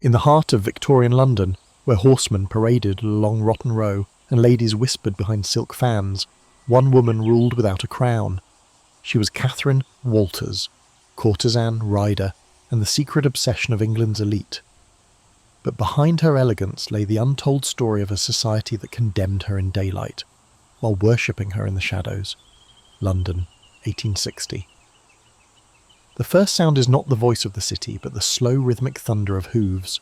In the heart of Victorian London, where horsemen paraded along Rotten Row and ladies whispered behind silk fans, one woman ruled without a crown. She was Catherine Walters, courtesan, rider, and the secret obsession of England's elite. But behind her elegance lay the untold story of a society that condemned her in daylight, while worshipping her in the shadows. London, 1860. The first sound is not the voice of the city, but the slow rhythmic thunder of hooves.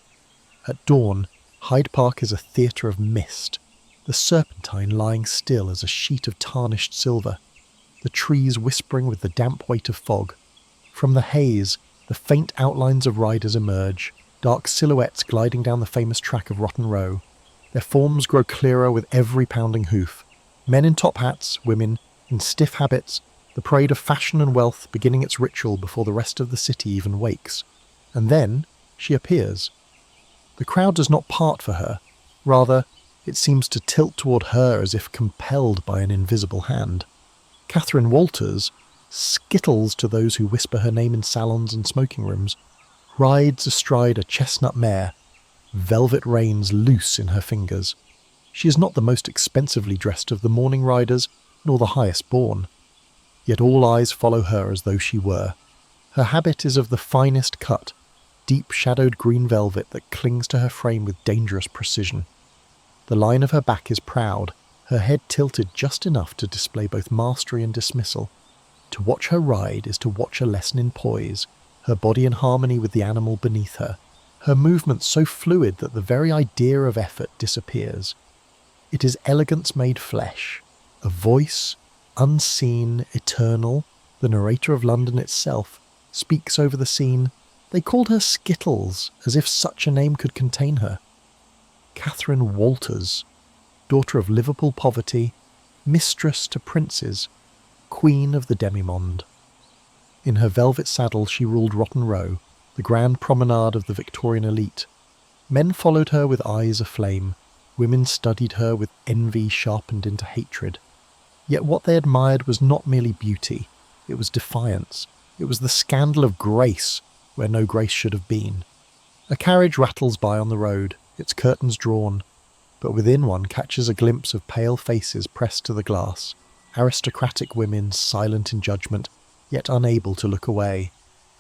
At dawn, Hyde Park is a theatre of mist, the Serpentine lying still as a sheet of tarnished silver, the trees whispering with the damp weight of fog. From the haze, the faint outlines of riders emerge, dark silhouettes gliding down the famous track of Rotten Row. Their forms grow clearer with every pounding hoof. Men in top hats, women in stiff habits, the parade of fashion and wealth beginning its ritual before the rest of the city even wakes. And then she appears. The crowd does not part for her. Rather, it seems to tilt toward her as if compelled by an invisible hand. Catherine Walters, Skittles to those who whisper her name in salons and smoking rooms, rides astride a chestnut mare, velvet reins loose in her fingers. She is not the most expensively dressed of the morning riders, nor the highest born. Yet all eyes follow her as though she were. Her habit is of the finest cut, deep shadowed green velvet that clings to her frame with dangerous precision. The line of her back is proud, her head tilted just enough to display both mastery and dismissal. To watch her ride is to watch a lesson in poise, her body in harmony with the animal beneath her, her movements so fluid that the very idea of effort disappears. It is elegance made flesh, a voice, unseen, eternal, the narrator of London itself, speaks over the scene. They called her Skittles, as if such a name could contain her. Catherine Walters, daughter of Liverpool poverty, mistress to princes, queen of the demimonde. In her velvet saddle she ruled Rotten Row, the grand promenade of the Victorian elite. Men followed her with eyes aflame, women studied her with envy sharpened into hatred. Yet what they admired was not merely beauty, it was defiance, it was the scandal of grace where no grace should have been. A carriage rattles by on the road, its curtains drawn, but within one catches a glimpse of pale faces pressed to the glass, aristocratic women silent in judgment, yet unable to look away.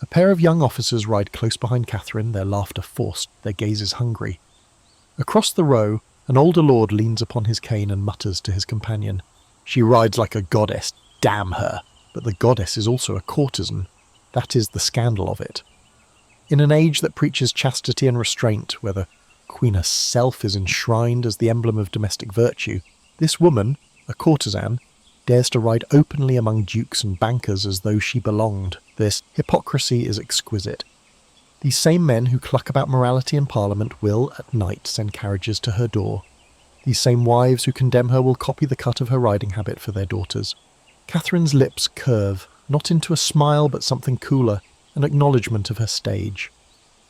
A pair of young officers ride close behind Catherine, their laughter forced, their gazes hungry. Across the row, an older lord leans upon his cane and mutters to his companion. She rides like a goddess, damn her! But the goddess is also a courtesan. That is the scandal of it. In an age that preaches chastity and restraint, where the queen herself is enshrined as the emblem of domestic virtue, this woman, a courtesan, dares to ride openly among dukes and bankers as though she belonged. This hypocrisy is exquisite. These same men who cluck about morality in Parliament will, at night, send carriages to her door. These same wives who condemn her will copy the cut of her riding habit for their daughters. Catherine's lips curve, not into a smile but something cooler, an acknowledgement of her stage.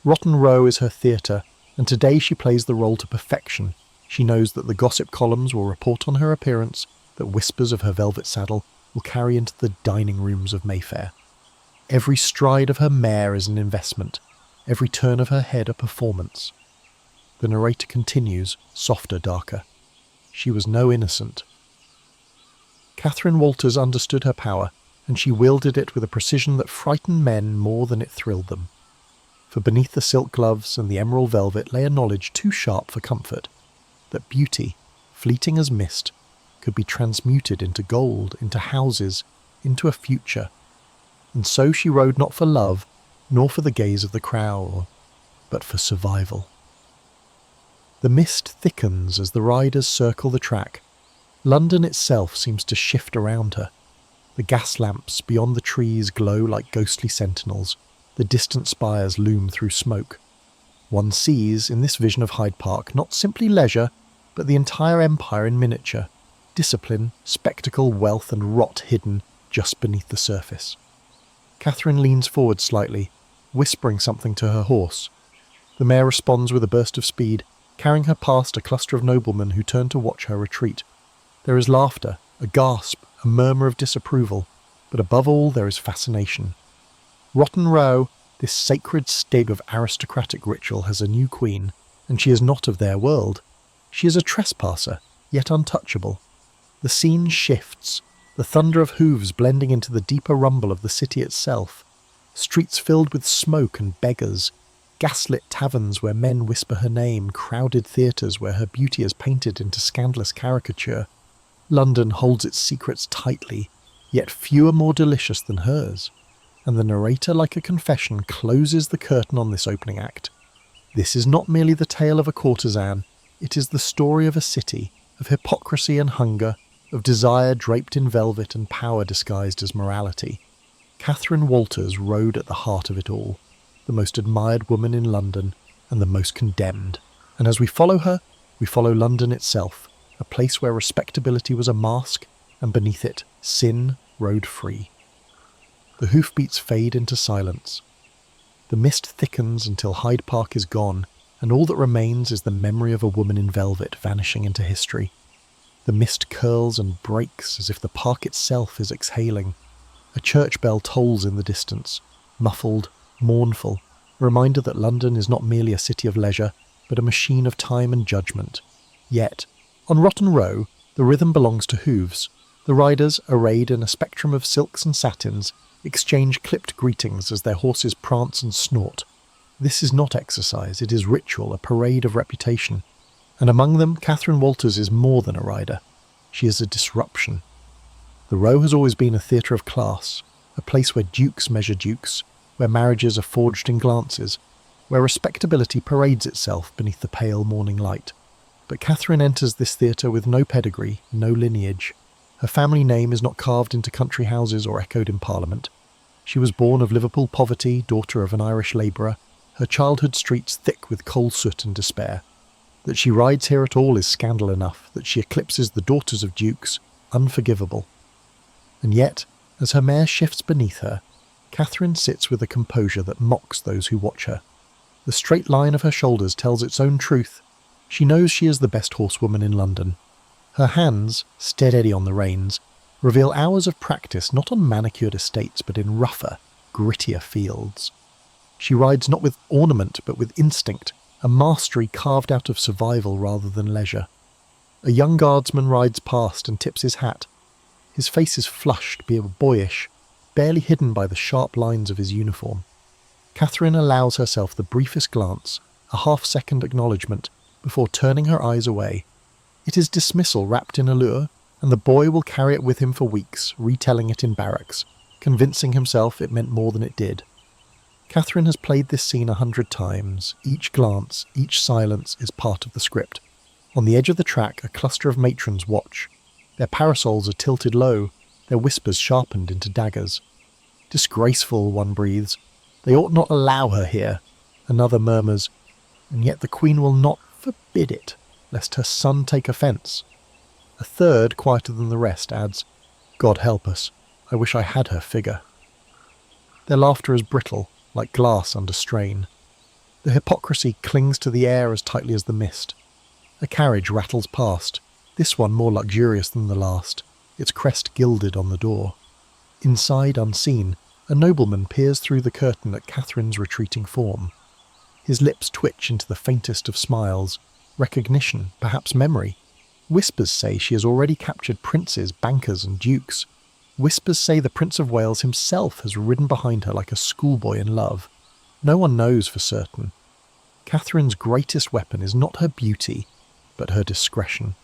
Rotten Row is her theatre, and today she plays the role to perfection. She knows that the gossip columns will report on her appearance, that whispers of her velvet saddle will carry into the dining rooms of Mayfair. Every stride of her mare is an investment, every turn of her head a performance. The narrator continues, softer, darker. She was no innocent. Catherine Walters understood her power, and she wielded it with a precision that frightened men more than it thrilled them. For beneath the silk gloves and the emerald velvet lay a knowledge too sharp for comfort, that beauty, fleeting as mist, could be transmuted into gold, into houses, into a future. And so she rode not for love, nor for the gaze of the crowd, but for survival. The mist thickens as the riders circle the track. London itself seems to shift around her. The gas lamps beyond the trees glow like ghostly sentinels. The distant spires loom through smoke. One sees, in this vision of Hyde Park, not simply leisure, but the entire empire in miniature. Discipline, spectacle, wealth and rot hidden just beneath the surface. Catherine leans forward slightly, whispering something to her horse. The mare responds with a burst of speed, carrying her past a cluster of noblemen who turn to watch her retreat. There is laughter, a gasp, a murmur of disapproval, but above all there is fascination. Rotten Row, This sacred stig of aristocratic ritual has a new queen, and she is not of their world. She is a trespasser, yet untouchable. The scene shifts, the thunder of hooves blending into the deeper rumble of the city itself. Streets filled with smoke and beggars, gaslit taverns where men whisper her name, crowded theatres where her beauty is painted into scandalous caricature. London holds its secrets tightly, yet few are more delicious than hers. And the narrator, like a confession, closes the curtain on this opening act. This is not merely the tale of a courtesan, it is the story of a city, of hypocrisy and hunger, of desire draped in velvet and power disguised as morality. Catherine Walters rode at the heart of it all, the most admired woman in London and the most condemned. And as we follow her, we follow London itself, a place where respectability was a mask, and beneath it, sin rode free. The hoofbeats fade into silence. The mist thickens until Hyde Park is gone, and all that remains is the memory of a woman in velvet vanishing into history. The mist curls and breaks as if the park itself is exhaling. A church bell tolls in the distance, muffled, mournful, a reminder that London is not merely a city of leisure, but a machine of time and judgment. Yet, on Rotten Row, the rhythm belongs to hooves. The riders, arrayed in a spectrum of silks and satins, exchange clipped greetings as their horses prance and snort. This is not exercise, it is ritual, a parade of reputation. And among them, Catherine Walters is more than a rider. She is a disruption. The Row has always been a theatre of class, a place where dukes measure dukes, where marriages are forged in glances, where respectability parades itself beneath the pale morning light. But Catherine enters this theatre with no pedigree, no lineage. Her family name is not carved into country houses or echoed in Parliament. She was born of Liverpool poverty, daughter of an Irish labourer, her childhood streets thick with coal soot and despair. That she rides here at all is scandal enough, that she eclipses the daughters of dukes, unforgivable. And yet, as her mare shifts beneath her, Catherine sits with a composure that mocks those who watch her. The straight line of her shoulders tells its own truth. She knows she is the best horsewoman in London. Her hands, steady on the reins, reveal hours of practice not on manicured estates but in rougher, grittier fields. She rides not with ornament but with instinct, a mastery carved out of survival rather than leisure. A young guardsman rides past and tips his hat. His face is flushed, boyish, barely hidden by the sharp lines of his uniform. Catherine allows herself the briefest glance, a half-second acknowledgement, before turning her eyes away. It is dismissal wrapped in allure, and the boy will carry it with him for weeks, retelling it in barracks, convincing himself it meant more than it did. Catherine has played this scene 100 times. Each glance, each silence is part of the script. On the edge of the track, a cluster of matrons watch. Their parasols are tilted low, their whispers sharpened into daggers. Disgraceful, one breathes. They ought not allow her here. Another murmurs, and yet the Queen will not forbid it, lest her son take offence. A third, quieter than the rest, adds, God help us, I wish I had her figure. Their laughter is brittle, like glass under strain. The hypocrisy clings to the air as tightly as the mist. A carriage rattles past, this one more luxurious than the last, its crest gilded on the door. Inside, unseen, a nobleman peers through the curtain at Catherine's retreating form. His lips twitch into the faintest of smiles. Recognition, perhaps memory. Whispers say she has already captured princes, bankers and dukes. Whispers say the Prince of Wales himself has ridden behind her like a schoolboy in love. No one knows for certain. Catherine's greatest weapon is not her beauty, but her discretion.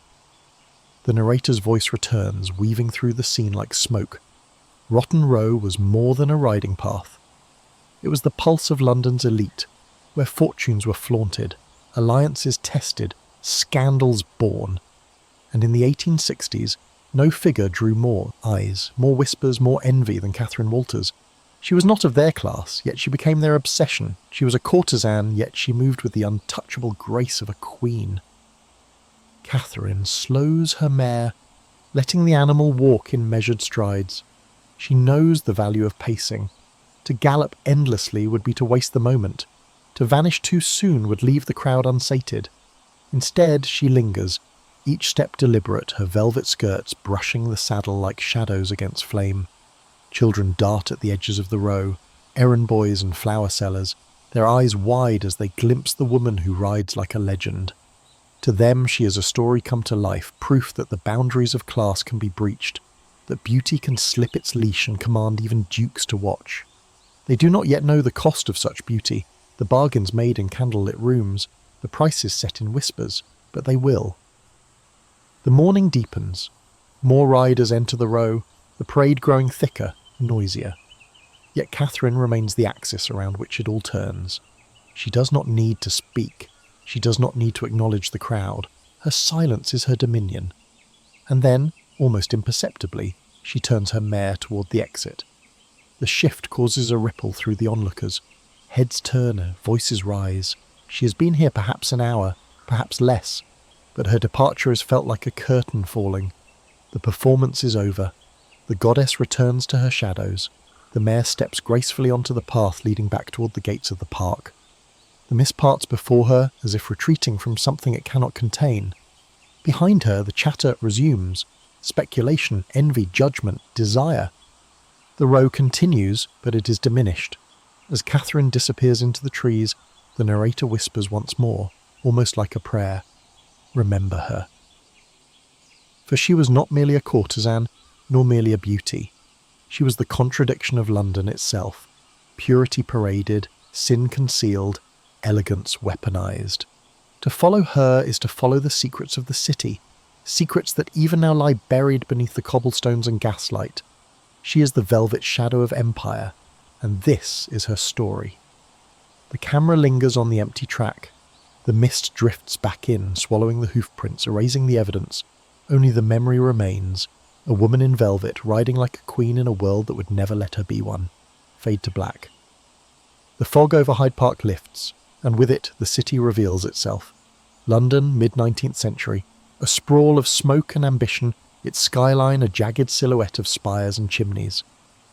The narrator's voice returns, weaving through the scene like smoke. Rotten Row was more than a riding path. It was the pulse of London's elite, where fortunes were flaunted, alliances tested, scandals born. And in the 1860s, no figure drew more eyes, more whispers, more envy than Catherine Walters. She was not of their class, yet she became their obsession. She was a courtesan, yet she moved with the untouchable grace of a queen. Catherine slows her mare, letting the animal walk in measured strides. She knows the value of pacing. To gallop endlessly would be to waste the moment. To vanish too soon would leave the crowd unsated. Instead, she lingers, each step deliberate, her velvet skirts brushing the saddle like shadows against flame. Children dart at the edges of the row. errand boys and flower sellers, their eyes wide as they glimpse the woman who rides like a legend. To them she is a story come to life, proof that the boundaries of class can be breached, that beauty can slip its leash and command even dukes to watch. They do not yet know the cost of such beauty, the bargains made in candlelit rooms, the prices set in whispers, but they will. The morning deepens. More riders enter the Row, the parade growing thicker, noisier. Yet Catherine remains the axis around which it all turns. She does not need to speak. She does not need to acknowledge the crowd. Her silence is her dominion. And then, almost imperceptibly, she turns her mare toward the exit. The shift causes a ripple through the onlookers. Heads turn, voices rise. She has been here perhaps an hour, perhaps less, but her departure is felt like a curtain falling. The performance is over. The goddess returns to her shadows. The mare steps gracefully onto the path leading back toward the gates of the park. The mist parts before her as if retreating from something it cannot contain. Behind her the chatter resumes. Speculation, envy, judgment, desire. The Row continues, but it is diminished. As Catherine disappears into the trees, the narrator whispers once more, almost like a prayer, "Remember her." For she was not merely a courtesan, nor merely a beauty. She was the contradiction of London itself, purity paraded, sin concealed, elegance weaponized. To follow her is to follow the secrets of the city, secrets that even now lie buried beneath the cobblestones and gaslight. She is the velvet shadow of empire, and this is her story. The camera lingers on the empty track. The mist drifts back in, swallowing the hoofprints, erasing the evidence. Only the memory remains, a woman in velvet riding like a queen in a world that would never let her be one. Fade to black. The fog over Hyde Park lifts, and with it the city reveals itself. London, mid-19th century, a sprawl of smoke and ambition, its skyline a jagged silhouette of spires and chimneys.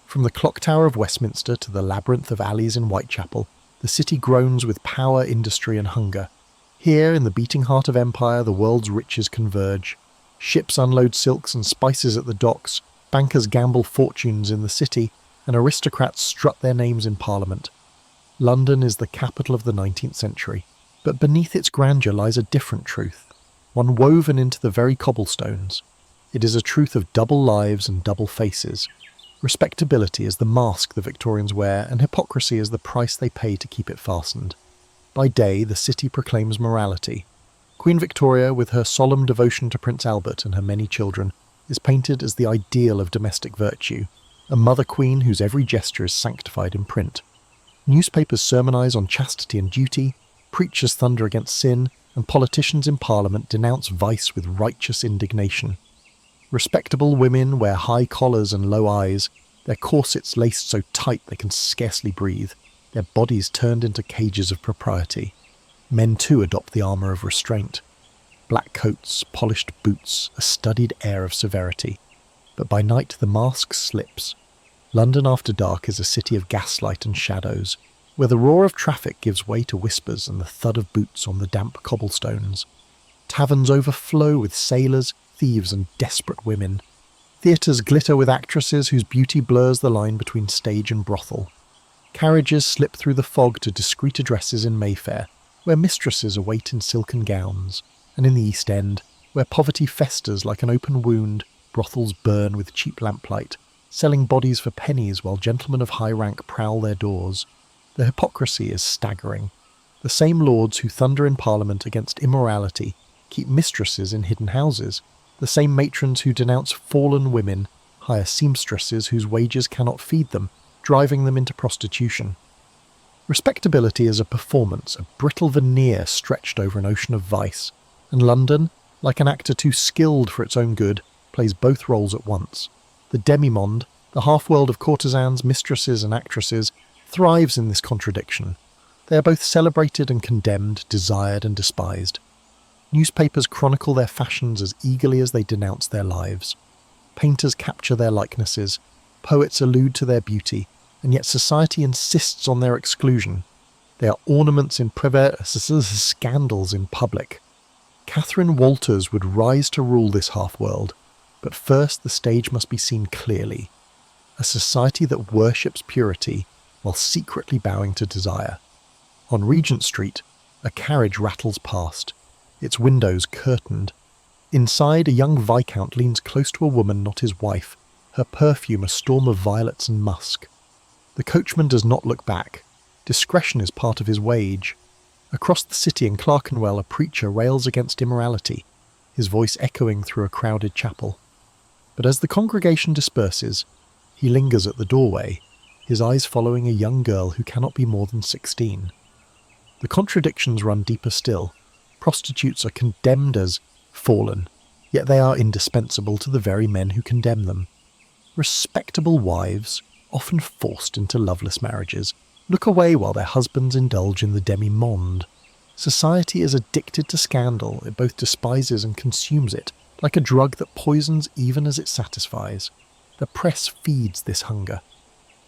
From the clock tower of Westminster to the labyrinth of alleys in Whitechapel, the city groans with power, industry and hunger. Here, in the beating heart of empire, the world's riches converge. Ships unload silks and spices at the docks, bankers gamble fortunes in the city, and aristocrats strut their names in Parliament. London is the capital of the 19th century, but beneath its grandeur lies a different truth, one woven into the very cobblestones. It is a truth of double lives and double faces. Respectability is the mask the Victorians wear, and hypocrisy is the price they pay to keep it fastened. By day, the city proclaims morality. Queen Victoria, with her solemn devotion to Prince Albert and her many children, is painted as the ideal of domestic virtue, a mother queen whose every gesture is sanctified in print. Newspapers sermonize on chastity and duty, preachers thunder against sin, and politicians in Parliament denounce vice with righteous indignation. Respectable women wear high collars and low eyes, their corsets laced so tight they can scarcely breathe, their bodies turned into cages of propriety. Men too adopt the armour of restraint. Black coats, polished boots, a studied air of severity. But by night the mask slips. London after dark is a city of gaslight and shadows, where the roar of traffic gives way to whispers and the thud of boots on the damp cobblestones. Taverns overflow with sailors, thieves and desperate women. Theatres glitter with actresses whose beauty blurs the line between stage and brothel. Carriages slip through the fog to discreet addresses in Mayfair, where mistresses await in silken gowns, and in the East End, where poverty festers like an open wound, brothels burn with cheap lamplight, selling bodies for pennies while gentlemen of high rank prowl their doors. The hypocrisy is staggering. The same lords who thunder in Parliament against immorality keep mistresses in hidden houses. The same matrons who denounce fallen women hire seamstresses whose wages cannot feed them, driving them into prostitution. Respectability is a performance, a brittle veneer stretched over an ocean of vice, and London, like an actor too skilled for its own good, plays both roles at once. The demi-monde, the half-world of courtesans, mistresses and actresses, thrives in this contradiction. They are both celebrated and condemned, desired and despised. Newspapers chronicle their fashions as eagerly as they denounce their lives. Painters capture their likenesses, poets allude to their beauty, and yet society insists on their exclusion. They are ornaments in private, scandals in public. Catherine Walters would rise to rule this half-world, but first the stage must be seen clearly. A society that worships purity while secretly bowing to desire. On Regent Street, a carriage rattles past, its windows curtained. Inside, a young viscount leans close to a woman not his wife, her perfume a storm of violets and musk. The coachman does not look back. Discretion is part of his wage. Across the city in Clerkenwell, a preacher rails against immorality, his voice echoing through a crowded chapel. But as the congregation disperses, he lingers at the doorway, his eyes following a young girl who cannot be more than 16. The contradictions run deeper still. Prostitutes are condemned as fallen, yet they are indispensable to the very men who condemn them. Respectable wives, often forced into loveless marriages, look away while their husbands indulge in the demi-monde. Society is addicted to scandal, it both despises and consumes it, like a drug that poisons even as it satisfies. The press feeds this hunger.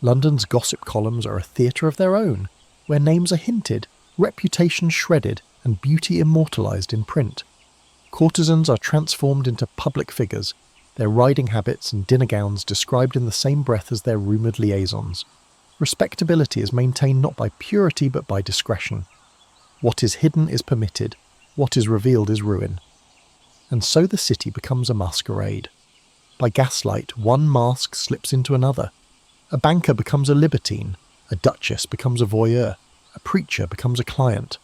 London's gossip columns are a theatre of their own, where names are hinted, reputation shredded, and beauty immortalised in print. Courtesans are transformed into public figures, their riding habits and dinner gowns described in the same breath as their rumoured liaisons. Respectability is maintained not by purity but by discretion. What is hidden is permitted, what is revealed is ruin. And so the city becomes a masquerade. By gaslight, one mask slips into another. A banker becomes a libertine, a duchess becomes a voyeur, a preacher becomes a client.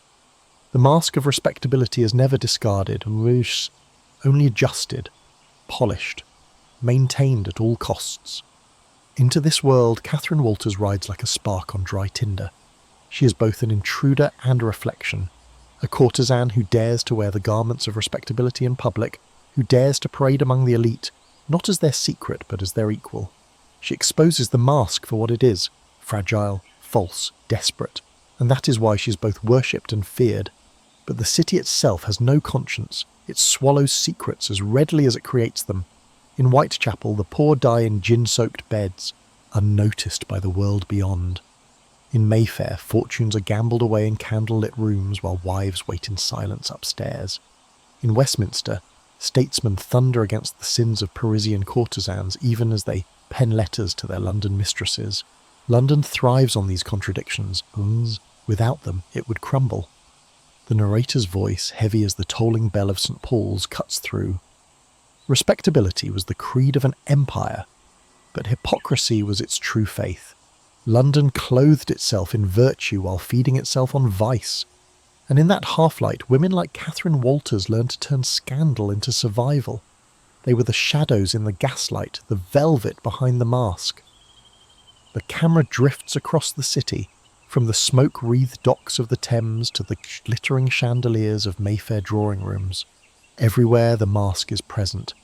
The mask of respectability is never discarded, only adjusted, polished, maintained at all costs. Into this world, Catherine Walters rides like a spark on dry tinder. She is both an intruder and a reflection, a courtesan who dares to wear the garments of respectability in public, who dares to parade among the elite, not as their secret but as their equal. She exposes the mask for what it is, fragile, false, desperate, and that is why she is both worshipped and feared. But the city itself has no conscience. It swallows secrets as readily as it creates them. In Whitechapel, the poor die in gin-soaked beds, unnoticed by the world beyond. In Mayfair, fortunes are gambled away in candle-lit rooms while wives wait in silence upstairs. In Westminster, statesmen thunder against the sins of Parisian courtesans even as they pen letters to their London mistresses. London thrives on these contradictions. Without them, it would crumble. The narrator's voice, heavy as the tolling bell of St. Paul's, cuts through. Respectability was the creed of an empire, but hypocrisy was its true faith. London clothed itself in virtue while feeding itself on vice. And in that half-light, women like Catherine Walters learned to turn scandal into survival. They were the shadows in the gaslight, the velvet behind the mask. The camera drifts across the city, from the smoke-wreathed docks of the Thames to the glittering chandeliers of Mayfair drawing rooms. Everywhere the mask is present.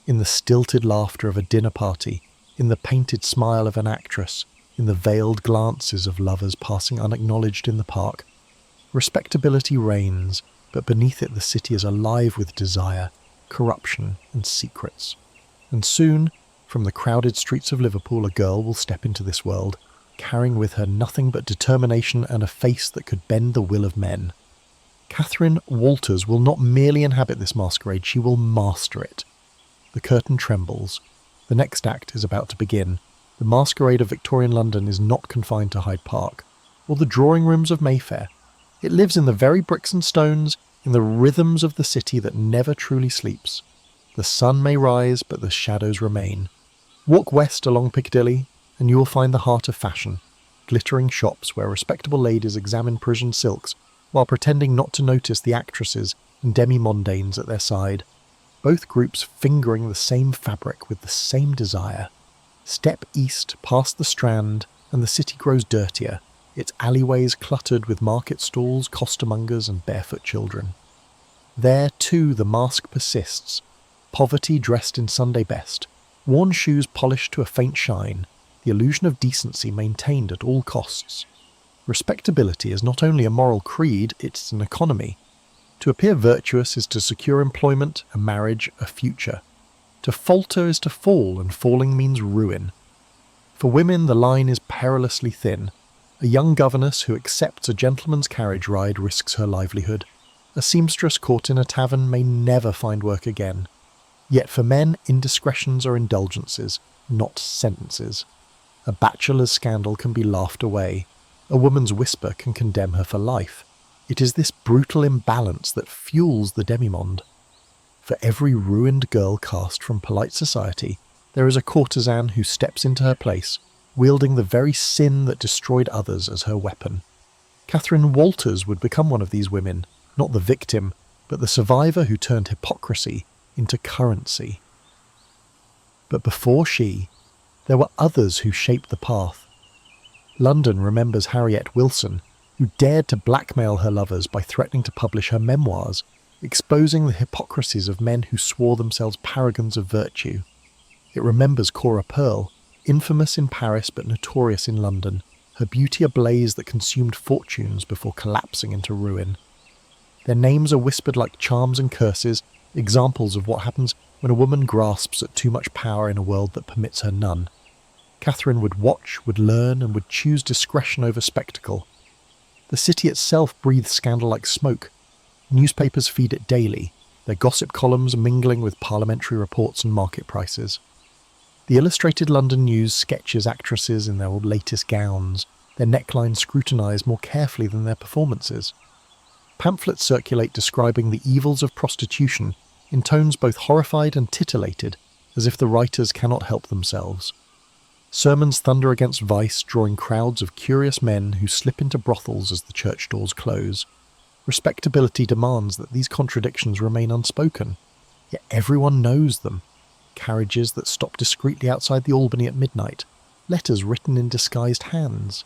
In the stilted laughter of a dinner party, in the painted smile of an actress, in the veiled glances of lovers passing unacknowledged in the park. Respectability reigns, but beneath it the city is alive with desire, corruption and secrets. And soon, from the crowded streets of Liverpool, a girl will step into this world, carrying with her nothing but determination and a face that could bend the will of men. Catherine Walters will not merely inhabit this masquerade, she will master it. The curtain trembles. The next act is about to begin. The masquerade of Victorian London is not confined to Hyde Park, or the drawing rooms of Mayfair. It lives in the very bricks and stones, in the rhythms of the city that never truly sleeps. The sun may rise, but the shadows remain. Walk west along Piccadilly, and you will find the heart of fashion, glittering shops where respectable ladies examine Parisian silks, while pretending not to notice the actresses and demi-mondaines at their side, both groups fingering the same fabric with the same desire. Step east past the Strand, and the city grows dirtier, its alleyways cluttered with market stalls, costermongers and barefoot children. There, too, the mask persists, poverty dressed in Sunday best, worn shoes polished to a faint shine, the illusion of decency maintained at all costs. Respectability is not only a moral creed, it's an economy. To appear virtuous is to secure employment, a marriage, a future. To falter is to fall, and falling means ruin. For women the line is perilously thin. A young governess who accepts a gentleman's carriage ride risks her livelihood. A seamstress caught in a tavern may never find work again. Yet for men, indiscretions are indulgences, not sentences. A bachelor's scandal can be laughed away. A woman's whisper can condemn her for life. It is this brutal imbalance that fuels the demimonde. For every ruined girl cast from polite society, there is a courtesan who steps into her place, wielding the very sin that destroyed others as her weapon. Catherine Walters would become one of these women, not the victim, but the survivor who turned hypocrisy into currency. But before she, there were others who shaped the path. London remembers Harriet Wilson, who dared to blackmail her lovers by threatening to publish her memoirs, exposing the hypocrisies of men who swore themselves paragons of virtue. It remembers Cora Pearl, infamous in Paris but notorious in London, her beauty a blaze that consumed fortunes before collapsing into ruin. Their names are whispered like charms and curses, examples of what happens when a woman grasps at too much power in a world that permits her none. Catherine would watch, would learn, and would choose discretion over spectacle. The city itself breathes scandal like smoke. Newspapers feed it daily, their gossip columns mingling with parliamentary reports and market prices. The Illustrated London News sketches actresses in their latest gowns, their necklines scrutinised more carefully than their performances. Pamphlets circulate describing the evils of prostitution in tones both horrified and titillated, as if the writers cannot help themselves. Sermons thunder against vice, drawing crowds of curious men who slip into brothels as the church doors close. Respectability demands that these contradictions remain unspoken, yet everyone knows them. Carriages that stop discreetly outside the Albany at midnight, letters written in disguised hands,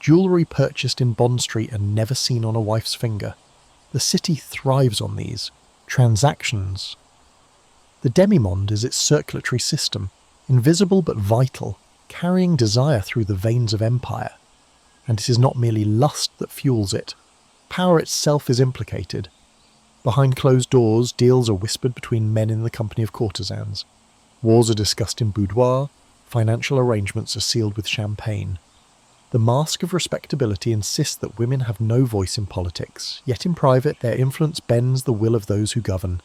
jewellery purchased in Bond Street and never seen on a wife's finger. The city thrives on these transactions. The demimonde is its circulatory system, invisible but vital, carrying desire through the veins of empire. And it is not merely lust that fuels it. Power itself is implicated. Behind closed doors, deals are whispered between men in the company of courtesans. Wars are discussed in boudoir, financial arrangements are sealed with champagne. The mask of respectability insists that women have no voice in politics, yet in private their influence bends the will of those who govern.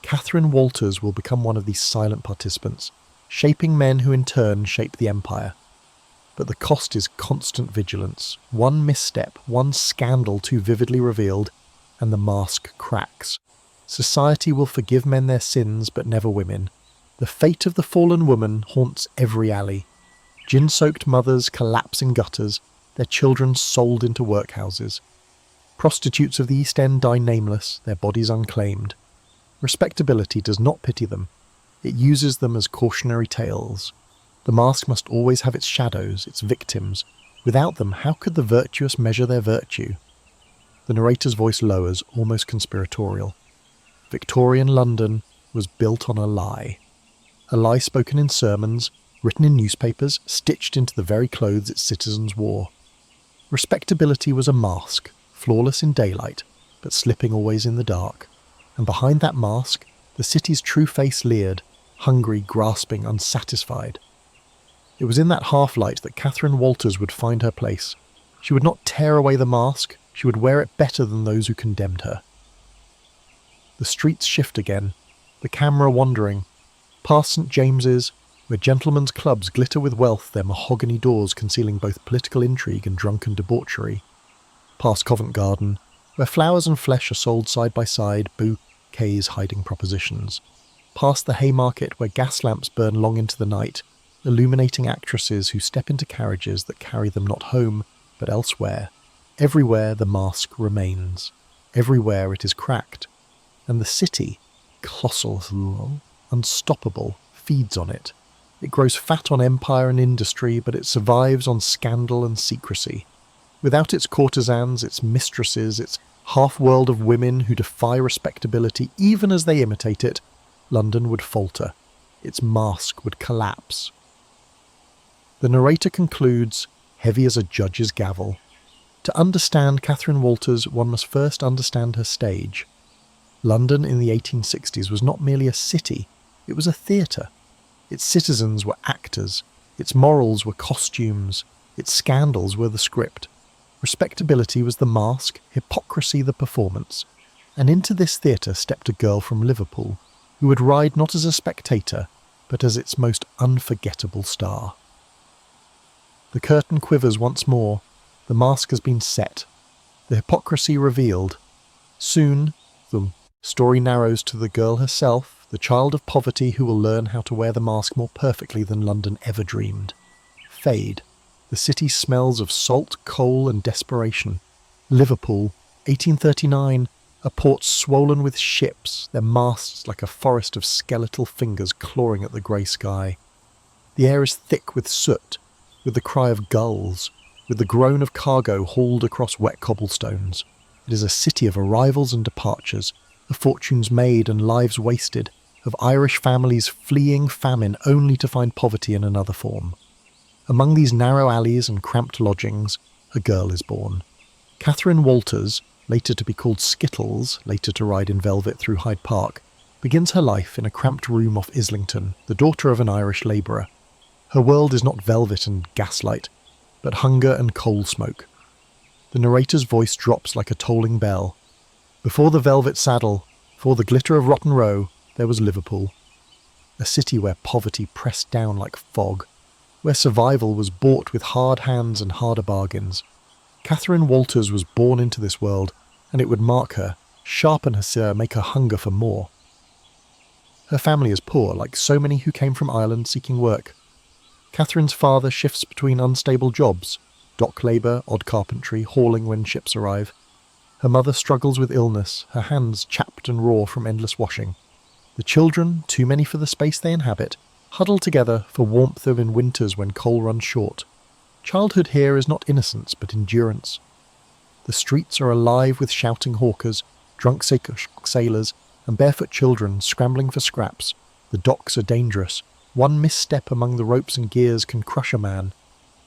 Catherine Walters will become one of these silent participants, shaping men who in turn shape the empire. But the cost is constant vigilance. One misstep, one scandal too vividly revealed, and the mask cracks. Society will forgive men their sins, but never women. The fate of the fallen woman haunts every alley. Gin-soaked mothers collapse in gutters, their children sold into workhouses. Prostitutes of the East End die nameless, their bodies unclaimed. Respectability does not pity them. It uses them as cautionary tales. The mask must always have its shadows, its victims. Without them, how could the virtuous measure their virtue? The narrator's voice lowers, almost conspiratorial. Victorian London was built on a lie. A lie spoken in sermons, written in newspapers, stitched into the very clothes its citizens wore. Respectability was a mask, flawless in daylight, but slipping always in the dark. And behind that mask, the city's true face leered, hungry, grasping, unsatisfied. It was in that half-light that Catherine Walters would find her place. She would not tear away the mask, she would wear it better than those who condemned her. The streets shift again, the camera wandering, past St. James's, where gentlemen's clubs glitter with wealth, their mahogany doors concealing both political intrigue and drunken debauchery. Past Covent Garden, where flowers and flesh are sold side by side, bouquets hiding propositions. Past the Haymarket, where gas lamps burn long into the night, illuminating actresses who step into carriages that carry them not home, but elsewhere. Everywhere the mask remains. Everywhere it is cracked. And the city, colossal, unstoppable, feeds on it. It grows fat on empire and industry, but it survives on scandal and secrecy. Without its courtesans, its mistresses, its half-world of women who defy respectability even as they imitate it, London would falter. Its mask would collapse. The narrator concludes, heavy as a judge's gavel. To understand Catherine Walters, one must first understand her stage. London in the 1860s was not merely a city, it was a theatre. Its citizens were actors, its morals were costumes, its scandals were the script. Respectability was the mask, hypocrisy the performance. And into this theatre stepped a girl from Liverpool, who would ride not as a spectator, but as its most unforgettable star. The curtain quivers once more. The mask has been set. The hypocrisy revealed. Soon, the story narrows to the girl herself, the child of poverty who will learn how to wear the mask more perfectly than London ever dreamed. Fade. The city smells of salt, coal and desperation. Liverpool, 1839, a port swollen with ships, their masts like a forest of skeletal fingers clawing at the grey sky. The air is thick with soot, with the cry of gulls, with the groan of cargo hauled across wet cobblestones. It is a city of arrivals and departures, of fortunes made and lives wasted, of Irish families fleeing famine only to find poverty in another form. Among these narrow alleys and cramped lodgings, a girl is born. Catherine Walters, later to be called Skittles, later to ride in velvet through Hyde Park, begins her life in a cramped room off Islington, the daughter of an Irish labourer. Her world is not velvet and gaslight, but hunger and coal smoke. The narrator's voice drops like a tolling bell. Before the velvet saddle, before the glitter of Rotten Row, there was Liverpool. A city where poverty pressed down like fog, where survival was bought with hard hands and harder bargains. Catherine Walters was born into this world, and it would mark her, sharpen her, make her hunger for more. Her family is poor, like so many who came from Ireland seeking work. Catherine's father shifts between unstable jobs, dock labour, odd carpentry, hauling when ships arrive. Her mother struggles with illness, her hands chapped and raw from endless washing. The children, too many for the space they inhabit, huddle together for warmth in winters when coal runs short. Childhood here is not innocence, but endurance. The streets are alive with shouting hawkers, drunk sailors, and barefoot children scrambling for scraps. The docks are dangerous. One misstep among the ropes and gears can crush a man.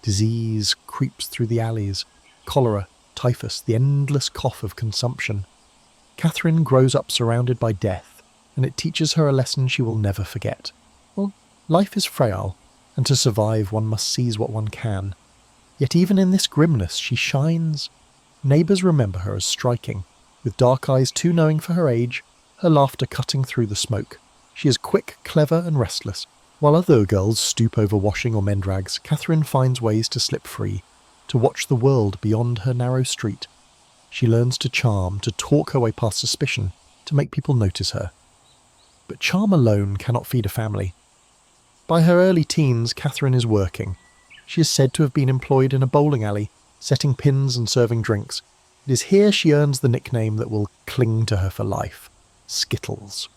Disease creeps through the alleys. Cholera, typhus, the endless cough of consumption. Catherine grows up surrounded by death, and it teaches her a lesson she will never forget. Well, life is frail, and to survive one must seize what one can. Yet even in this grimness she shines. Neighbours remember her as striking, with dark eyes too knowing for her age, her laughter cutting through the smoke. She is quick, clever and restless. While other girls stoop over washing or mend rags, Catherine finds ways to slip free, to watch the world beyond her narrow street. She learns to charm, to talk her way past suspicion, to make people notice her. But charm alone cannot feed a family. By her early teens, Catherine is working. She is said to have been employed in a bowling alley, setting pins and serving drinks. It is here she earns the nickname that will cling to her for life, Skittles.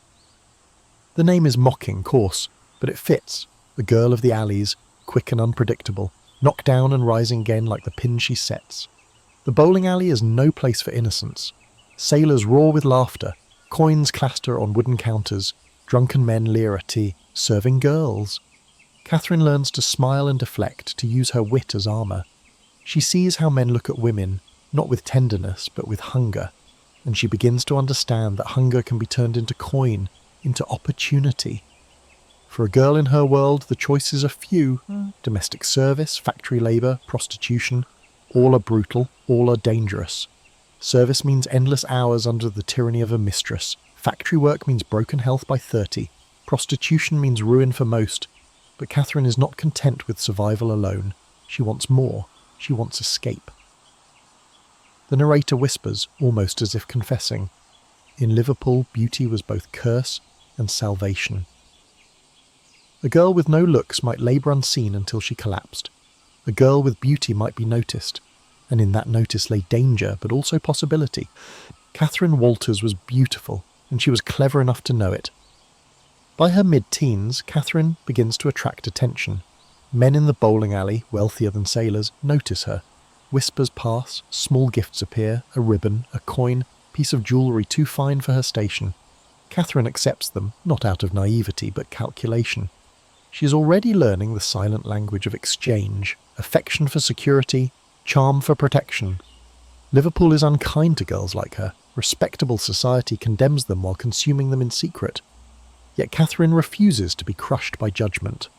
The name is mocking, coarse, but it fits. The girl of the alleys, quick and unpredictable, knocked down and rising again like the pin she sets. The bowling alley is no place for innocence. Sailors roar with laughter, coins clatter on wooden counters, drunken men leer at tea, serving girls. Catherine learns to smile and deflect, to use her wit as armour. She sees how men look at women, not with tenderness, but with hunger, and she begins to understand that hunger can be turned into coin, into opportunity. For a girl in her world, the choices are few. Domestic service, factory labour, prostitution. All are brutal, all are dangerous. Service means endless hours under the tyranny of a mistress. Factory work means broken health by 30. Prostitution means ruin for most. But Catherine is not content with survival alone. She wants more. She wants escape. The narrator whispers, almost as if confessing. In Liverpool, beauty was both curse and salvation. A girl with no looks might labour unseen until she collapsed. A girl with beauty might be noticed, and in that notice lay danger, but also possibility. Catherine Walters was beautiful, and she was clever enough to know it. By her mid-teens, Catherine begins to attract attention. Men in the bowling alley, wealthier than sailors, notice her. Whispers pass, small gifts appear, a ribbon, a coin, piece of jewellery too fine for her station. Catherine accepts them, not out of naivety, but calculation. She is already learning the silent language of exchange, affection for security, charm for protection. Liverpool is unkind to girls like her. Respectable society condemns them while consuming them in secret. Yet Catherine refuses to be crushed by judgment.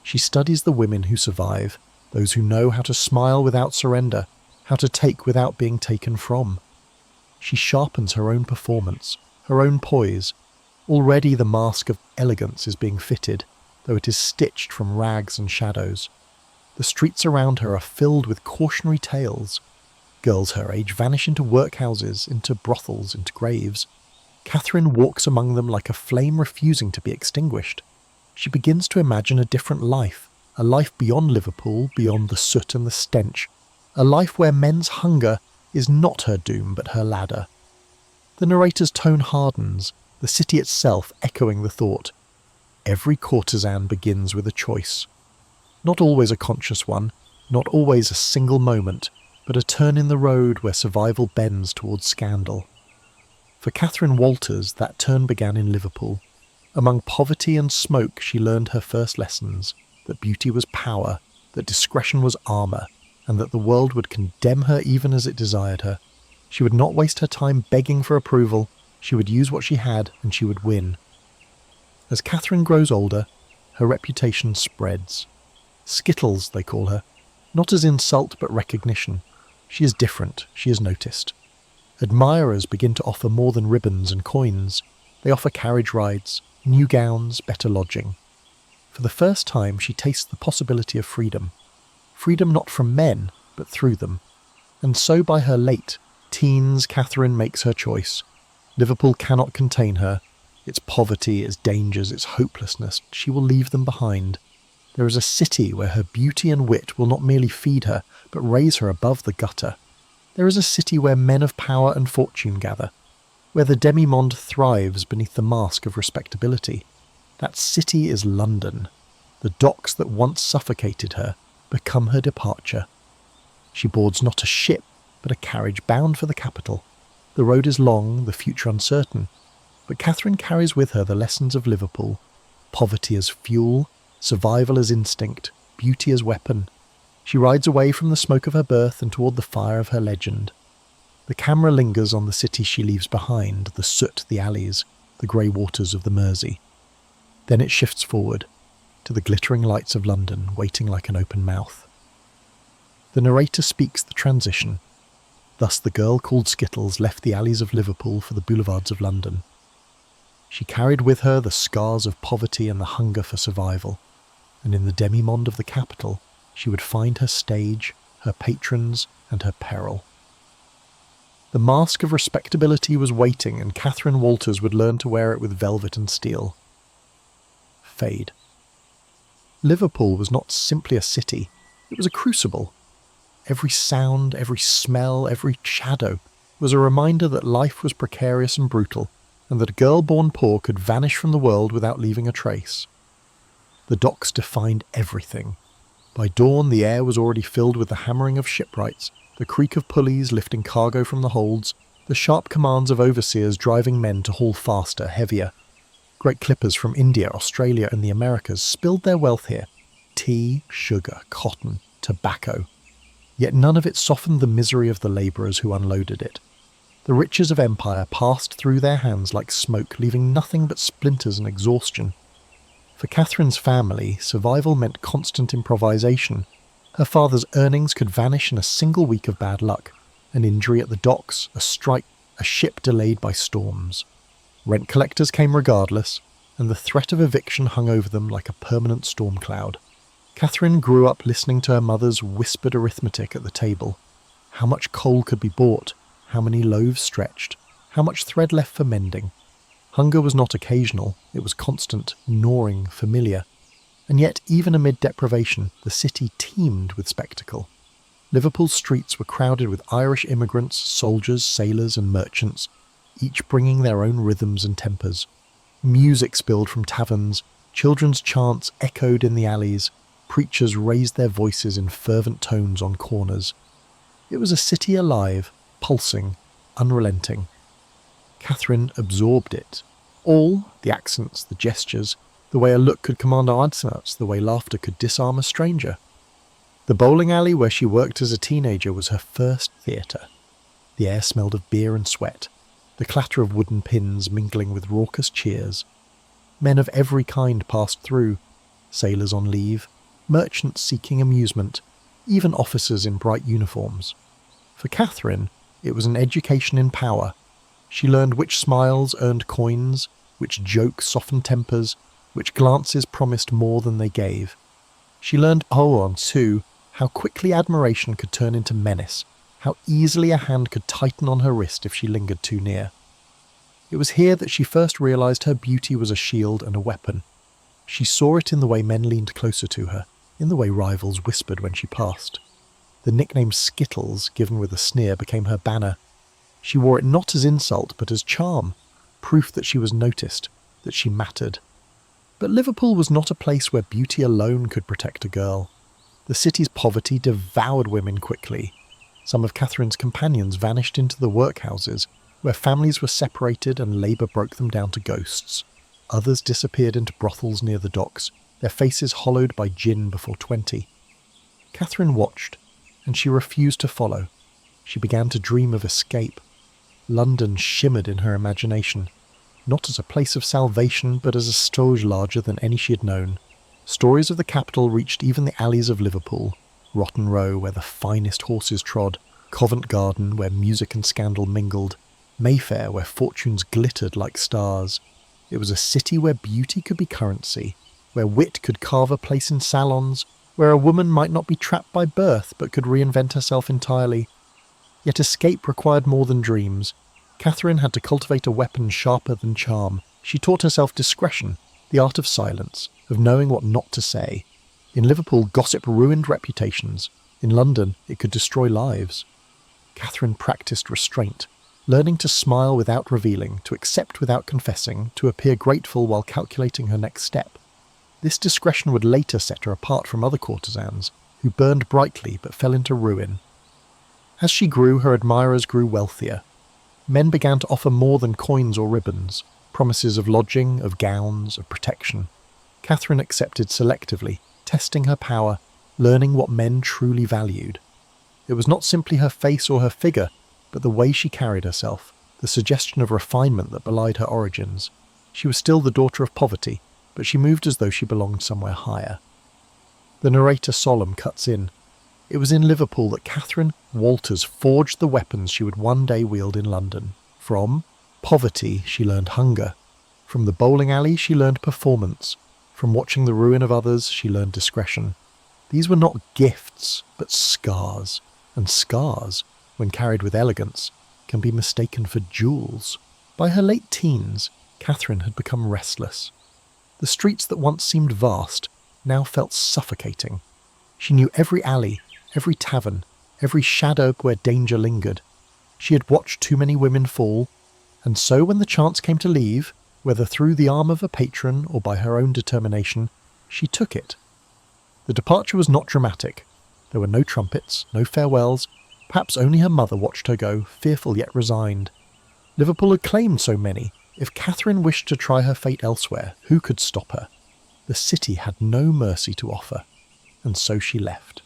She studies the women who survive, those who know how to smile without surrender, how to take without being taken from. She sharpens her own performance, her own poise. Already the mask of elegance is being fitted, though it is stitched from rags and shadows. The streets around her are filled with cautionary tales. Girls her age vanish into workhouses, into brothels, into graves. Catherine walks among them like a flame refusing to be extinguished. She begins to imagine a different life, a life beyond Liverpool, beyond the soot and the stench, a life where men's hunger is not her doom but her ladder. The narrator's tone hardens, the city itself echoing the thought. Every courtesan begins with a choice. Not always a conscious one, not always a single moment, but a turn in the road where survival bends towards scandal. For Catherine Walters, that turn began in Liverpool. Among poverty and smoke she learned her first lessons, that beauty was power, that discretion was armour, and that the world would condemn her even as it desired her. She would not waste her time begging for approval. She would use what she had, and she would win. As Catherine grows older, her reputation spreads. Skittles, they call her, not as insult but recognition. She is different, she is noticed. Admirers begin to offer more than ribbons and coins. They offer carriage rides, new gowns, better lodging. For the first time she tastes the possibility of freedom. Freedom not from men, but through them. And so by her late teens, Catherine makes her choice. Liverpool cannot contain her. Its poverty, its dangers, its hopelessness, she will leave them behind. There is a city where her beauty and wit will not merely feed her, but raise her above the gutter. There is a city where men of power and fortune gather, where the demi-monde thrives beneath the mask of respectability. That city is London. The docks that once suffocated her become her departure. She boards not a ship, but a carriage bound for the capital. The road is long, the future uncertain, but Catherine carries with her the lessons of Liverpool. Poverty as fuel, survival as instinct, beauty as weapon. She rides away from the smoke of her birth and toward the fire of her legend. The camera lingers on the city she leaves behind, the soot, the alleys, the grey waters of the Mersey. Then it shifts forward, to the glittering lights of London, waiting like an open mouth. The narrator speaks the transition. Thus the girl called Skittles left the alleys of Liverpool for the boulevards of London. She carried with her the scars of poverty and the hunger for survival, and in the demi-monde of the capital she would find her stage, her patrons, and her peril. The mask of respectability was waiting, and Catherine Walters would learn to wear it with velvet and steel. Fade. Liverpool was not simply a city, it was a crucible. Every sound, every smell, every shadow was a reminder that life was precarious and brutal, and that a girl born poor could vanish from the world without leaving a trace. The docks defined everything. By dawn the air was already filled with the hammering of shipwrights, the creak of pulleys lifting cargo from the holds, the sharp commands of overseers driving men to haul faster, heavier. Great clippers from India, Australia and the Americas spilled their wealth here. Tea, sugar, cotton, tobacco. Yet none of it softened the misery of the labourers who unloaded it. The riches of empire passed through their hands like smoke, leaving nothing but splinters and exhaustion. For Catherine's family, survival meant constant improvisation. Her father's earnings could vanish in a single week of bad luck. An injury at the docks, a strike, a ship delayed by storms. Rent collectors came regardless, and the threat of eviction hung over them like a permanent storm cloud. Catherine grew up listening to her mother's whispered arithmetic at the table. How much coal could be bought? How many loaves stretched? How much thread left for mending? Hunger was not occasional, it was constant, gnawing, familiar. And yet, even amid deprivation, the city teemed with spectacle. Liverpool's streets were crowded with Irish immigrants, soldiers, sailors and merchants, each bringing their own rhythms and tempers. Music spilled from taverns, children's chants echoed in the alleys, preachers raised their voices in fervent tones on corners. It was a city alive, pulsing, unrelenting. Catherine absorbed it. All, the accents, the gestures, the way a look could command audience, the way laughter could disarm a stranger. The bowling alley where she worked as a teenager was her first theatre. The air smelled of beer and sweat, the clatter of wooden pins mingling with raucous cheers. Men of every kind passed through, sailors on leave, merchants seeking amusement, even officers in bright uniforms. For Catherine, it was an education in power. She learned which smiles earned coins, which jokes softened tempers, which glances promised more than they gave. She learned too, how quickly admiration could turn into menace, how easily a hand could tighten on her wrist if she lingered too near. It was here that she first realised her beauty was a shield and a weapon. She saw it in the way men leaned closer to her, in the way rivals whispered when she passed. The nickname Skittles, given with a sneer, became her banner. She wore it not as insult, but as charm, proof that she was noticed, that she mattered. But Liverpool was not a place where beauty alone could protect a girl. The city's poverty devoured women quickly. Some of Catherine's companions vanished into the workhouses, where families were separated and labour broke them down to ghosts. Others disappeared into brothels near the docks, their faces hollowed by gin before 20. Catherine watched, and she refused to follow. She began to dream of escape. London shimmered in her imagination, not as a place of salvation, but as a stauge larger than any she had known. Stories of the capital reached even the alleys of Liverpool, Rotten Row, where the finest horses trod, Covent Garden, where music and scandal mingled, Mayfair, where fortunes glittered like stars. It was a city where beauty could be currency, where wit could carve a place in salons, where a woman might not be trapped by birth but could reinvent herself entirely. Yet escape required more than dreams. Catherine had to cultivate a weapon sharper than charm. She taught herself discretion, the art of silence, of knowing what not to say. In Liverpool, gossip ruined reputations. In London, it could destroy lives. Catherine practiced restraint, learning to smile without revealing, to accept without confessing, to appear grateful while calculating her next step. This discretion would later set her apart from other courtesans, who burned brightly but fell into ruin. As she grew, her admirers grew wealthier. Men began to offer more than coins or ribbons, promises of lodging, of gowns, of protection. Catherine accepted selectively, testing her power, learning what men truly valued. It was not simply her face or her figure, but the way she carried herself, the suggestion of refinement that belied her origins. She was still the daughter of poverty, but she moved as though she belonged somewhere higher. The narrator Solemn cuts in. It was in Liverpool that Catherine Walters forged the weapons she would one day wield in London. From poverty, she learned hunger. From the bowling alley, she learned performance. From watching the ruin of others, she learned discretion. These were not gifts, but scars. And scars, when carried with elegance, can be mistaken for jewels. By her late teens, Catherine had become restless. The streets that once seemed vast now felt suffocating. She knew every alley, every tavern, every shadow where danger lingered. She had watched too many women fall, and so when the chance came to leave, whether through the arm of a patron or by her own determination, she took it. The departure was not dramatic. There were no trumpets, no farewells. Perhaps only her mother watched her go, fearful yet resigned. Liverpool had claimed so many. If Catherine wished to try her fate elsewhere, who could stop her? The city had no mercy to offer, and so she left.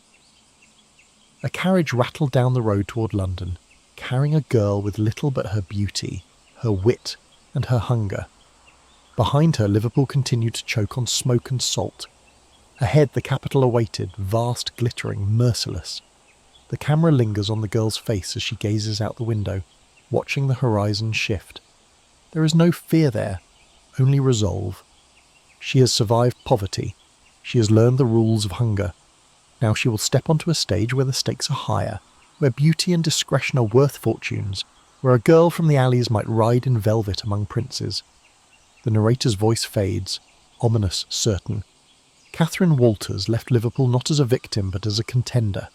A carriage rattled down the road toward London, carrying a girl with little but her beauty, her wit, and her hunger. Behind her, Liverpool continued to choke on smoke and salt. Ahead, the capital awaited, vast, glittering, merciless. The camera lingers on the girl's face as she gazes out the window, watching the horizon shift. There is no fear there, only resolve. She has survived poverty. She has learned the rules of hunger. Now she will step onto a stage where the stakes are higher, where beauty and discretion are worth fortunes, where a girl from the alleys might ride in velvet among princes. The narrator's voice fades, ominous, certain. Catherine Walters left Liverpool not as a victim but as a contender.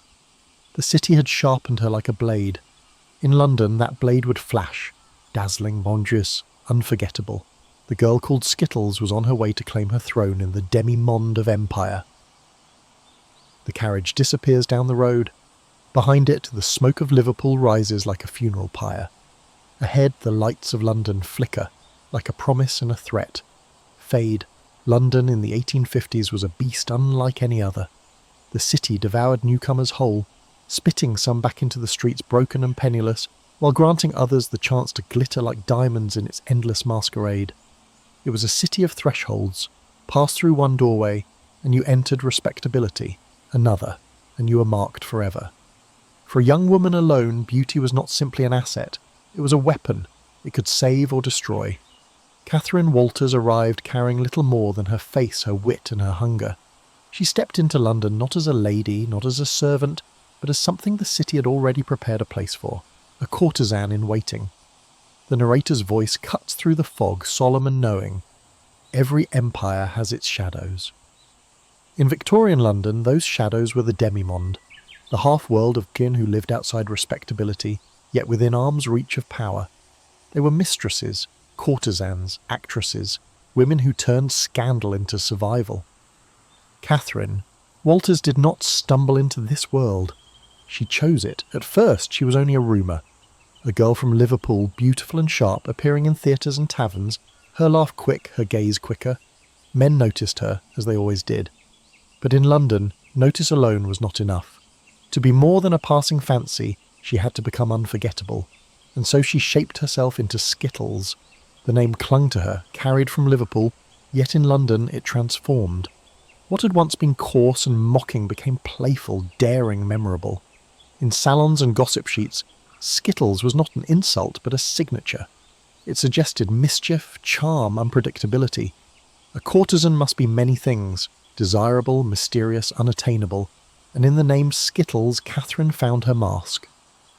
The city had sharpened her like a blade. In London, that blade would flash, dazzling, wondrous, unforgettable. The girl called Skittles was on her way to claim her throne in the demi-monde of empire. The carriage disappears down the road. Behind it, the smoke of Liverpool rises like a funeral pyre. Ahead, the lights of London flicker, like a promise and a threat. Fade. London in the 1850s was a beast unlike any other. The city devoured newcomers whole, spitting some back into the streets broken and penniless, while granting others the chance to glitter like diamonds in its endless masquerade. It was a city of thresholds. Pass through one doorway, and you entered respectability. Another, and you were marked forever. For a young woman alone, beauty was not simply an asset. It was a weapon. It could save or destroy. Catherine Walters arrived carrying little more than her face, her wit, and her hunger. She stepped into London not as a lady, not as a servant, but as something the city had already prepared a place for, a courtesan in waiting. The narrator's voice cuts through the fog, solemn and knowing. Every empire has its shadows. In Victorian London, those shadows were the demimonde, the half-world of kin who lived outside respectability, yet within arm's reach of power. They were mistresses, courtesans, actresses, women who turned scandal into survival. Catherine Walters did not stumble into this world. She chose it. At first, she was only a rumour. A girl from Liverpool, beautiful and sharp, appearing in theatres and taverns, her laugh quick, her gaze quicker. Men noticed her, as they always did. But in London, notice alone was not enough. To be more than a passing fancy, she had to become unforgettable. And so she shaped herself into Skittles. The name clung to her, carried from Liverpool, yet in London it transformed. What had once been coarse and mocking became playful, daring, memorable. In salons and gossip sheets, Skittles was not an insult but a signature. It suggested mischief, charm, unpredictability. A courtesan must be many things, desirable, mysterious, unattainable, and in the name Skittles, Catherine found her mask.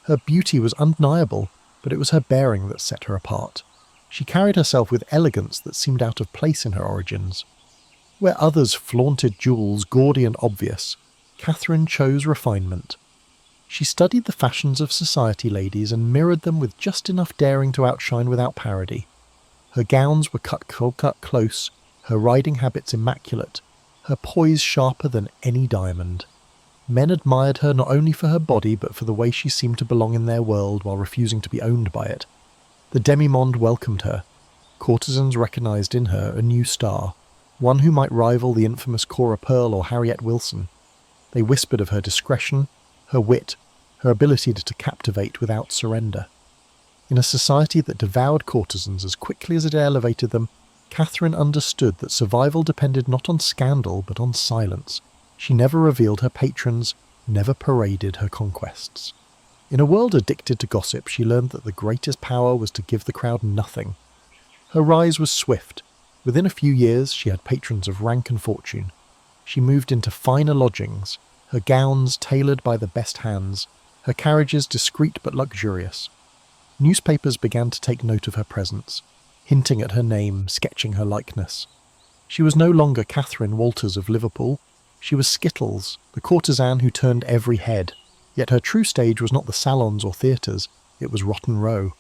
Her beauty was undeniable, but it was her bearing that set her apart. She carried herself with elegance that seemed out of place in her origins. Where others flaunted jewels gaudy and obvious, Catherine chose refinement. She studied the fashions of society ladies and mirrored them with just enough daring to outshine without parody. Her gowns were cut close, her riding habits immaculate, her poise sharper than any diamond. Men admired her not only for her body but for the way she seemed to belong in their world while refusing to be owned by it. The demimonde welcomed her. Courtesans recognised in her a new star, one who might rival the infamous Cora Pearl or Harriet Wilson. They whispered of her discretion, her wit, her ability to captivate without surrender. In a society that devoured courtesans as quickly as it elevated them, Catherine understood that survival depended not on scandal but on silence. She never revealed her patrons, never paraded her conquests. In a world addicted to gossip, she learned that the greatest power was to give the crowd nothing. Her rise was swift. Within a few years, she had patrons of rank and fortune. She moved into finer lodgings, her gowns tailored by the best hands, her carriages discreet but luxurious. Newspapers began to take note of her presence, hinting at her name, sketching her likeness. She was no longer Catherine Walters of Liverpool. She was Skittles, the courtesan who turned every head. Yet her true stage was not the salons or theatres, it was Rotten Row.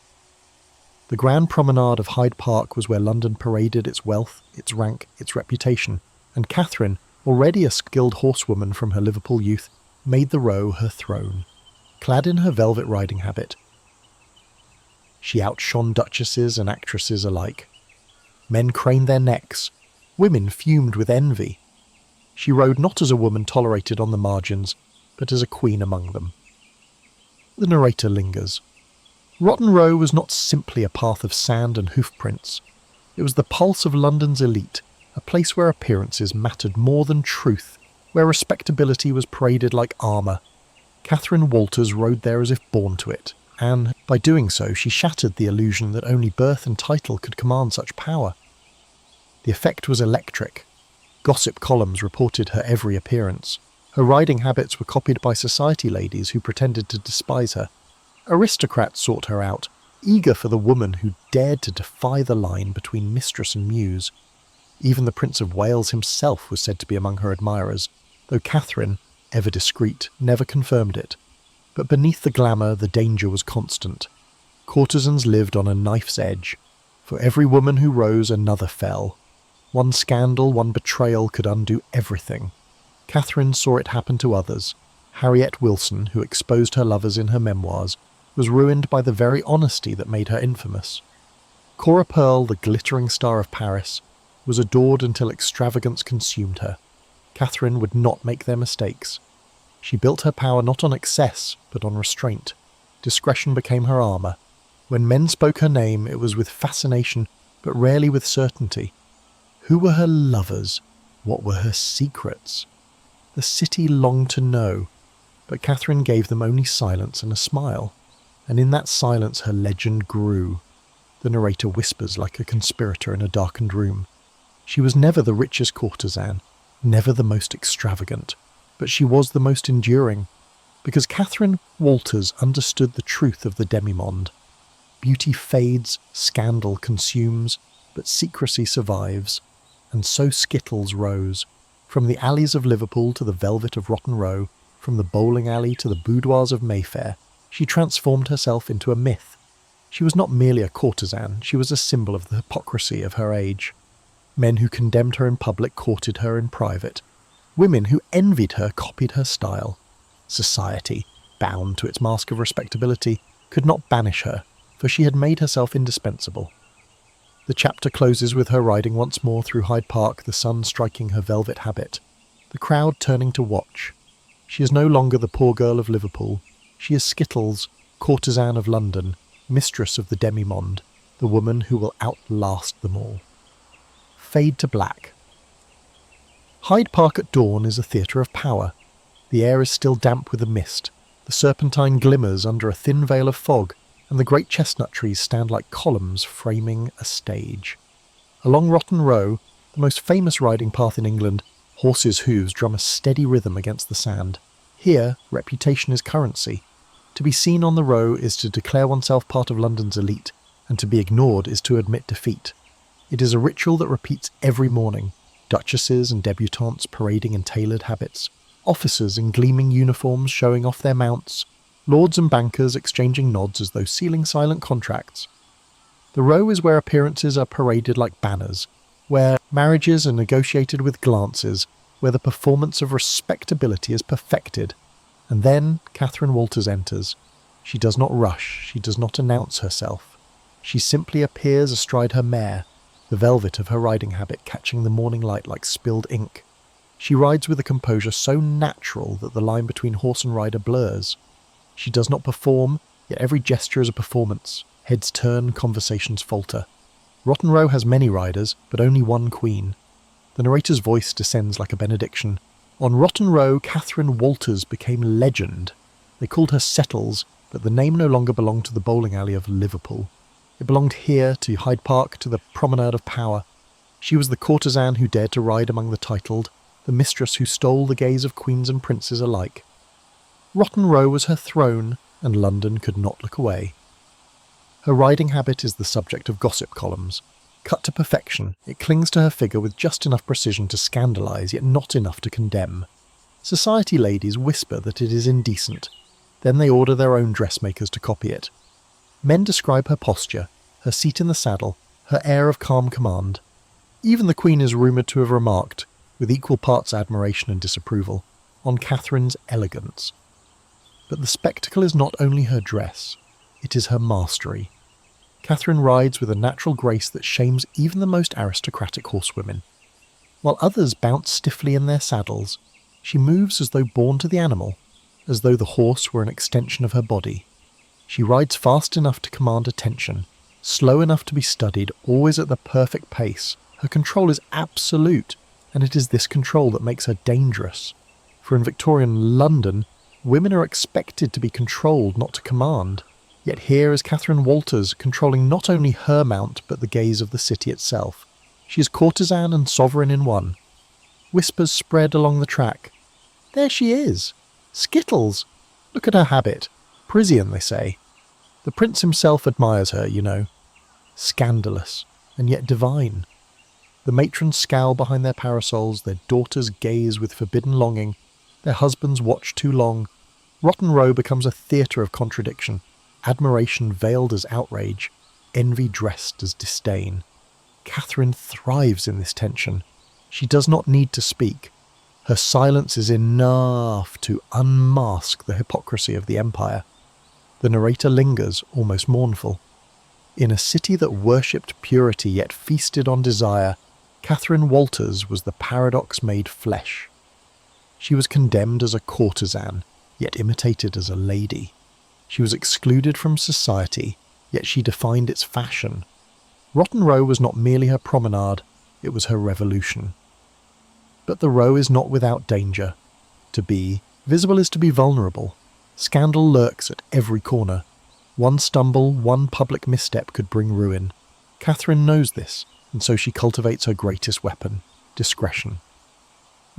The grand promenade of Hyde Park was where London paraded its wealth, its rank, its reputation, and Catherine, already a skilled horsewoman from her Liverpool youth, made the Row her throne. Clad in her velvet riding habit, she outshone duchesses and actresses alike. Men craned their necks, women fumed with envy. She rode not as a woman tolerated on the margins, but as a queen among them. The narrator lingers. Rotten Row was not simply a path of sand and hoofprints. It was the pulse of London's elite, a place where appearances mattered more than truth, where respectability was paraded like armour. Catherine Walters rode there as if born to it, and, by doing so, she shattered the illusion that only birth and title could command such power. The effect was electric. Gossip columns reported her every appearance. Her riding habits were copied by society ladies who pretended to despise her. Aristocrats sought her out, eager for the woman who dared to defy the line between mistress and muse. Even the Prince of Wales himself was said to be among her admirers, though Catherine, ever discreet, never confirmed it. But beneath the glamour, the danger was constant. Courtesans lived on a knife's edge. For every woman who rose, another fell. One scandal, one betrayal could undo everything. Catherine saw it happen to others. Harriet Wilson, who exposed her lovers in her memoirs, was ruined by the very honesty that made her infamous. Cora Pearl, the glittering star of Paris, was adored until extravagance consumed her. Catherine would not make their mistakes. She built her power not on excess, but on restraint. Discretion became her armour. When men spoke her name, it was with fascination, but rarely with certainty. Who were her lovers? What were her secrets? The city longed to know, but Catherine gave them only silence and a smile, and in that silence her legend grew. The narrator whispers like a conspirator in a darkened room. She was never the richest courtesan. never the most extravagant, but she was the most enduring, because Catherine Walters understood the truth of the demimonde. Beauty fades, scandal consumes, but secrecy survives, and so Skittles rose. From the alleys of Liverpool to the velvet of Rotten Row, from the bowling alley to the boudoirs of Mayfair, she transformed herself into a myth. She was not merely a courtesan, she was a symbol of the hypocrisy of her age. Men who condemned her in public courted her in private. Women who envied her copied her style. Society, bound to its mask of respectability, could not banish her, for she had made herself indispensable. The chapter closes with her riding once more through Hyde Park, the sun striking her velvet habit, the crowd turning to watch. She is no longer the poor girl of Liverpool. She is Skittles, courtesan of London, mistress of the demimonde, the woman who will outlast them all. Fade to black. Hyde Park at dawn is a theatre of power. The air is still damp with a mist. The Serpentine glimmers under a thin veil of fog, and the great chestnut trees stand like columns framing a stage. Along Rotten Row, the most famous riding path in England, horses' hooves drum a steady rhythm against the sand. Here, reputation is currency. To be seen on the Row is to declare oneself part of London's elite, and to be ignored is to admit defeat. It is a ritual that repeats every morning. Duchesses and debutantes parading in tailored habits, officers in gleaming uniforms showing off their mounts, lords and bankers exchanging nods as though sealing silent contracts. The Row is where appearances are paraded like banners, where marriages are negotiated with glances, where the performance of respectability is perfected. And then Catherine Walters enters. She does not rush, she does not announce herself. She simply appears astride her mare, the velvet of her riding habit catching the morning light like spilled ink. She rides with a composure so natural that the line between horse and rider blurs. She does not perform, yet every gesture is a performance. Heads turn, conversations falter. Rotten Row has many riders, but only one queen. The narrator's voice descends like a benediction. On Rotten Row, Catherine Walters became legend. They called her Settles, but the name no longer belonged to the bowling alley of Liverpool. It belonged here, to Hyde Park, to the promenade of power. She was the courtesan who dared to ride among the titled, the mistress who stole the gaze of queens and princes alike. Rotten Row was her throne, and London could not look away. Her riding habit is the subject of gossip columns. Cut to perfection, it clings to her figure with just enough precision to scandalise, yet not enough to condemn. Society ladies whisper that it is indecent. Then they order their own dressmakers to copy it. Men describe her posture, her seat in the saddle, her air of calm command. Even the Queen is rumoured to have remarked, with equal parts admiration and disapproval, on Catherine's elegance. But the spectacle is not only her dress, it is her mastery. Catherine rides with a natural grace that shames even the most aristocratic horsewomen. While others bounce stiffly in their saddles, she moves as though born to the animal, as though the horse were an extension of her body. She rides fast enough to command attention, slow enough to be studied, always at the perfect pace. Her control is absolute, and it is this control that makes her dangerous. For in Victorian London, women are expected to be controlled, not to command. Yet here is Catherine Walters controlling not only her mount but the gaze of the city itself. She is courtesan and sovereign in one. Whispers spread along the track. There she is! Skittles! Look at her habit. Parisian, they say. The prince himself admires her, you know. Scandalous, and yet divine. The matrons scowl behind their parasols, their daughters gaze with forbidden longing, their husbands watch too long. Rotten Row becomes a theatre of contradiction, admiration veiled as outrage, envy dressed as disdain. Catherine thrives in this tension. She does not need to speak. Her silence is enough to unmask the hypocrisy of the empire. The narrator lingers, almost mournful. In a city that worshipped purity yet feasted on desire, Catherine Walters was the paradox made flesh. She was condemned as a courtesan, yet imitated as a lady. She was excluded from society, yet she defined its fashion. Rotten Row was not merely her promenade, it was her revolution. But the Row is not without danger. To be visible is to be vulnerable. Scandal lurks at every corner. One stumble, one public misstep could bring ruin. Catherine knows this, and so she cultivates her greatest weapon, discretion.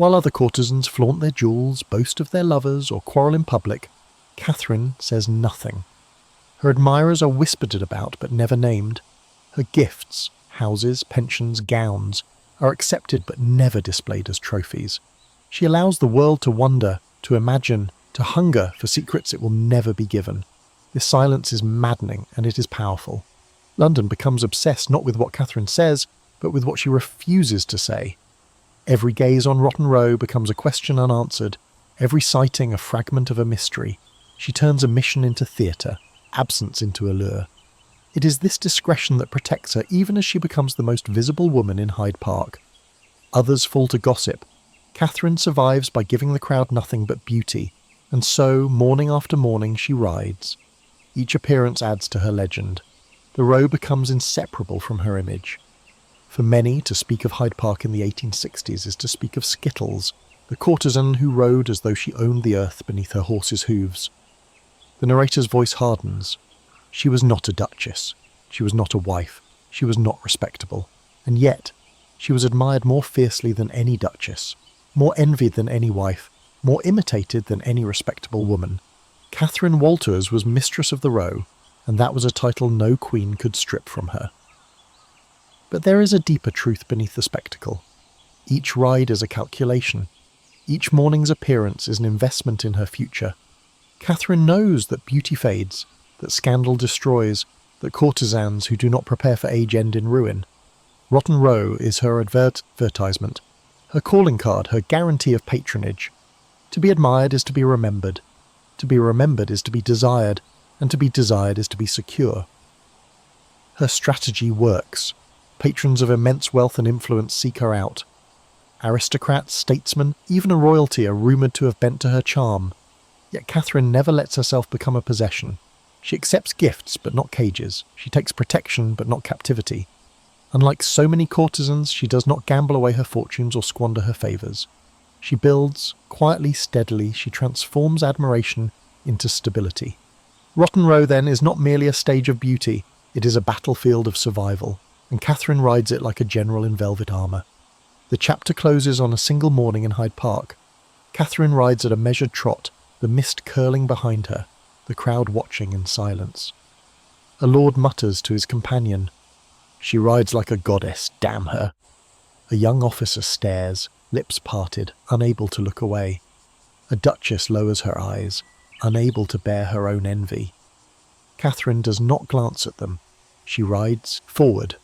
While other courtesans flaunt their jewels, boast of their lovers, or quarrel in public, Catherine says nothing. Her admirers are whispered about but never named. Her gifts, houses, pensions, gowns, are accepted but never displayed as trophies. She allows the world to wonder, to imagine, to hunger for secrets it will never be given. This silence is maddening, and it is powerful. London becomes obsessed not with what Catherine says, but with what she refuses to say. Every gaze on Rotten Row becomes a question unanswered, every sighting a fragment of a mystery. She turns omission into theatre, absence into allure. It is this discretion that protects her even as she becomes the most visible woman in Hyde Park. Others fall to gossip. Catherine survives by giving the crowd nothing but beauty, and so, morning after morning, she rides. Each appearance adds to her legend. The Row becomes inseparable from her image. For many, to speak of Hyde Park in the 1860s is to speak of Skittles, the courtesan who rode as though she owned the earth beneath her horse's hooves. The narrator's voice hardens. She was not a duchess. She was not a wife. She was not respectable. And yet, she was admired more fiercely than any duchess, more envied than any wife, more imitated than any respectable woman. Catherine Walters was mistress of the Row, and that was a title no queen could strip from her. But there is a deeper truth beneath the spectacle. Each ride is a calculation. Each morning's appearance is an investment in her future. Catherine knows that beauty fades, that scandal destroys, that courtesans who do not prepare for age end in ruin. Rotten Row is her advertisement, her calling card, her guarantee of patronage. To be admired is to be remembered. To be remembered is to be desired, and to be desired is to be secure. Her strategy works. Patrons of immense wealth and influence seek her out. Aristocrats, statesmen, even a royalty are rumoured to have bent to her charm. Yet Catherine never lets herself become a possession. She accepts gifts, but not cages. She takes protection, but not captivity. Unlike so many courtesans, she does not gamble away her fortunes or squander her favours. She builds, quietly, steadily, she transforms admiration into stability. Rotten Row, then, is not merely a stage of beauty, it is a battlefield of survival, and Catherine rides it like a general in velvet armour. The chapter closes on a single morning in Hyde Park. Catherine rides at a measured trot, the mist curling behind her, the crowd watching in silence. A lord mutters to his companion, "She rides like a goddess, damn her." A young officer stares, lips parted, unable to look away. A duchess lowers her eyes, unable to bear her own envy. Catherine does not glance at them. She rides forward,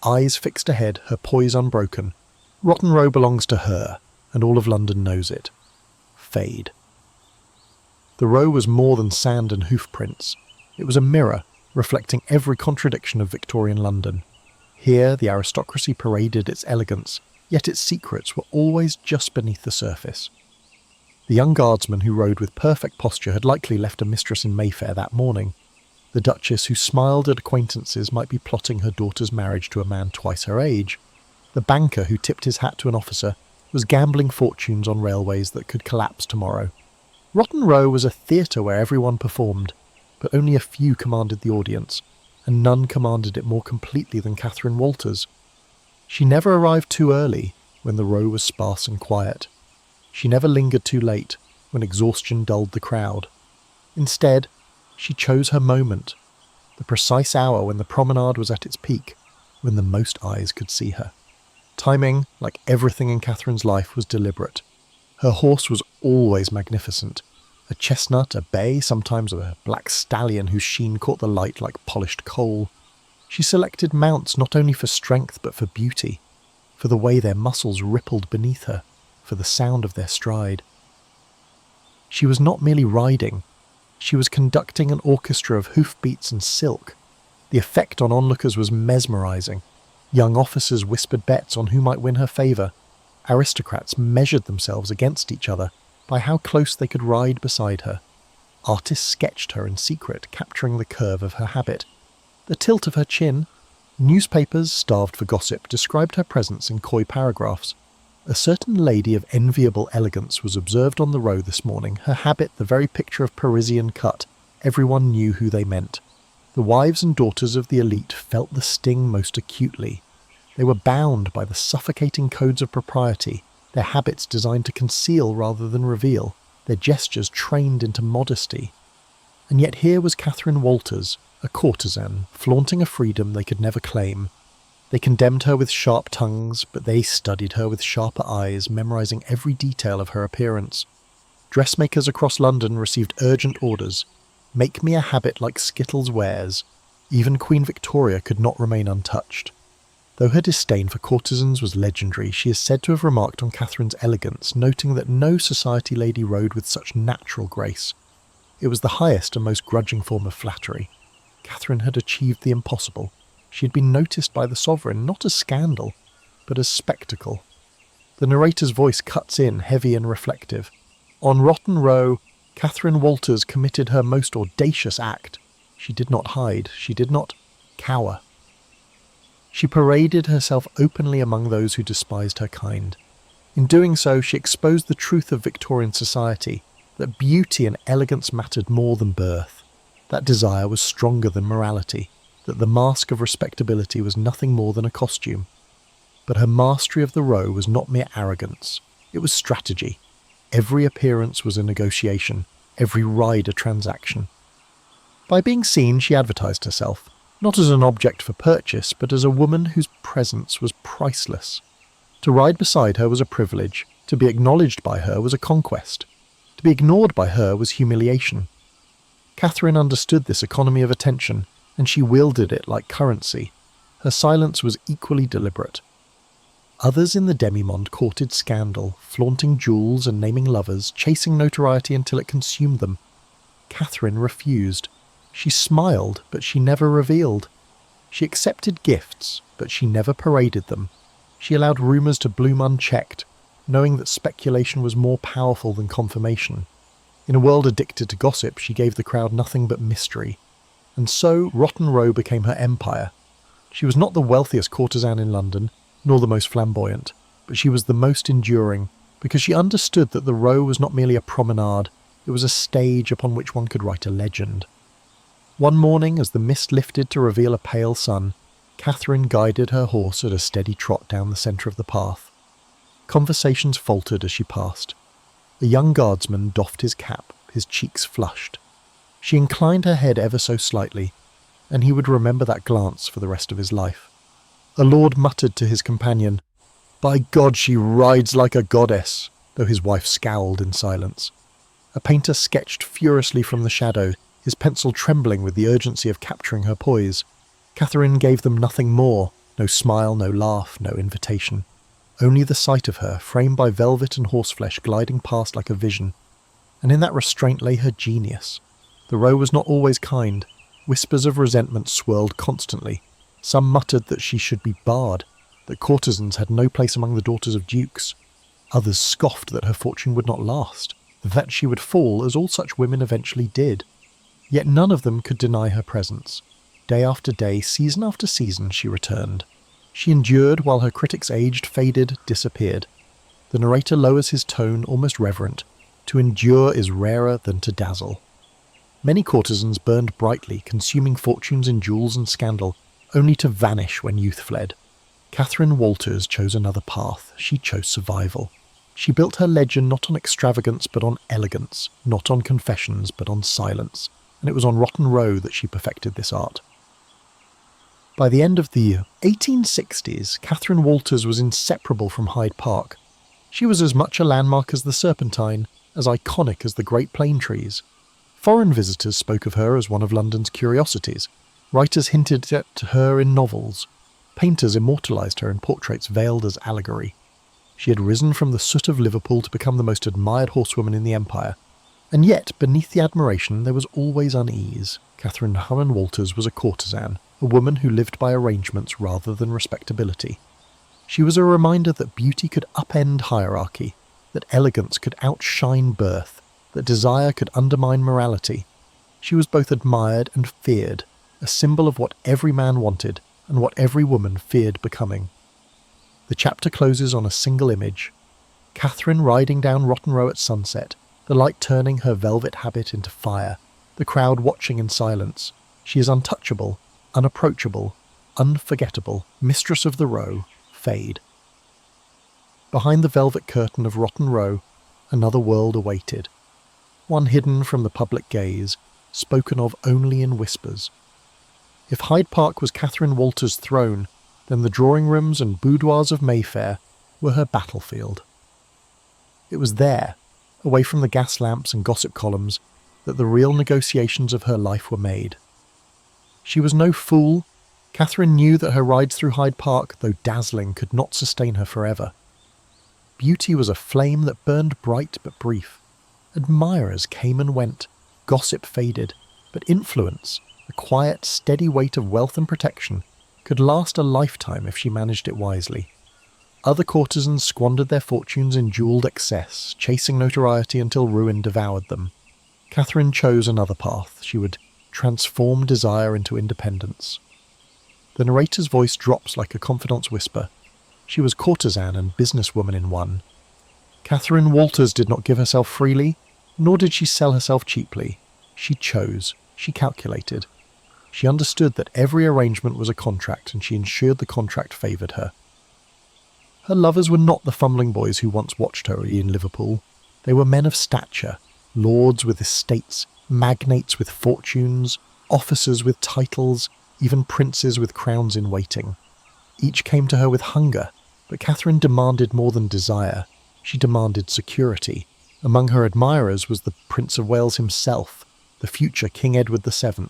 eyes fixed ahead, her poise unbroken. Rotten Row belongs to her, and all of London knows it. Fade. The Row was more than sand and hoof prints. It was a mirror, reflecting every contradiction of Victorian London. Here the aristocracy paraded its elegance, yet its secrets were always just beneath the surface. The young guardsman who rode with perfect posture had likely left a mistress in Mayfair that morning. The duchess who smiled at acquaintances might be plotting her daughter's marriage to a man twice her age. The banker who tipped his hat to an officer was gambling fortunes on railways that could collapse tomorrow. Rotten Row was a theatre where everyone performed, but only a few commanded the audience, and none commanded it more completely than Catherine Walters. She never arrived too early, when the Row was sparse and quiet. She never lingered too late, when exhaustion dulled the crowd. Instead, she chose her moment, the precise hour when the promenade was at its peak, when the most eyes could see her. Timing, like everything in Catherine's life, was deliberate. Her horse was always magnificent. A chestnut, a bay, sometimes a black stallion whose sheen caught the light like polished coal. She selected mounts not only for strength but for beauty, for the way their muscles rippled beneath her, for the sound of their stride. She was not merely riding, she was conducting an orchestra of hoofbeats and silk. The effect on onlookers was mesmerising. Young officers whispered bets on who might win her favour. Aristocrats measured themselves against each other by how close they could ride beside her. Artists sketched her in secret, capturing the curve of her habit, the tilt of her chin. Newspapers, starved for gossip, described her presence in coy paragraphs. A certain lady of enviable elegance was observed on the Row this morning, her habit the very picture of Parisian cut. Everyone knew who they meant. The wives and daughters of the elite felt the sting most acutely. They were bound by the suffocating codes of propriety, their habits designed to conceal rather than reveal, their gestures trained into modesty. And yet here was Catherine Walters, a courtesan, flaunting a freedom they could never claim. They condemned her with sharp tongues, but they studied her with sharper eyes, memorizing every detail of her appearance. Dressmakers across London received urgent orders. Make me a habit like Skittles wears. Even Queen Victoria could not remain untouched. Though her disdain for courtesans was legendary, she is said to have remarked on Catherine's elegance, noting that no society lady rode with such natural grace. It was the highest and most grudging form of flattery. Catherine had achieved the impossible. She had been noticed by the sovereign, not as scandal, but as spectacle. The narrator's voice cuts in, heavy and reflective. On Rotten Row, Catherine Walters committed her most audacious act. She did not hide. She did not cower. She paraded herself openly among those who despised her kind. In doing so, she exposed the truth of Victorian society, that beauty and elegance mattered more than birth, that desire was stronger than morality, that the mask of respectability was nothing more than a costume. But her mastery of the Row was not mere arrogance, it was strategy. Every appearance was a negotiation, every ride a transaction. By being seen, she advertised herself, not as an object for purchase, but as a woman whose presence was priceless. To ride beside her was a privilege, to be acknowledged by her was a conquest, to be ignored by her was humiliation. Catherine understood this economy of attention, and she wielded it like currency. Her silence was equally deliberate. Others in the demimonde courted scandal, flaunting jewels and naming lovers, chasing notoriety until it consumed them. Catherine refused. She smiled, but she never revealed. She accepted gifts, but she never paraded them. She allowed rumours to bloom unchecked, knowing that speculation was more powerful than confirmation. In a world addicted to gossip, she gave the crowd nothing but mystery. And so Rotten Row became her empire. She was not the wealthiest courtesan in London, nor the most flamboyant, but she was the most enduring, because she understood that the Row was not merely a promenade, it was a stage upon which one could write a legend. One morning, as the mist lifted to reveal a pale sun, Catherine guided her horse at a steady trot down the centre of the path. Conversations faltered as she passed. A young guardsman doffed his cap, his cheeks flushed. She inclined her head ever so slightly, and he would remember that glance for the rest of his life. A lord muttered to his companion, "By God, she rides like a goddess," though his wife scowled in silence. A painter sketched furiously from the shadow, his pencil trembling with the urgency of capturing her poise. Catherine gave them nothing more, no smile, no laugh, no invitation. Only the sight of her, framed by velvet and horseflesh, gliding past like a vision. And in that restraint lay her genius. The Row was not always kind. Whispers of resentment swirled constantly. Some muttered that she should be barred, that courtesans had no place among the daughters of dukes. Others scoffed that her fortune would not last, that she would fall, as all such women eventually did. Yet none of them could deny her presence. Day after day, season after season, she returned. She endured while her critics aged, faded, disappeared. The narrator lowers his tone, almost reverent. To endure is rarer than to dazzle. Many courtesans burned brightly, consuming fortunes in jewels and scandal, only to vanish when youth fled. Catherine Walters chose another path. She chose survival. She built her legend not on extravagance but on elegance, not on confessions but on silence. And it was on Rotten Row that she perfected this art. By the end of the 1860s, Catherine Walters was inseparable from Hyde Park. She was as much a landmark as the Serpentine, as iconic as the Great Plane Trees. Foreign visitors spoke of her as one of London's curiosities. Writers hinted at her in novels. Painters immortalised her in portraits veiled as allegory. She had risen from the soot of Liverpool to become the most admired horsewoman in the empire. And yet, beneath the admiration, there was always unease. Catherine Helen Walters was a courtesan, a woman who lived by arrangements rather than respectability. She was a reminder that beauty could upend hierarchy, that elegance could outshine birth, that desire could undermine morality. She was both admired and feared, a symbol of what every man wanted and what every woman feared becoming. The chapter closes on a single image. Catherine riding down Rotten Row at sunset, the light turning her velvet habit into fire, the crowd watching in silence. She is untouchable, unapproachable, unforgettable, mistress of the Row, fade. Behind the velvet curtain of Rotten Row, another world awaited. One hidden from the public gaze, spoken of only in whispers. If Hyde Park was Catherine Walter's throne, then the drawing rooms and boudoirs of Mayfair were her battlefield. It was there, away from the gas lamps and gossip columns, that the real negotiations of her life were made. She was no fool. Catherine knew that her rides through Hyde Park, though dazzling, could not sustain her forever. Beauty was a flame that burned bright but brief. Admirers came and went, gossip faded, but influence, the quiet, steady weight of wealth and protection, could last a lifetime if she managed it wisely. Other courtesans squandered their fortunes in jewelled excess, chasing notoriety until ruin devoured them. Catherine chose another path. She would transform desire into independence. The narrator's voice drops like a confidante's whisper. She was courtesan and businesswoman in one. Catherine Walters did not give herself freely, nor did she sell herself cheaply. She chose. She calculated. She understood that every arrangement was a contract, and she ensured the contract favoured her. Her lovers were not the fumbling boys who once watched her in Liverpool. They were men of stature, lords with estates, magnates with fortunes, officers with titles, even princes with crowns in waiting. Each came to her with hunger, but Catherine demanded more than desire. She demanded security. Among her admirers was the Prince of Wales himself, the future King Edward VII.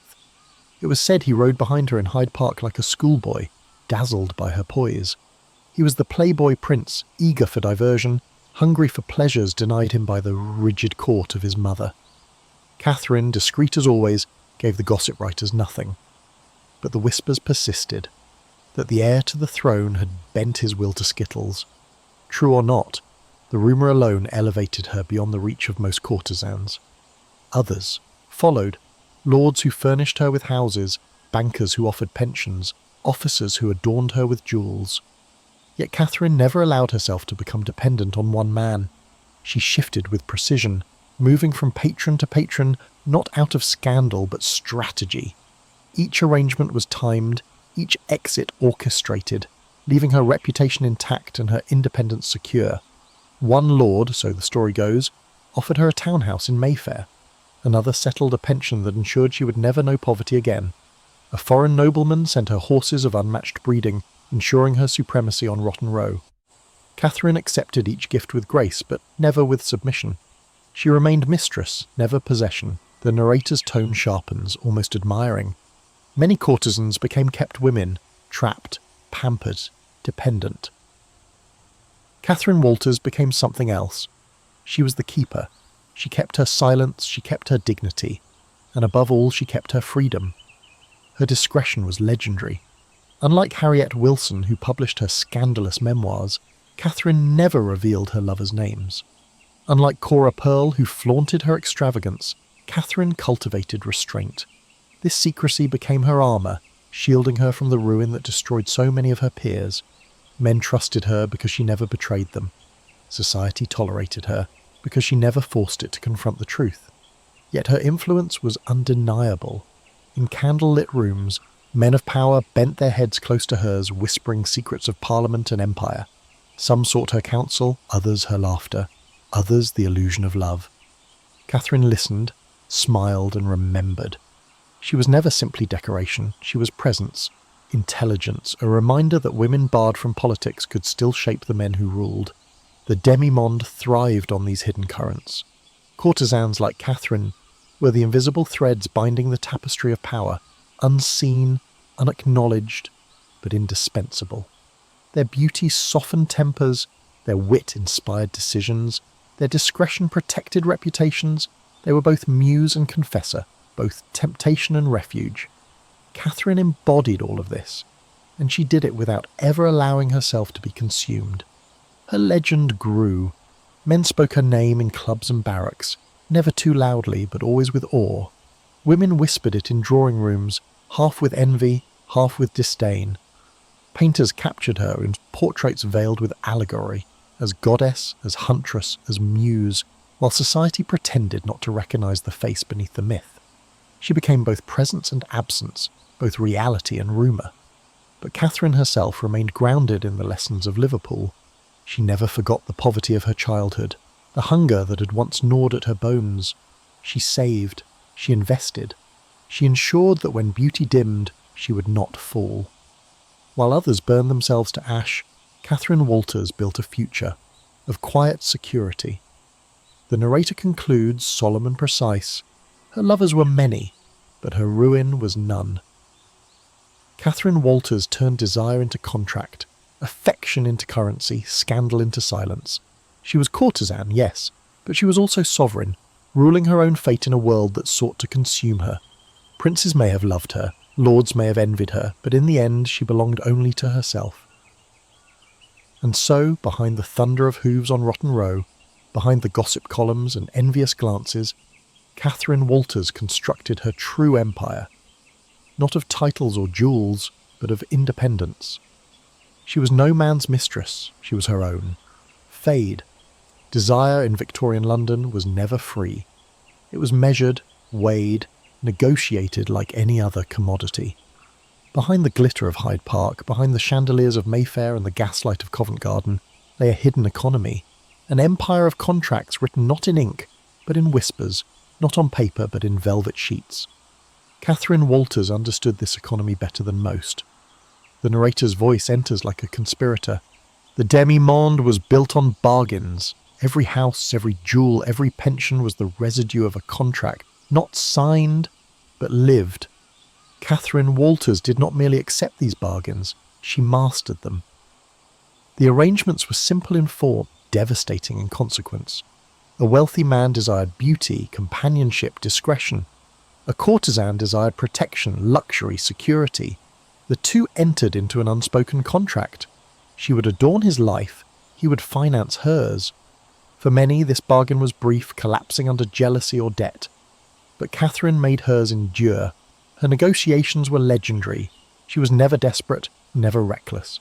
It was said he rode behind her in Hyde Park like a schoolboy, dazzled by her poise. He was the playboy prince, eager for diversion, hungry for pleasures denied him by the rigid court of his mother. Catherine, discreet as always, gave the gossip writers nothing. But the whispers persisted, that the heir to the throne had bent his will to Skittles. True or not, the rumour alone elevated her beyond the reach of most courtesans. Others followed, lords who furnished her with houses, bankers who offered pensions, officers who adorned her with jewels. Yet Catherine never allowed herself to become dependent on one man. She shifted with precision, moving from patron to patron, not out of scandal but strategy. Each arrangement was timed, each exit orchestrated, leaving her reputation intact and her independence secure. One lord, so the story goes, offered her a townhouse in Mayfair. Another settled a pension that ensured she would never know poverty again. A foreign nobleman sent her horses of unmatched breeding, ensuring her supremacy on Rotten Row. Catherine accepted each gift with grace, but never with submission. She remained mistress, never possession. The narrator's tone sharpens, almost admiring. Many courtesans became kept women, trapped, pampered, dependent. Catherine Walters became something else. She was the keeper. She kept her silence, she kept her dignity, and above all she kept her freedom. Her discretion was legendary. Unlike Harriet Wilson, who published her scandalous memoirs, Catherine never revealed her lovers' names. Unlike Cora Pearl, who flaunted her extravagance, Catherine cultivated restraint. This secrecy became her armour, shielding her from the ruin that destroyed so many of her peers. Men trusted her because she never betrayed them. Society tolerated her because she never forced it to confront the truth. Yet her influence was undeniable. In candle-lit rooms, men of power bent their heads close to hers, whispering secrets of Parliament and empire. Some sought her counsel, others her laughter, others the illusion of love. Catherine listened, smiled and remembered. She was never simply decoration, she was presence, intelligence, a reminder that women barred from politics could still shape the men who ruled. The demi-monde thrived on these hidden currents. Courtesans like Catherine were the invisible threads binding the tapestry of power, unseen, unacknowledged, but indispensable. Their beauty softened tempers, their wit inspired decisions, their discretion protected reputations. They were both muse and confessor, both temptation and refuge. Catherine embodied all of this, and she did it without ever allowing herself to be consumed. Her legend grew. Men spoke her name in clubs and barracks, never too loudly, but always with awe. Women whispered it in drawing rooms, half with envy, half with disdain. Painters captured her in portraits veiled with allegory, as goddess, as huntress, as muse, while society pretended not to recognize the face beneath the myth. She became both presence and absence, both reality and rumour. But Catherine herself remained grounded in the lessons of Liverpool. She never forgot the poverty of her childhood, the hunger that had once gnawed at her bones. She saved, she invested, she ensured that when beauty dimmed, she would not fall. While others burned themselves to ash, Catherine Walters built a future of quiet security. The narrator concludes, solemn and precise, her lovers were many, but her ruin was none. Catherine Walters turned desire into contract, affection into currency, scandal into silence. She was courtesan, yes, but she was also sovereign, ruling her own fate in a world that sought to consume her. Princes may have loved her, lords may have envied her, but in the end she belonged only to herself. And so, behind the thunder of hooves on Rotten Row, behind the gossip columns and envious glances, Catherine Walters constructed her true empire, not of titles or jewels, but of independence. She was no man's mistress, she was her own. Fade. Desire in Victorian London was never free. It was measured, weighed, negotiated like any other commodity. Behind the glitter of Hyde Park, behind the chandeliers of Mayfair and the gaslight of Covent Garden, lay a hidden economy, an empire of contracts written not in ink, but in whispers, not on paper, but in velvet sheets. Catherine Walters understood this economy better than most. The narrator's voice enters like a conspirator. The demi-monde was built on bargains. Every house, every jewel, every pension was the residue of a contract, not signed, but lived. Catherine Walters did not merely accept these bargains, she mastered them. The arrangements were simple in form, devastating in consequence. A wealthy man desired beauty, companionship, discretion. A courtesan desired protection, luxury, security. The two entered into an unspoken contract. She would adorn his life, he would finance hers. For many, this bargain was brief, collapsing under jealousy or debt. But Catherine made hers endure. Her negotiations were legendary. She was never desperate, never reckless.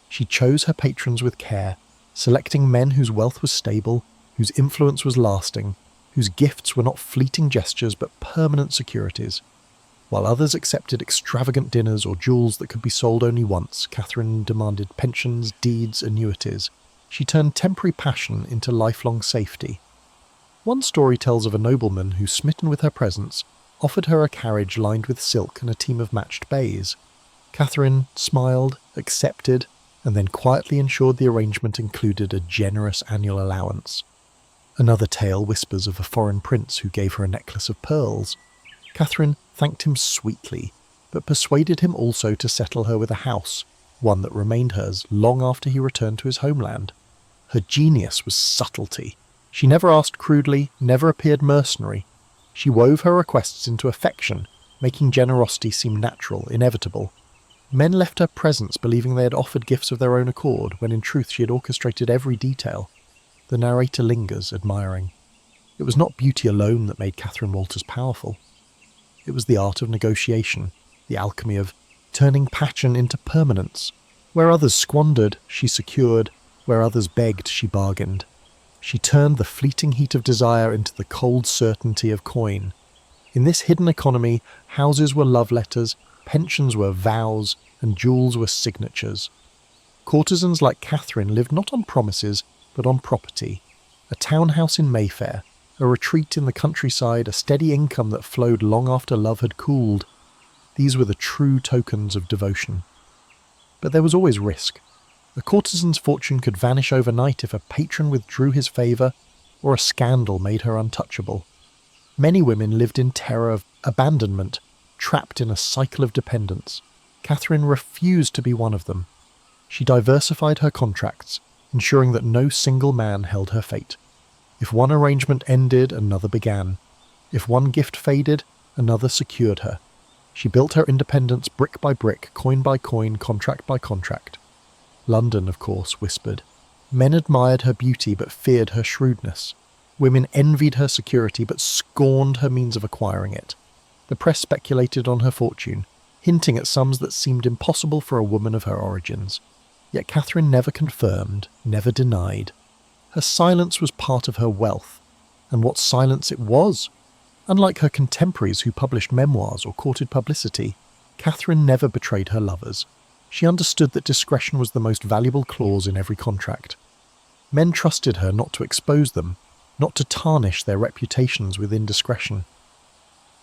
She chose her patrons with care, selecting men whose wealth was stable, whose influence was lasting, whose gifts were not fleeting gestures but permanent securities. While others accepted extravagant dinners or jewels that could be sold only once, Catherine demanded pensions, deeds, annuities. She turned temporary passion into lifelong safety. One story tells of a nobleman who, smitten with her presence, offered her a carriage lined with silk and a team of matched bays. Catherine smiled, accepted, and then quietly ensured the arrangement included a generous annual allowance. Another tale whispers of a foreign prince who gave her a necklace of pearls. Catherine thanked him sweetly, but persuaded him also to settle her with a house, one that remained hers long after he returned to his homeland. Her genius was subtlety. She never asked crudely, never appeared mercenary. She wove her requests into affection, making generosity seem natural, inevitable. Men left her presents believing they had offered gifts of their own accord, when in truth she had orchestrated every detail. The narrator lingers, admiring. It was not beauty alone that made Catherine Walters powerful. It was the art of negotiation, the alchemy of turning passion into permanence. Where others squandered, she secured. Where others begged, she bargained. She turned the fleeting heat of desire into the cold certainty of coin. In this hidden economy, houses were love letters, pensions were vows, and jewels were signatures. Courtesans like Catherine lived not on promises, but on property. A townhouse in Mayfair, a retreat in the countryside, a steady income that flowed long after love had cooled. These were the true tokens of devotion. But there was always risk. A courtesan's fortune could vanish overnight if a patron withdrew his favour, or a scandal made her untouchable. Many women lived in terror of abandonment, trapped in a cycle of dependence. Catherine refused to be one of them. She diversified her contracts, ensuring that no single man held her fate. If one arrangement ended, another began. If one gift faded, another secured her. She built her independence brick by brick, coin by coin, contract by contract. London, of course, whispered. Men admired her beauty but feared her shrewdness. Women envied her security but scorned her means of acquiring it. The press speculated on her fortune, hinting at sums that seemed impossible for a woman of her origins. Yet Catherine never confirmed, never denied. Her silence was part of her wealth, and what silence it was! Unlike her contemporaries who published memoirs or courted publicity, Catherine never betrayed her lovers. She understood that discretion was the most valuable clause in every contract. Men trusted her not to expose them, not to tarnish their reputations with indiscretion.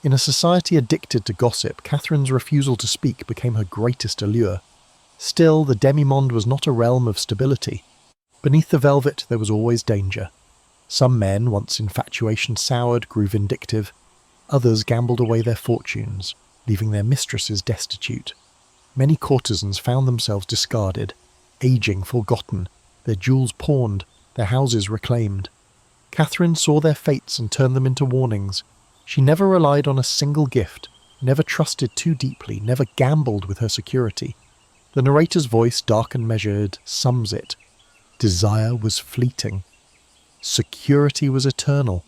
In a society addicted to gossip, Catherine's refusal to speak became her greatest allure. Still, the demi-monde was not a realm of stability. Beneath the velvet there was always danger. Some men, once infatuation soured, grew vindictive. Others gambled away their fortunes, leaving their mistresses destitute. Many courtesans found themselves discarded, aging forgotten, their jewels pawned, their houses reclaimed. Catherine saw their fates and turned them into warnings. She never relied on a single gift, never trusted too deeply, never gambled with her security. The narrator's voice, dark and measured, sums it. Desire was fleeting. Security was eternal.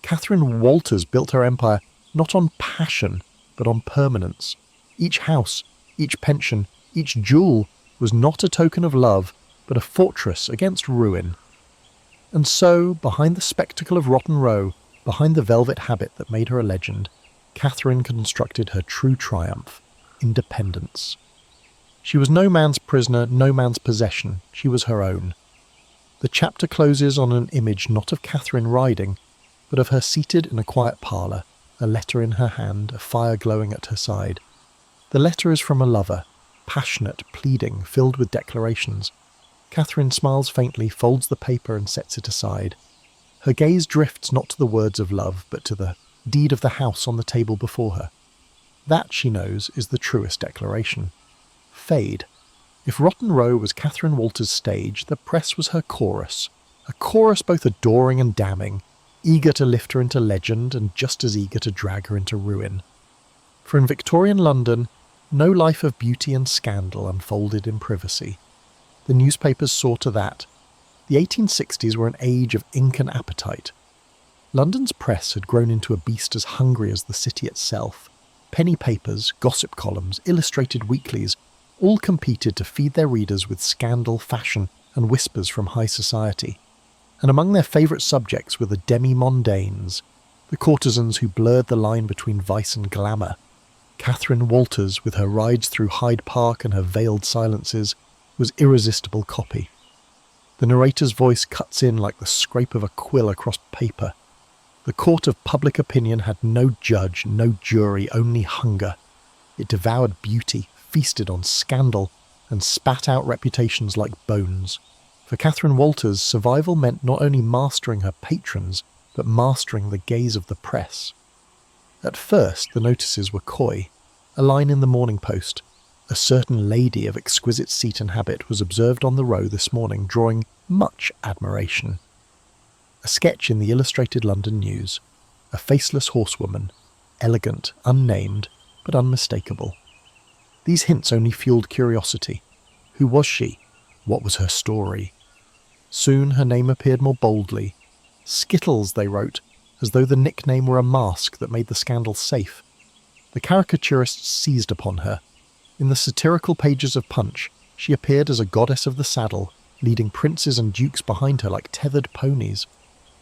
Catherine Walters built her empire not on passion, but on permanence. Each house, each pension, each jewel was not a token of love, but a fortress against ruin. And so, behind the spectacle of Rotten Row, behind the velvet habit that made her a legend, Catherine constructed her true triumph, independence. She was no man's prisoner, no man's possession. She was her own. The chapter closes on an image not of Catherine riding, but of her seated in a quiet parlour, a letter in her hand, a fire glowing at her side. The letter is from a lover, passionate, pleading, filled with declarations. Catherine smiles faintly, folds the paper and sets it aside. Her gaze drifts not to the words of love, but to the deed of the house on the table before her. That, she knows, is the truest declaration. Fade. If Rotten Row was Catherine Walters' stage, the press was her chorus. A chorus both adoring and damning, eager to lift her into legend and just as eager to drag her into ruin. For in Victorian London, no life of beauty and scandal unfolded in privacy. The newspapers saw to that. The 1860s were an age of ink and appetite. London's press had grown into a beast as hungry as the city itself. Penny papers, gossip columns, illustrated weeklies, all competed to feed their readers with scandal, fashion, and whispers from high society. And among their favourite subjects were the demi-mondaines, the courtesans who blurred the line between vice and glamour. Catherine Walters, with her rides through Hyde Park and her veiled silences, was irresistible copy. The narrator's voice cuts in like the scrape of a quill across paper. The court of public opinion had no judge, no jury, only hunger. It devoured beauty, feasted on scandal, and spat out reputations like bones. For Catherine Walters, survival meant not only mastering her patrons, but mastering the gaze of the press. At first, the notices were coy. A line in the Morning Post. A certain lady of exquisite seat and habit was observed on the Row this morning, drawing much admiration. A sketch in the Illustrated London News. A faceless horsewoman, elegant, unnamed, but unmistakable. These hints only fueled curiosity. Who was she? What was her story? Soon her name appeared more boldly. Skittles, they wrote, as though the nickname were a mask that made the scandal safe. The caricaturists seized upon her. In the satirical pages of Punch, she appeared as a goddess of the saddle, leading princes and dukes behind her like tethered ponies.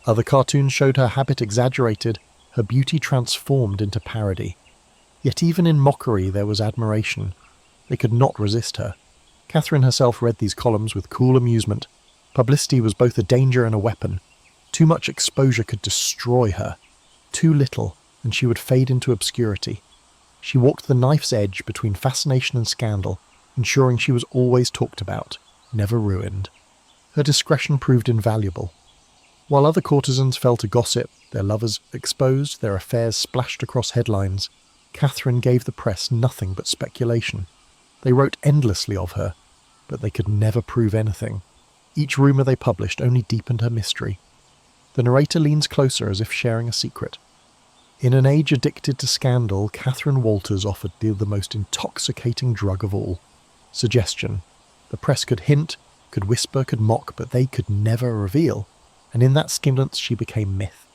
Other cartoons showed her habit exaggerated, her beauty transformed into parody. Yet even in mockery there was admiration. They could not resist her. Catherine herself read these columns with cool amusement. Publicity was both a danger and a weapon. Too much exposure could destroy her. Too little, and she would fade into obscurity. She walked the knife's edge between fascination and scandal, ensuring she was always talked about, never ruined. Her discretion proved invaluable. While other courtesans fell to gossip, their lovers exposed, their affairs splashed across headlines, Catherine gave the press nothing but speculation. They wrote endlessly of her, but they could never prove anything. Each rumour they published only deepened her mystery. The narrator leans closer as if sharing a secret. In an age addicted to scandal, Catherine Walters offered the most intoxicating drug of all. Suggestion. The press could hint, could whisper, could mock, but they could never reveal, and in that stimulant she became myth.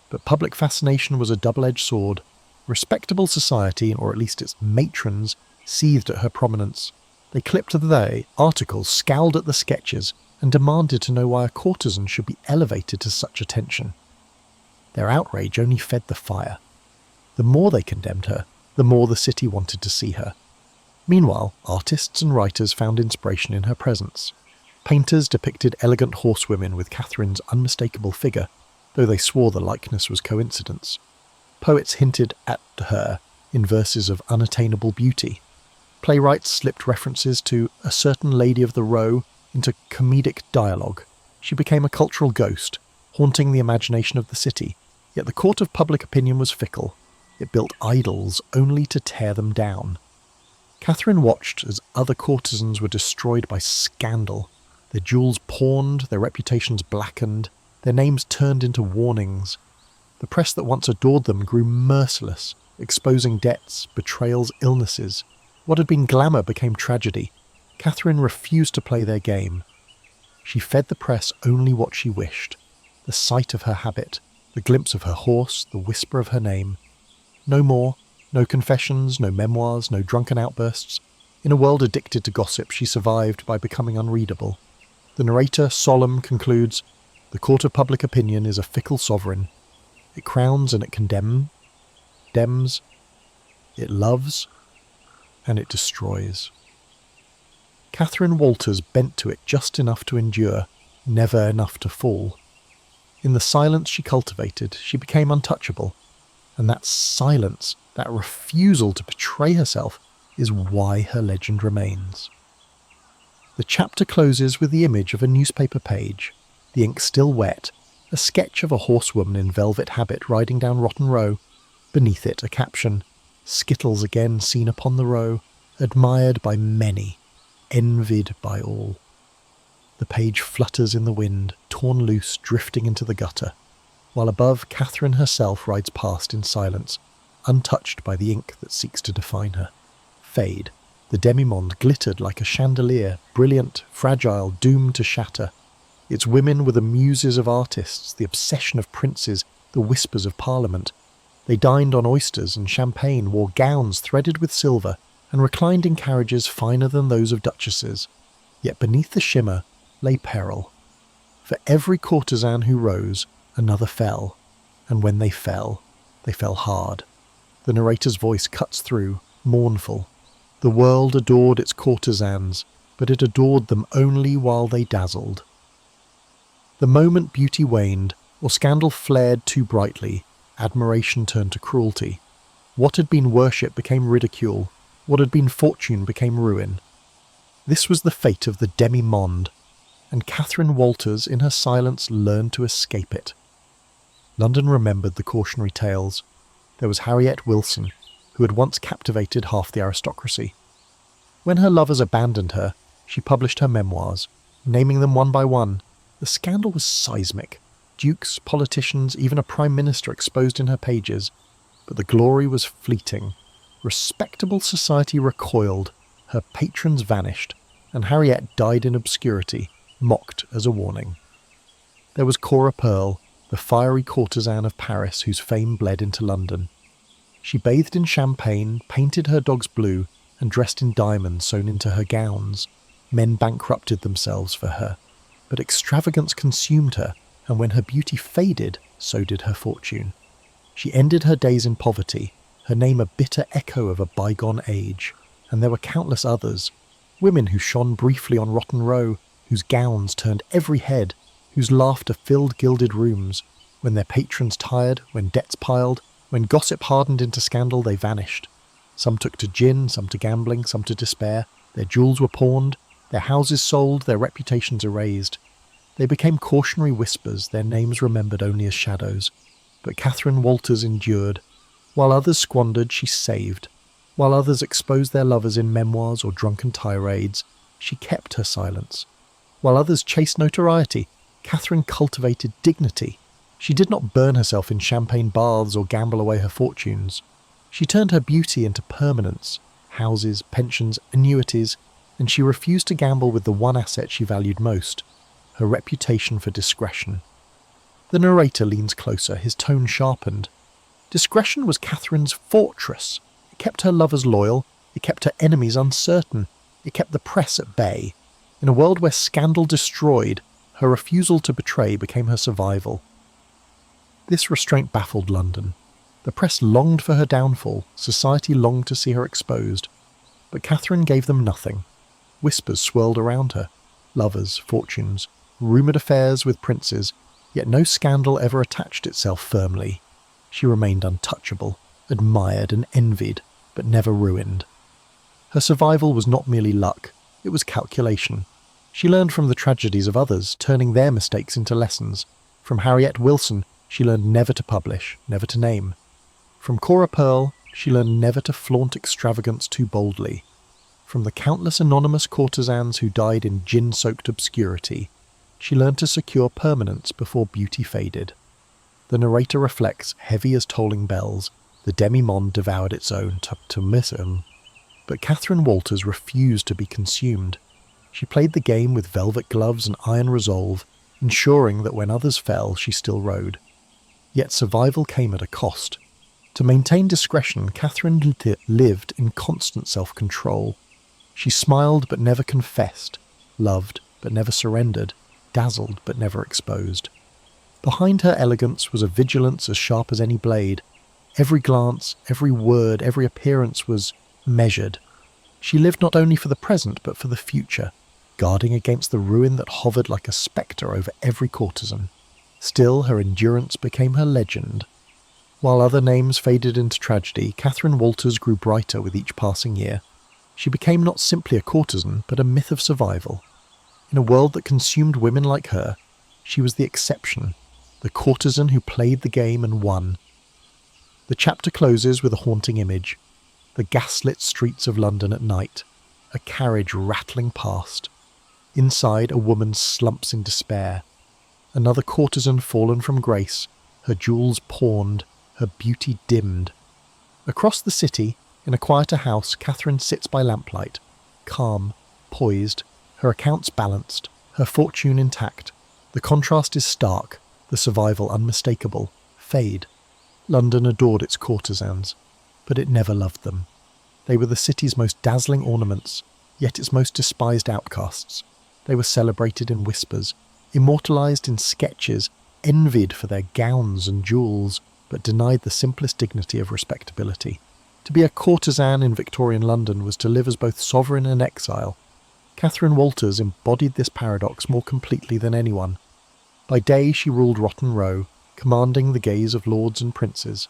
But public fascination was a double-edged sword. Respectable society, or at least its matrons, seethed at her prominence. They clipped the articles, scowled at the sketches, and demanded to know why a courtesan should be elevated to such attention. Their outrage only fed the fire. The more they condemned her, the more the city wanted to see her. Meanwhile, artists and writers found inspiration in her presence. Painters depicted elegant horsewomen with Catherine's unmistakable figure, though they swore the likeness was coincidence. Poets hinted at her in verses of unattainable beauty. Playwrights slipped references to a certain lady of the Row into comedic dialogue. She became a cultural ghost, haunting the imagination of the city, yet the court of public opinion was fickle. It built idols only to tear them down. Catherine watched as other courtesans were destroyed by scandal, their jewels pawned, their reputations blackened, their names turned into warnings. The press that once adored them grew merciless, exposing debts, betrayals, illnesses. What had been glamour became tragedy. Catherine refused to play their game. She fed the press only what she wished, the sight of her habit, the glimpse of her horse, the whisper of her name. No more, no confessions, no memoirs, no drunken outbursts. In a world addicted to gossip, she survived by becoming unreadable. The narrator, solemn, concludes, "The court of public opinion is a fickle sovereign. It crowns and it condemns, it loves, and it destroys." Catherine Walters bent to it just enough to endure, never enough to fall. In the silence she cultivated, she became untouchable, and that silence, that refusal to betray herself, is why her legend remains. The chapter closes with the image of a newspaper page, the ink still wet, a sketch of a horsewoman in velvet habit riding down Rotten Row. Beneath it a caption, "Skittles again seen upon the row, admired by many, envied by all." The page flutters in the wind, torn loose, drifting into the gutter, while above Catherine herself rides past in silence, untouched by the ink that seeks to define her. Fade. The demi-monde glittered like a chandelier, brilliant, fragile, doomed to shatter. Its women were the muses of artists, the obsession of princes, the whispers of parliament. They dined on oysters and champagne, wore gowns threaded with silver, and reclined in carriages finer than those of duchesses. Yet beneath the shimmer lay peril. For every courtesan who rose, another fell, and when they fell hard. The narrator's voice cuts through, mournful. The world adored its courtesans, but it adored them only while they dazzled. The moment beauty waned, or scandal flared too brightly, admiration turned to cruelty. What had been worship became ridicule, what had been fortune became ruin. This was the fate of the demi-monde, and Catherine Walters in her silence learned to escape it. London remembered the cautionary tales. There was Harriet Wilson, who had once captivated half the aristocracy. When her lovers abandoned her, she published her memoirs, naming them one by one. The scandal was seismic. Dukes, politicians, even a prime minister exposed in her pages. But the glory was fleeting. Respectable society recoiled, her patrons vanished, and Harriet died in obscurity, mocked as a warning. There was Cora Pearl, the fiery courtesan of Paris whose fame bled into London. She bathed in champagne, painted her dogs blue, and dressed in diamonds sewn into her gowns. Men bankrupted themselves for her, but extravagance consumed her, and when her beauty faded, so did her fortune. She ended her days in poverty, her name a bitter echo of a bygone age, and there were countless others, women who shone briefly on Rotten Row, whose gowns turned every head, whose laughter filled gilded rooms. When their patrons tired, when debts piled, when gossip hardened into scandal, they vanished. Some took to gin, some to gambling, some to despair. Their jewels were pawned, their houses sold, their reputations erased. They became cautionary whispers, their names remembered only as shadows. But Catherine Walters endured. While others squandered, she saved. While others exposed their lovers in memoirs or drunken tirades, she kept her silence. While others chased notoriety, Catherine cultivated dignity. She did not burn herself in champagne baths or gamble away her fortunes. She turned her beauty into permanence, houses, pensions, annuities, and she refused to gamble with the one asset she valued most, her reputation for discretion. The narrator leans closer, his tone sharpened. Discretion was Catherine's fortress. It kept her lovers loyal, it kept her enemies uncertain, it kept the press at bay. In a world where scandal destroyed, her refusal to betray became her survival. This restraint baffled London. The press longed for her downfall, society longed to see her exposed. But Catherine gave them nothing. Whispers swirled around her. lovers, fortunes, rumoured affairs with princes, yet no scandal ever attached itself firmly. She remained untouchable, admired and envied, but never ruined. Her survival was not merely luck, it was calculation. She learned from the tragedies of others, turning their mistakes into lessons. From Harriet Wilson, she learned never to publish, never to name. From Cora Pearl, she learned never to flaunt extravagance too boldly. From the countless anonymous courtesans who died in gin-soaked obscurity, she learned to secure permanence before beauty faded. The narrator reflects, heavy as tolling bells, the demi-monde devoured its own tuptumism. But Catherine Walters refused to be consumed. She played the game with velvet gloves and iron resolve, ensuring that when others fell, she still rode. Yet survival came at a cost. To maintain discretion, Catherine lived in constant self-control. She smiled but never confessed, loved but never surrendered, dazzled but never exposed. Behind her elegance was a vigilance as sharp as any blade. Every glance, every word, every appearance was measured. She lived not only for the present but for the future, guarding against the ruin that hovered like a spectre over every courtesan. Still, her endurance became her legend. While other names faded into tragedy, Catherine Walters grew brighter with each passing year. She became not simply a courtesan, but a myth of survival. In a world that consumed women like her, she was the exception, the courtesan who played the game and won. The chapter closes with a haunting image. The gaslit streets of London at night, a carriage rattling past. Inside, a woman slumps in despair. Another courtesan fallen from grace, her jewels pawned, her beauty dimmed. Across the city, in a quieter house, Catherine sits by lamplight, calm, poised, her accounts balanced, her fortune intact. The contrast is stark, the survival unmistakable. Fade. London adored its courtesans, but it never loved them. They were the city's most dazzling ornaments, yet its most despised outcasts. They were celebrated in whispers, immortalised in sketches, envied for their gowns and jewels, but denied the simplest dignity of respectability. To be a courtesan in Victorian London was to live as both sovereign and exile. Catherine Walters embodied this paradox more completely than anyone. By day she ruled Rotten Row, commanding the gaze of lords and princes.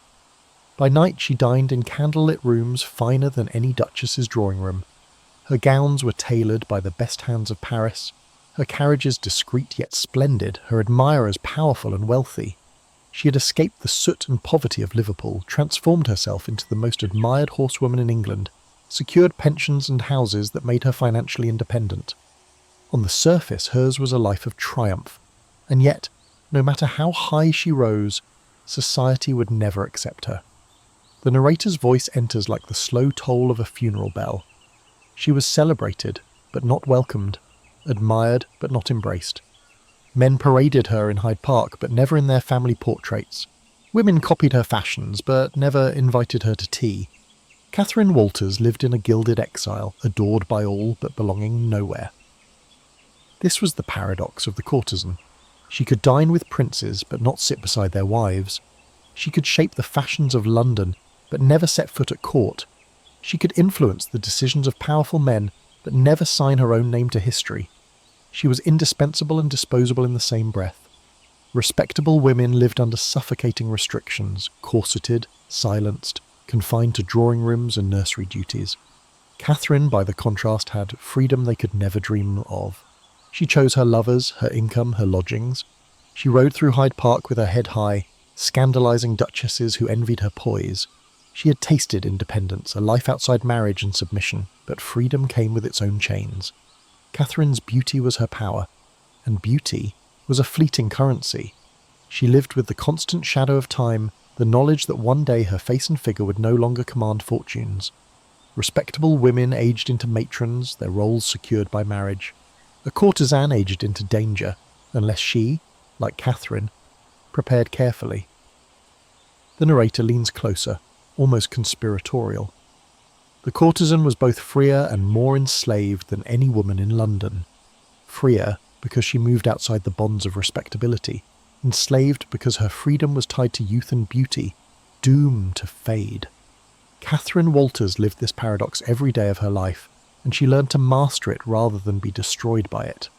By night she dined in candlelit rooms finer than any duchess's drawing room. Her gowns were tailored by the best hands of Paris, her carriages discreet yet splendid, her admirers powerful and wealthy. She had escaped the soot and poverty of Liverpool, transformed herself into the most admired horsewoman in England, secured pensions and houses that made her financially independent. On the surface, hers was a life of triumph, and yet, no matter how high she rose, society would never accept her. The narrator's voice enters like the slow toll of a funeral bell. She was celebrated, but not welcomed, admired, but not embraced. Men paraded her in Hyde Park, but never in their family portraits. Women copied her fashions, but never invited her to tea. Catherine Walters lived in a gilded exile, adored by all, but belonging nowhere. This was the paradox of the courtesan. She could dine with princes, but not sit beside their wives. She could shape the fashions of London, but never set foot at court. She could influence the decisions of powerful men, but never sign her own name to history. She was indispensable and disposable in the same breath. Respectable women lived under suffocating restrictions, corseted, silenced, confined to drawing rooms and nursery duties. Catherine, by the contrast, had freedom they could never dream of. She chose her lovers, her income, her lodgings. She rode through Hyde Park with her head high, scandalising duchesses who envied her poise. She had tasted independence, a life outside marriage and submission, but freedom came with its own chains. Catherine's beauty was her power, and beauty was a fleeting currency. She lived with the constant shadow of time, the knowledge that one day her face and figure would no longer command fortunes. Respectable women aged into matrons, their roles secured by marriage. A courtesan aged into danger, unless she, like Catherine, prepared carefully. The narrator leans closer, almost conspiratorial. The courtesan was both freer and more enslaved than any woman in London. Freer because she moved outside the bonds of respectability, enslaved because her freedom was tied to youth and beauty, doomed to fade. Catherine Walters lived this paradox every day of her life, and she learned to master it rather than be destroyed by it.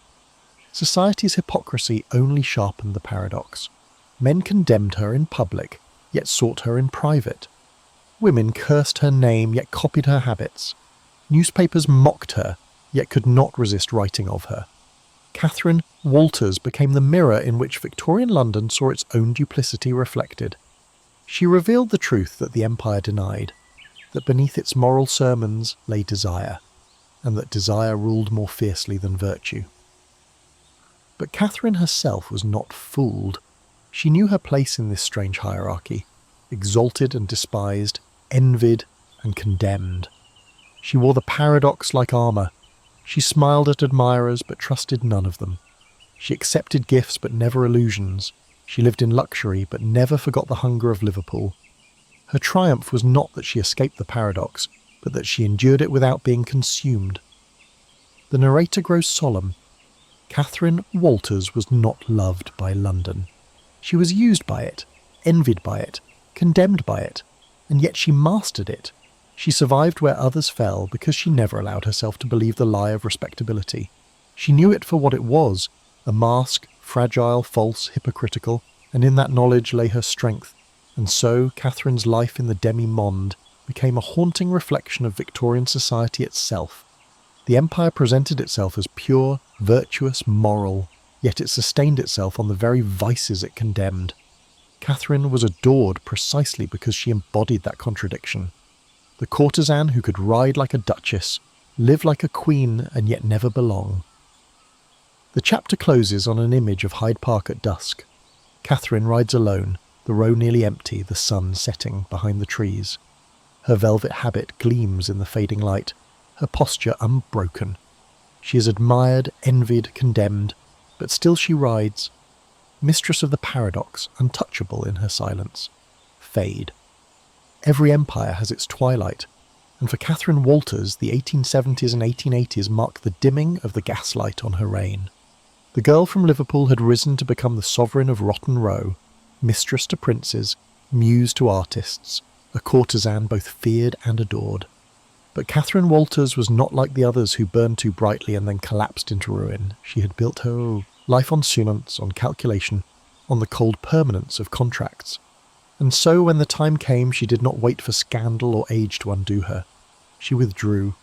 Society's hypocrisy only sharpened the paradox. Men condemned her in public, yet sought her in private. Women cursed her name, yet copied her habits. Newspapers mocked her, yet could not resist writing of her. Catherine Walters became the mirror in which Victorian London saw its own duplicity reflected. She revealed the truth that the empire denied, that beneath its moral sermons lay desire, and that desire ruled more fiercely than virtue. But Catherine herself was not fooled. She knew her place in this strange hierarchy, exalted and despised, envied and condemned. She wore the paradox like armour. She smiled at admirers but trusted none of them. She accepted gifts but never illusions. She lived in luxury but never forgot the hunger of Liverpool. Her triumph was not that she escaped the paradox, but that she endured it without being consumed. The narrator grows solemn. Catherine Walters was not loved by London. She was used by it, envied by it, condemned by it, and yet she mastered it. She survived where others fell because she never allowed herself to believe the lie of respectability. She knew it for what it was, a mask, fragile, false, hypocritical, and in that knowledge lay her strength. And so Catherine's life in the demi-monde became a haunting reflection of Victorian society itself. The empire presented itself as pure, virtuous, moral, yet it sustained itself on the very vices it condemned. Catherine was adored precisely because she embodied that contradiction. The courtesan who could ride like a duchess, live like a queen and yet never belong. The chapter closes on an image of Hyde Park at dusk. Catherine rides alone, the row nearly empty, the sun setting behind the trees. Her velvet habit gleams in the fading light, her posture unbroken. She is admired, envied, condemned, but still she rides, mistress of the paradox, untouchable in her silence. Fade. Every empire has its twilight, and for Catherine Walters, the 1870s and 1880s mark the dimming of the gaslight on her reign. The girl from Liverpool had risen to become the sovereign of Rotten Row, mistress to princes, muse to artists, a courtesan both feared and adored. But Catherine Walters was not like the others who burned too brightly and then collapsed into ruin. She had built her life on silence, on calculation, on the cold permanence of contracts. And so when the time came, she did not wait for scandal or age to undo her. She withdrew,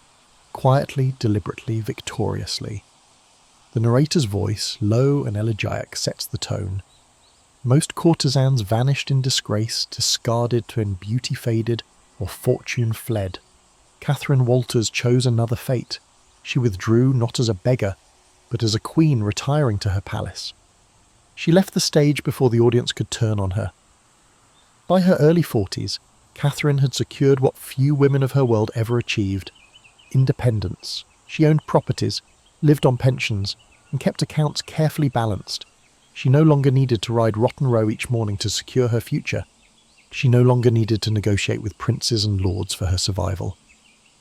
quietly, deliberately, victoriously. The narrator's voice, low and elegiac, sets the tone. Most courtesans vanished in disgrace, discarded when beauty faded or fortune fled. Catherine Walters chose another fate. She withdrew not as a beggar, but as a queen retiring to her palace. She left the stage before the audience could turn on her. By her early 40s, Catherine had secured what few women of her world ever achieved: independence. She owned properties, lived on pensions, and kept accounts carefully balanced. She no longer needed to ride Rotten Row each morning to secure her future. She no longer needed to negotiate with princes and lords for her survival.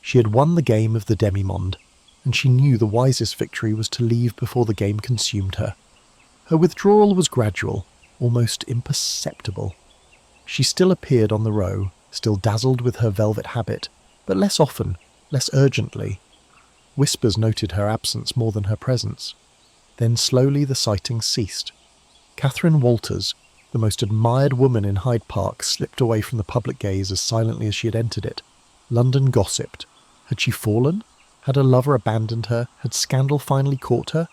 She had won the game of the demi-monde, and she knew the wisest victory was to leave before the game consumed her. Her withdrawal was gradual, almost imperceptible. She still appeared on the row, still dazzled with her velvet habit, but less often, less urgently. Whispers noted her absence more than her presence. Then slowly the sightings ceased. Catherine Walters, the most admired woman in Hyde Park, slipped away from the public gaze as silently as she had entered it. London gossiped. Had she fallen? Had her lover abandoned her? Had scandal finally caught her?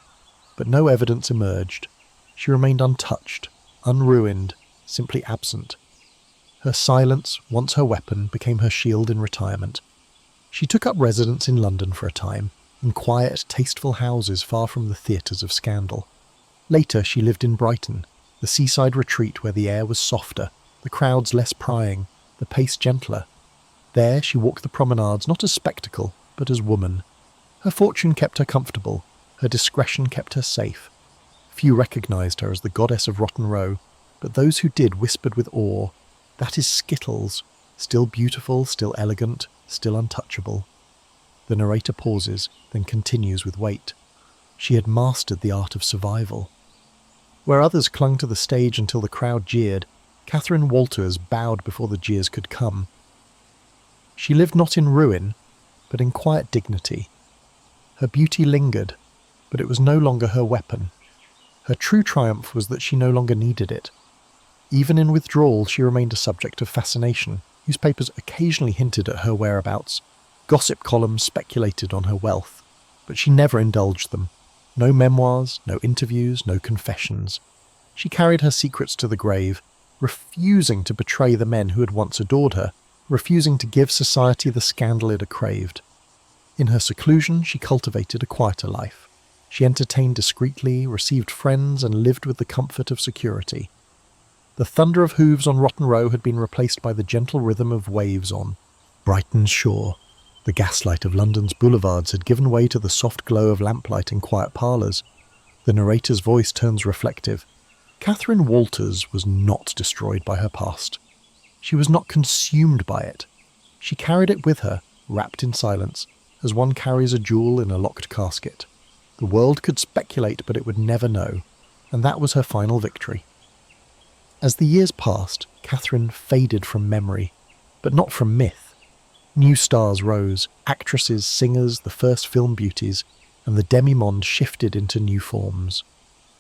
But no evidence emerged. She remained untouched, unruined, simply absent. Her silence, once her weapon, became her shield in retirement. She took up residence in London for a time, in quiet, tasteful houses far from the theatres of scandal. Later she lived in Brighton, the seaside retreat where the air was softer, the crowds less prying, the pace gentler. There she walked the promenades not as spectacle, but as woman. Her fortune kept her comfortable, her discretion kept her safe. Few recognised her as the goddess of Rotten Row, but those who did whispered with awe, "That is Skittles, still beautiful, still elegant, still untouchable." The narrator pauses, then continues with weight. She had mastered the art of survival. Where others clung to the stage until the crowd jeered, Catherine Walters bowed before the jeers could come. She lived not in ruin, but in quiet dignity. Her beauty lingered, but it was no longer her weapon. Her true triumph was that she no longer needed it. Even in withdrawal, she remained a subject of fascination. Newspapers occasionally hinted at her whereabouts. Gossip columns speculated on her wealth. But she never indulged them. No memoirs, no interviews, no confessions. She carried her secrets to the grave, refusing to betray the men who had once adored her, refusing to give society the scandal it had craved. In her seclusion, she cultivated a quieter life. She entertained discreetly, received friends, and lived with the comfort of security. The thunder of hooves on Rotten Row had been replaced by the gentle rhythm of waves on Brighton's shore. The gaslight of London's boulevards had given way to the soft glow of lamplight in quiet parlours. The narrator's voice turns reflective. Catherine Walters was not destroyed by her past. She was not consumed by it. She carried it with her, wrapped in silence, as one carries a jewel in a locked casket. The world could speculate, but it would never know, and that was her final victory. As the years passed, Catherine faded from memory, but not from myth. New stars rose, actresses, singers, the first film beauties, and the demi-monde shifted into new forms.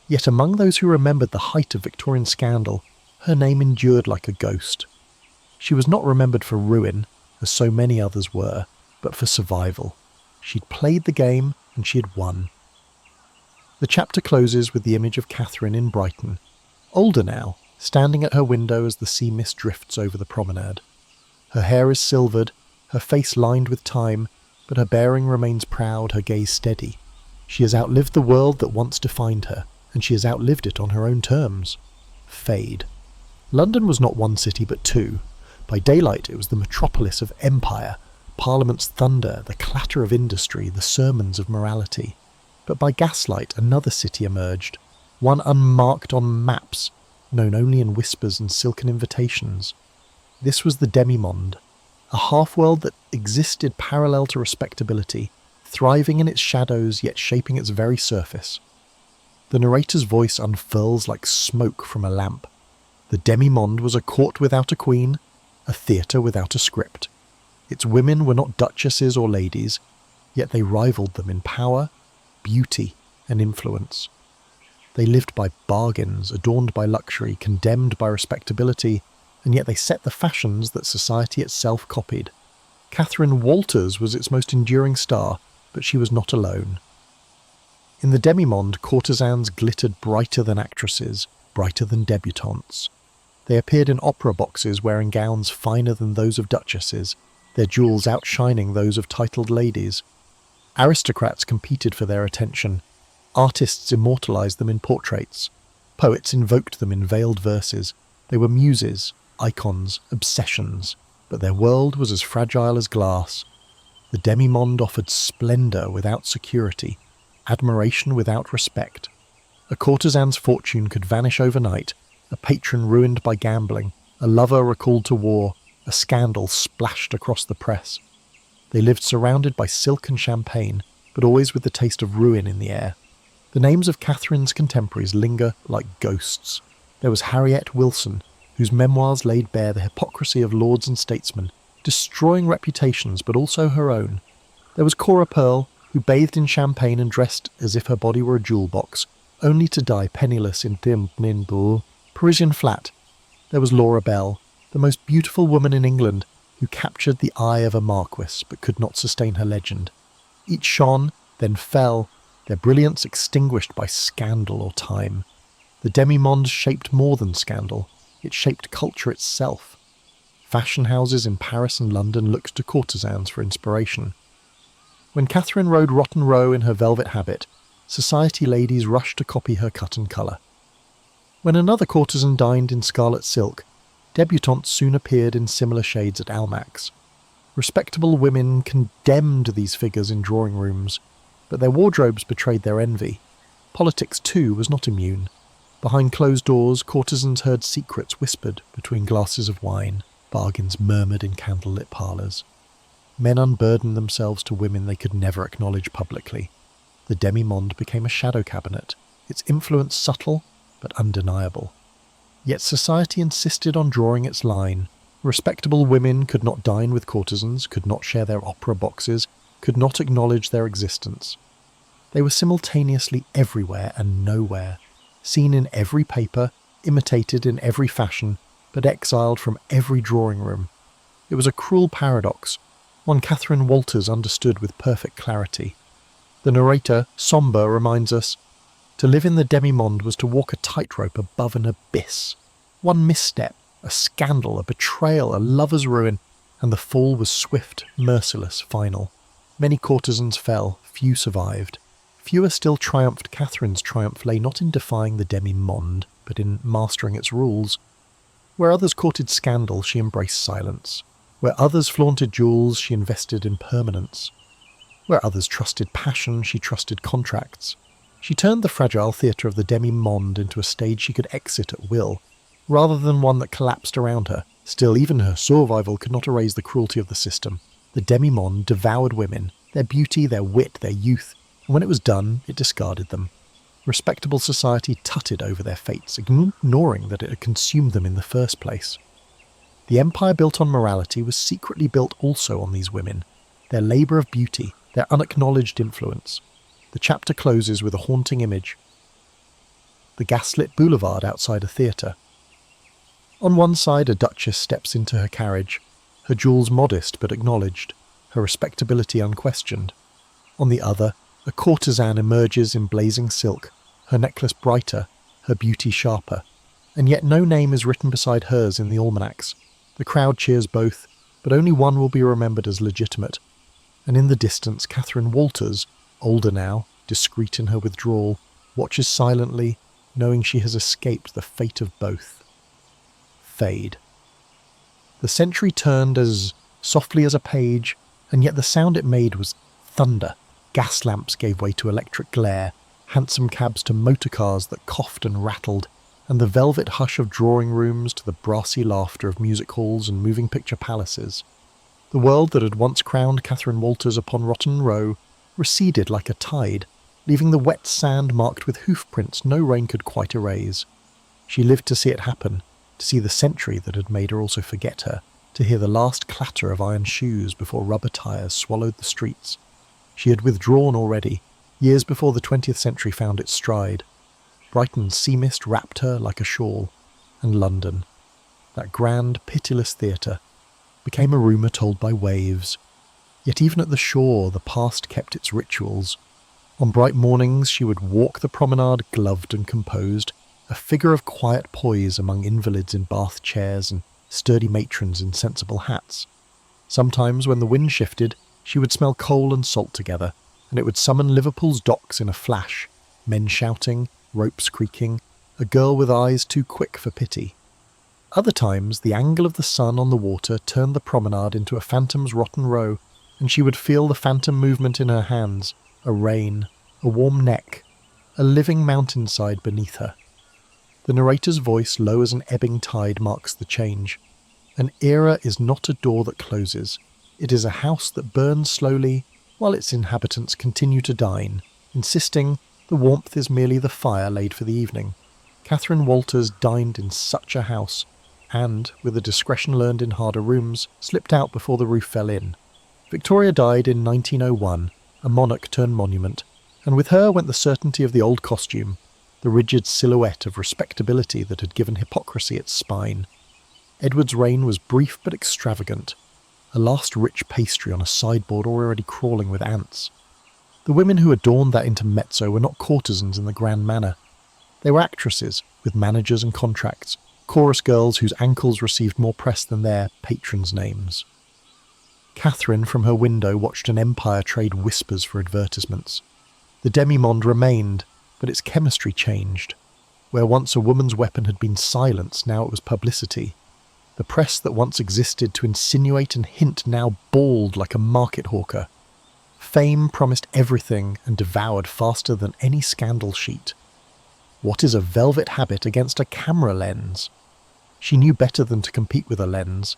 Yet among those who remembered the height of Victorian scandal, her name endured like a ghost. She was not remembered for ruin, as so many others were, but for survival. She'd played the game, and she had won. The chapter closes with the image of Catherine in Brighton, older now, standing at her window as the sea mist drifts over the promenade. Her hair is silvered, her face lined with time, but her bearing remains proud, her gaze steady. She has outlived the world that once defined her, and she has outlived it on her own terms. Fade. London was not one city but two. By daylight it was the metropolis of empire, Parliament's thunder, the clatter of industry, the sermons of morality. But by gaslight another city emerged, one unmarked on maps, known only in whispers and silken invitations. This was the demi-monde, a half-world that existed parallel to respectability, thriving in its shadows yet shaping its very surface. The narrator's voice unfurls like smoke from a lamp. The demi-monde was a court without a queen, a theatre without a script. Its women were not duchesses or ladies, yet they rivaled them in power, beauty, and influence. They lived by bargains, adorned by luxury, condemned by respectability, and yet they set the fashions that society itself copied. Catherine Walters was its most enduring star, but she was not alone. In the demi-monde, courtesans glittered brighter than actresses, brighter than debutantes. They appeared in opera boxes wearing gowns finer than those of duchesses, their jewels outshining those of titled ladies. Aristocrats competed for their attention. Artists immortalized them in portraits. Poets invoked them in veiled verses. They were muses, icons, obsessions, but their world was as fragile as glass. The demi-monde offered splendor without security, admiration without respect. A courtesan's fortune could vanish overnight, a patron ruined by gambling, a lover recalled to war, a scandal splashed across the press. They lived surrounded by silk and champagne, but always with the taste of ruin in the air. The names of Catherine's contemporaries linger like ghosts. There was Harriet Wilson, whose memoirs laid bare the hypocrisy of lords and statesmen, destroying reputations but also her own. There was Cora Pearl, who bathed in champagne and dressed as if her body were a jewel box, only to die penniless in Dimninbo, Parisian flat. There was Laura Bell, the most beautiful woman in England, who captured the eye of a marquis but could not sustain her legend. Each shone, then fell, their brilliance extinguished by scandal or time. The demi-monde shaped more than scandal. It shaped culture itself. Fashion houses in Paris and London looked to courtesans for inspiration. When Catherine rode Rotten Row in her velvet habit, society ladies rushed to copy her cut and colour. When another courtesan dined in scarlet silk, debutantes soon appeared in similar shades at Almack's. Respectable women condemned these figures in drawing rooms, but their wardrobes betrayed their envy. Politics, too, was not immune. Behind closed doors, courtesans heard secrets whispered between glasses of wine, bargains murmured in candlelit parlours. Men unburdened themselves to women they could never acknowledge publicly. The demi-monde became a shadow cabinet, its influence subtle but undeniable. Yet society insisted on drawing its line. Respectable women could not dine with courtesans, could not share their opera boxes, could not acknowledge their existence. They were simultaneously everywhere and nowhere. seen in every paper, imitated in every fashion, but exiled from every drawing room. It was a cruel paradox, one Catherine Walters understood with perfect clarity. The narrator, sombre, reminds us, to live in the demi-monde was to walk a tightrope above an abyss. One misstep, a scandal, a betrayal, a lover's ruin, and the fall was swift, merciless, final. Many courtesans fell, few survived. Fewer still triumphed. Catherine's triumph lay not in defying the demi-monde, but in mastering its rules. Where others courted scandal, she embraced silence. Where others flaunted jewels, she invested in permanence. Where others trusted passion, she trusted contracts. She turned the fragile theatre of the demi-monde into a stage she could exit at will, rather than one that collapsed around her. Still, even her survival could not erase the cruelty of the system. The demi-monde devoured women, their beauty, their wit, their youth, and when it was done, it discarded them. Respectable society tutted over their fates, ignoring that it had consumed them in the first place. The empire built on morality was secretly built also on these women, their labour of beauty, their unacknowledged influence. The chapter closes with a haunting image. The gaslit boulevard outside a theatre. On one side, a duchess steps into her carriage, her jewels modest but acknowledged, her respectability unquestioned. On the other, a courtesan emerges in blazing silk, her necklace brighter, her beauty sharper, and yet no name is written beside hers in the almanacs. The crowd cheers both, but only one will be remembered as legitimate, and in the distance Catherine Walters, older now, discreet in her withdrawal, watches silently, knowing she has escaped the fate of both. Fade. The century turned as softly as a page, and yet the sound it made was thunder. Gas lamps gave way to electric glare, hansom cabs to motor cars that coughed and rattled, and the velvet hush of drawing rooms to the brassy laughter of music halls and moving picture palaces. The world that had once crowned Catherine Walters upon Rotten Row receded like a tide, leaving the wet sand marked with hoofprints no rain could quite erase. She lived to see it happen, to see the century that had made her also forget her, to hear the last clatter of iron shoes before rubber tyres swallowed the streets. She had withdrawn already, years before the 20th century found its stride. Brighton's sea mist wrapped her like a shawl, and London, that grand, pitiless theatre, became a rumour told by waves. Yet even at the shore, the past kept its rituals. On bright mornings she would walk the promenade gloved and composed, a figure of quiet poise among invalids in bath chairs and sturdy matrons in sensible hats. Sometimes, when the wind shifted, she would smell coal and salt together, and it would summon Liverpool's docks in a flash, men shouting, ropes creaking, a girl with eyes too quick for pity. Other times, the angle of the sun on the water turned the promenade into a phantom's Rotten Row, and she would feel the phantom movement in her hands, a rain, a warm neck, a living mountainside beneath her. The narrator's voice, low as an ebbing tide, marks the change. An era is not a door that closes. It is a house that burns slowly while its inhabitants continue to dine, insisting the warmth is merely the fire laid for the evening. Catherine Walters dined in such a house, and, with a discretion learned in harder rooms, slipped out before the roof fell in. Victoria died in 1901, a monarch turned monument, and with her went the certainty of the old costume, the rigid silhouette of respectability that had given hypocrisy its spine. Edward's reign was brief but extravagant, a last rich pastry on a sideboard already crawling with ants. The women who adorned that intermezzo were not courtesans in the grand manner. They were actresses, with managers and contracts, chorus girls whose ankles received more press than their patrons' names. Catherine, from her window, watched an empire trade whispers for advertisements. The demi-monde remained, but its chemistry changed. Where once a woman's weapon had been silence, now it was publicity. The press that once existed to insinuate and hint now bawled like a market hawker. Fame promised everything and devoured faster than any scandal sheet. What is a velvet habit against a camera lens? She knew better than to compete with a lens.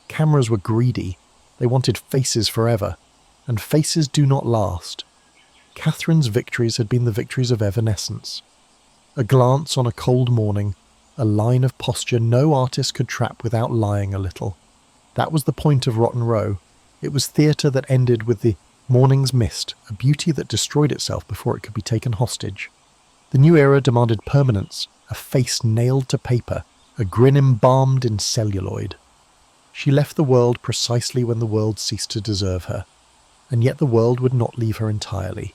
Cameras were greedy. They wanted faces forever, and faces do not last. Catherine's victories had been the victories of evanescence. A glance on a cold morning, a line of posture no artist could trap without lying a little. That was the point of Rotten Row. It was theatre that ended with the morning's mist, a beauty that destroyed itself before it could be taken hostage. The new era demanded permanence, a face nailed to paper, a grin embalmed in celluloid. She left the world precisely when the world ceased to deserve her, and yet the world would not leave her entirely.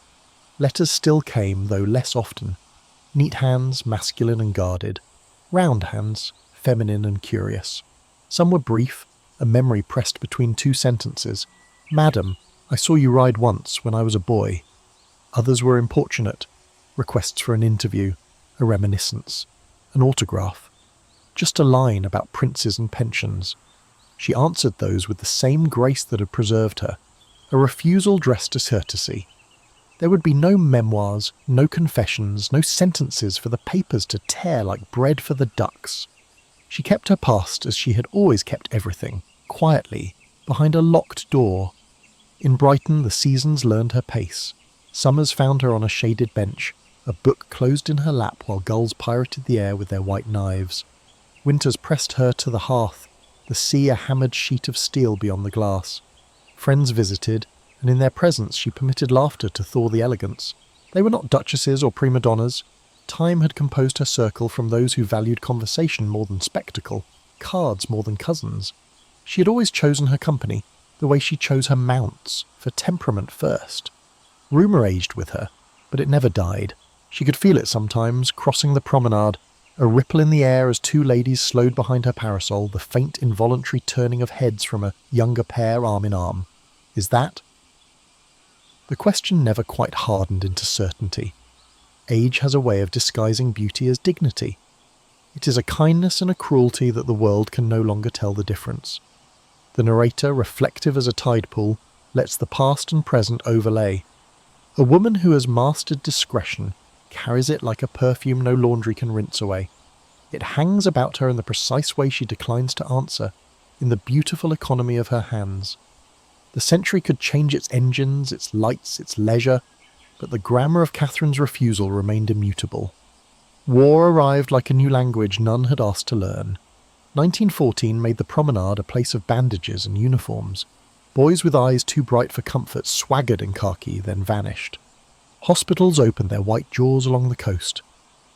Letters still came, though less often. Neat hands, masculine and guarded. Round hands, feminine and curious. Some were brief, a memory pressed between two sentences. "Madam, I saw you ride once when I was a boy." Others were importunate. Requests for an interview, a reminiscence, an autograph. Just a line about princes and pensions. She answered those with the same grace that had preserved her, a refusal dressed as courtesy. There would be no memoirs, no confessions, no sentences for the papers to tear like bread for the ducks. She kept her past as she had always kept everything, quietly, behind a locked door. In Brighton the seasons learned her pace. Summers found her on a shaded bench, a book closed in her lap while gulls pirated the air with their white knives. Winters pressed her to the hearth, the sea a hammered sheet of steel beyond the glass. Friends visited, and in their presence she permitted laughter to thaw the elegance. They were not duchesses or prima donnas. Time had composed her circle from those who valued conversation more than spectacle, cards more than cousins. She had always chosen her company, the way she chose her mounts, for temperament first. Rumour aged with her, but it never died. She could feel it sometimes, crossing the promenade, a ripple in the air as two ladies slowed behind her parasol, the faint involuntary turning of heads from a younger pair arm in arm. Is that? The question never quite hardened into certainty. Age has a way of disguising beauty as dignity. It is a kindness and a cruelty that the world can no longer tell the difference. The narrator, reflective as a tide pool, lets the past and present overlay. A woman who has mastered discretion carries it like a perfume no laundry can rinse away. It hangs about her in the precise way she declines to answer, in the beautiful economy of her hands. The century could change its engines, its lights, its leisure, but the grammar of Catherine's refusal remained immutable. War arrived like a new language none had asked to learn. 1914 made the promenade a place of bandages and uniforms. Boys with eyes too bright for comfort swaggered in khaki, then vanished. Hospitals opened their white jaws along the coast.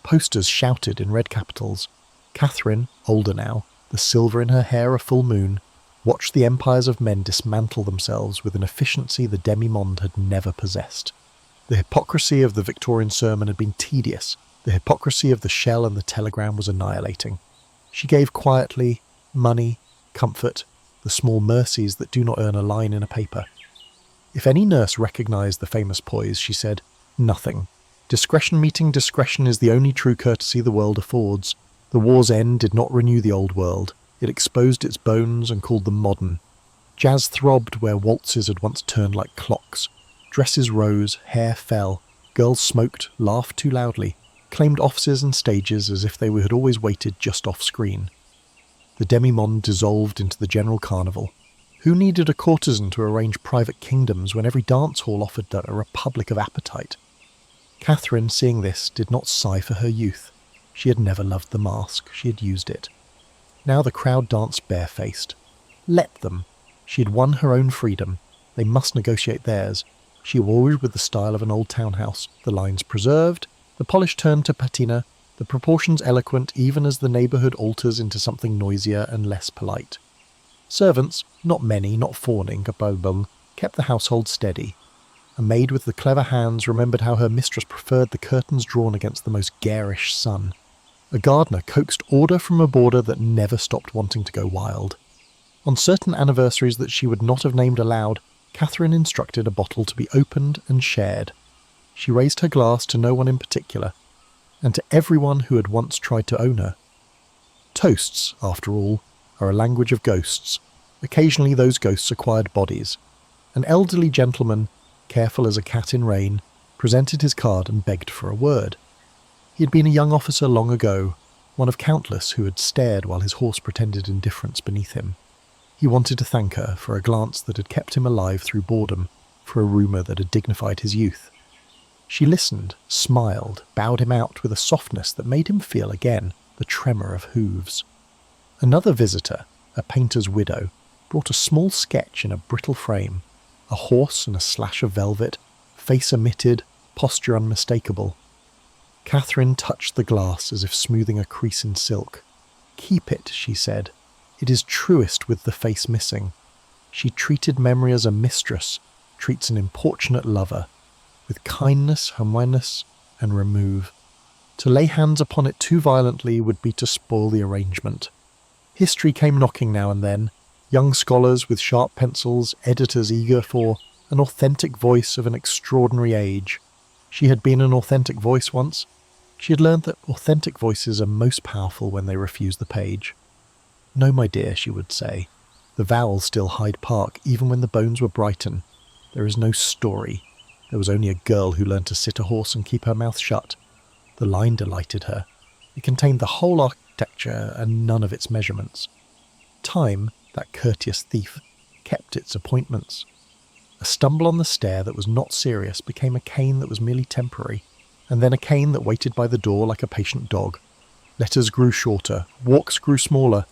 Posters shouted in red capitals. Catherine, older now, the silver in her hair a full moon, watched the empires of men dismantle themselves with an efficiency the demi-monde had never possessed. The hypocrisy of the Victorian sermon had been tedious. The hypocrisy of the shell and the telegram was annihilating. She gave quietly, money, comfort, the small mercies that do not earn a line in a paper. If any nurse recognised the famous poise, she said, "Nothing. Discretion meeting discretion is the only true courtesy the world affords. The war's end did not renew the old world. It exposed its bones and called them modern. Jazz throbbed where waltzes had once turned like clocks. Dresses rose, hair fell, girls smoked, laughed too loudly, claimed offices and stages as if they had always waited just off-screen. The demi-monde dissolved into the general carnival. Who needed a courtesan to arrange private kingdoms when every dance hall offered a republic of appetite? Catherine, seeing this, did not sigh for her youth. She had never loved the mask. She had used it. Now the crowd danced barefaced. Let them. She had won her own freedom. They must negotiate theirs. She wore with the style of an old townhouse, the lines preserved, the polish turned to patina, the proportions eloquent even as the neighbourhood alters into something noisier and less polite. Servants, not many, not fawning, kept the household steady. A maid with the clever hands remembered how her mistress preferred the curtains drawn against the most garish sun. A gardener coaxed order from a boarder that never stopped wanting to go wild. On certain anniversaries that she would not have named aloud, Catherine instructed a bottle to be opened and shared. She raised her glass to no one in particular, and to everyone who had once tried to own her. Toasts, after all, are a language of ghosts. Occasionally those ghosts acquired bodies. An elderly gentleman, careful as a cat in rain, presented his card and begged for a word. He had been a young officer long ago, one of countless who had stared while his horse pretended indifference beneath him. He wanted to thank her for a glance that had kept him alive through boredom, for a rumour that had dignified his youth. She listened, smiled, bowed him out with a softness that made him feel again the tremor of hooves. Another visitor, a painter's widow, brought a small sketch in a brittle frame, a horse and a slash of velvet, face omitted, posture unmistakable. Catherine touched the glass as if smoothing a crease in silk. "Keep it," she said. "It is truest with the face missing." She treated memory as a mistress treats an importunate lover, with kindness, humbleness, and remove. To lay hands upon it too violently would be to spoil the arrangement. History came knocking now and then, young scholars with sharp pencils, editors eager for an authentic voice of an extraordinary age. She had been an authentic voice once. She had learned that authentic voices are most powerful when they refuse the page. "No, my dear," she would say. "The vowels still Hyde Park, even when the bones were Brighton. There is no story. There was only a girl who learned to sit a horse and keep her mouth shut." The line delighted her. It contained the whole architecture and none of its measurements. Time, that courteous thief, kept its appointments. A stumble on the stair that was not serious became a cane that was merely temporary, and then a cane that waited by the door like a patient dog. Letters grew shorter, walks grew smaller.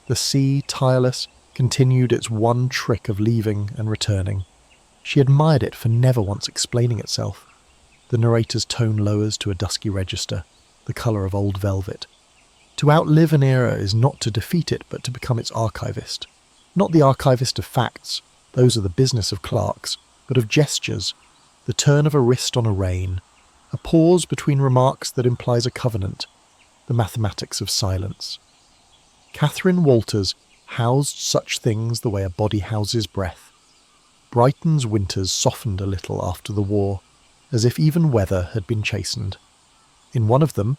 The sea, tireless, continued its one trick of leaving and returning. She admired it for never once explaining itself. The narrator's tone lowers to a dusky register, the colour of old velvet. To outlive an era is not to defeat it, but to become its archivist. Not the archivist of facts, those are the business of clerks, but of gestures, the turn of a wrist on a rein, a pause between remarks that implies a covenant, the mathematics of silence. Catherine Walters housed such things the way a body houses breath. Brighton's winters softened a little after the war, as if even weather had been chastened. In one of them,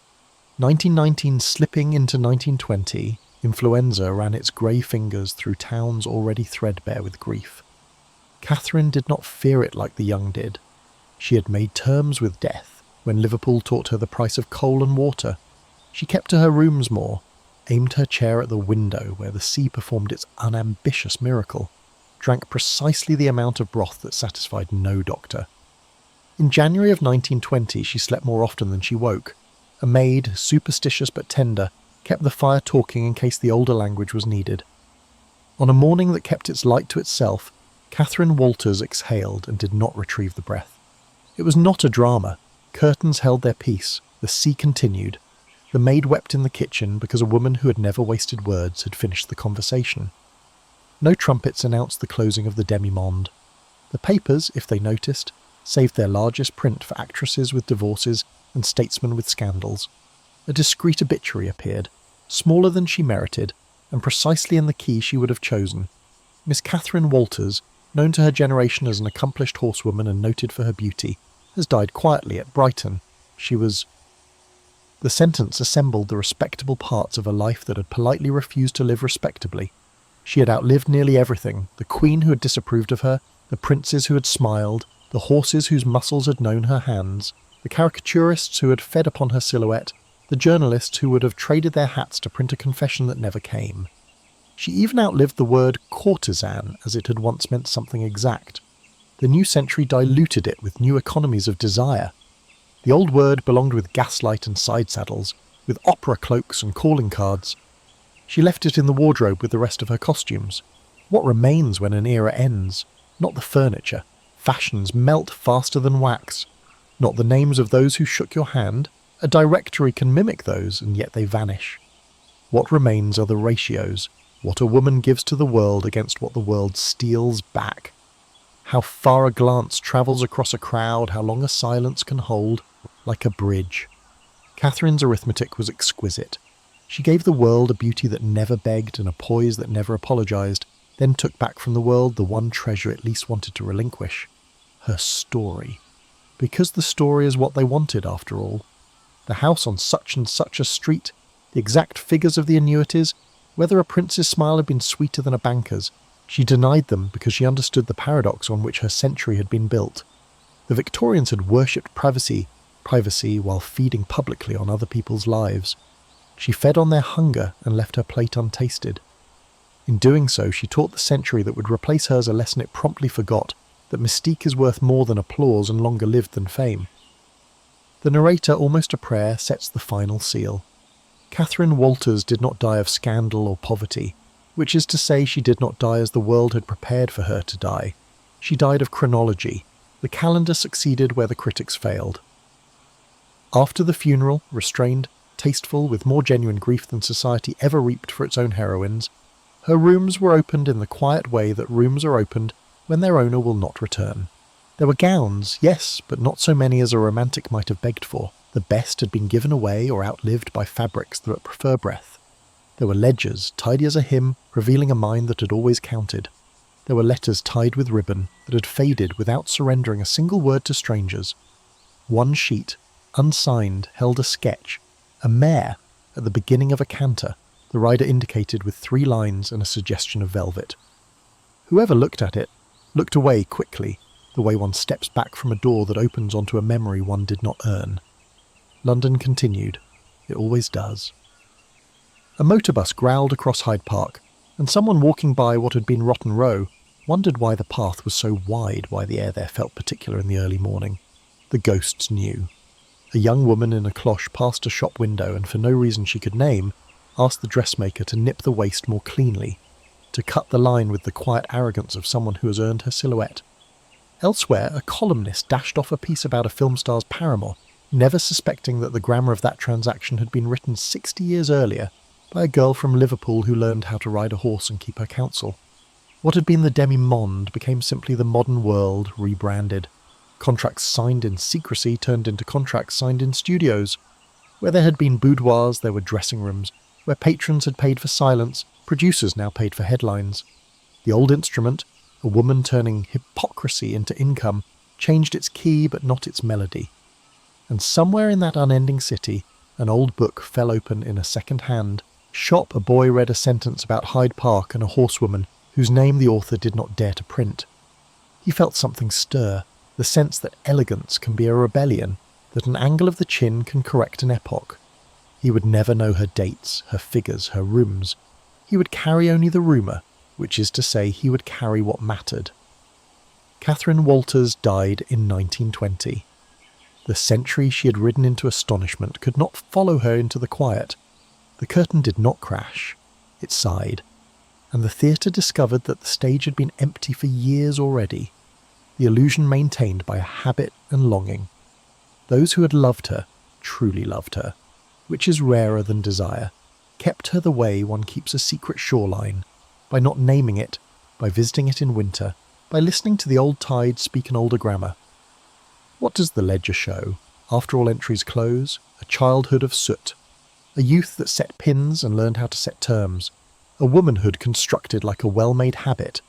1919 slipping into 1920, influenza ran its grey fingers through towns already threadbare with grief. Catherine did not fear it like the young did. She had made terms with death when Liverpool taught her the price of coal and water. She kept to her rooms more, aimed her chair at the window where the sea performed its unambitious miracle, drank precisely the amount of broth that satisfied no doctor. In January of 1920 she slept more often than she woke. A maid, superstitious but tender, kept the fire talking in case the older language was needed. On a morning that kept its light to itself, Catherine Walters exhaled and did not retrieve the breath. It was not a drama. Curtains held their peace. The sea continued. The maid wept in the kitchen because a woman who had never wasted words had finished the conversation. No trumpets announced the closing of the demi-monde. The papers, if they noticed, saved their largest print for actresses with divorces and statesmen with scandals. A discreet obituary appeared, smaller than she merited, and precisely in the key she would have chosen. Miss Catherine Walters, known to her generation as an accomplished horsewoman and noted for her beauty, has died quietly at Brighton. She was... The sentence assembled the respectable parts of a life that had politely refused to live respectably. She had outlived nearly everything, the queen who had disapproved of her, the princes who had smiled, the horses whose muscles had known her hands, the caricaturists who had fed upon her silhouette, the journalists who would have traded their hats to print a confession that never came. She even outlived the word courtesan, as it had once meant something exact. The new century diluted it with new economies of desire. The old word belonged with gaslight and side saddles, with opera cloaks and calling cards. She left it in the wardrobe with the rest of her costumes. What remains when an era ends? Not the furniture. Fashions melt faster than wax. Not the names of those who shook your hand. A directory can mimic those, and yet they vanish. What remains are the ratios, what a woman gives to the world against what the world steals back. How far a glance travels across a crowd, how long a silence can hold, like a bridge. Catherine's arithmetic was exquisite. She gave the world a beauty that never begged and a poise that never apologised, then took back from the world the one treasure it least wanted to relinquish. Her story. Because the story is what they wanted, after all. The house on such and such a street, the exact figures of the annuities, whether a prince's smile had been sweeter than a banker's. She denied them because she understood the paradox on which her century had been built. The Victorians had worshipped privacy while feeding publicly on other people's lives. She fed on their hunger and left her plate untasted. In doing so, she taught the century that would replace hers a lesson it promptly forgot, that mystique is worth more than applause and longer lived than fame. The narrator, almost a prayer, sets the final seal. Catherine Walters did not die of scandal or poverty, which is to say she did not die as the world had prepared for her to die. She died of chronology. The calendar succeeded where the critics failed. After the funeral, restrained, tasteful, with more genuine grief than society ever reaped for its own heroines, her rooms were opened in the quiet way that rooms are opened when their owner will not return. There were gowns, yes, but not so many as a romantic might have begged for. The best had been given away or outlived by fabrics that prefer breath. There were ledgers, tidy as a hymn, revealing a mind that had always counted. There were letters tied with ribbon that had faded without surrendering a single word to strangers. One sheet, unsigned, held a sketch, a mare, at the beginning of a canter, the rider indicated with 3 lines and a suggestion of velvet. Whoever looked at it looked away quickly, the way one steps back from a door that opens onto a memory one did not earn. London continued. It always does. A motorbus growled across Hyde Park, and someone walking by what had been Rotten Row wondered why the path was so wide, why the air there felt particular in the early morning. The ghosts knew. A young woman in a cloche passed a shop window and, for no reason she could name, asked the dressmaker to nip the waist more cleanly, to cut the line with the quiet arrogance of someone who has earned her silhouette. Elsewhere, a columnist dashed off a piece about a film star's paramour, never suspecting that the grammar of that transaction had been written 60 years earlier by a girl from Liverpool who learned how to ride a horse and keep her counsel. What had been the demi-monde became simply the modern world rebranded. Contracts signed in secrecy turned into contracts signed in studios. Where there had been boudoirs, there were dressing rooms. Where patrons had paid for silence, producers now paid for headlines. The old instrument, a woman turning hypocrisy into income, changed its key but not its melody. And somewhere in that unending city, an old book fell open in a second hand. Shop, a boy read a sentence about Hyde Park and a horsewoman whose name the author did not dare to print. He felt something stir, the sense that elegance can be a rebellion, that an angle of the chin can correct an epoch. He would never know her dates, her figures, her rooms. He would carry only the rumour, which is to say he would carry what mattered. Catherine Walters died in 1920. The century she had ridden into astonishment could not follow her into the quiet. The curtain did not crash. It sighed. And the theatre discovered that the stage had been empty for years already, the illusion maintained by a habit and longing. Those who had loved her, truly loved her, which is rarer than desire, kept her the way one keeps a secret shoreline, by not naming it, by visiting it in winter, by listening to the old tide speak an older grammar. What does the ledger show? After all entries close, a childhood of soot, a youth that set pins and learned how to set terms, a womanhood constructed like a well-made habit,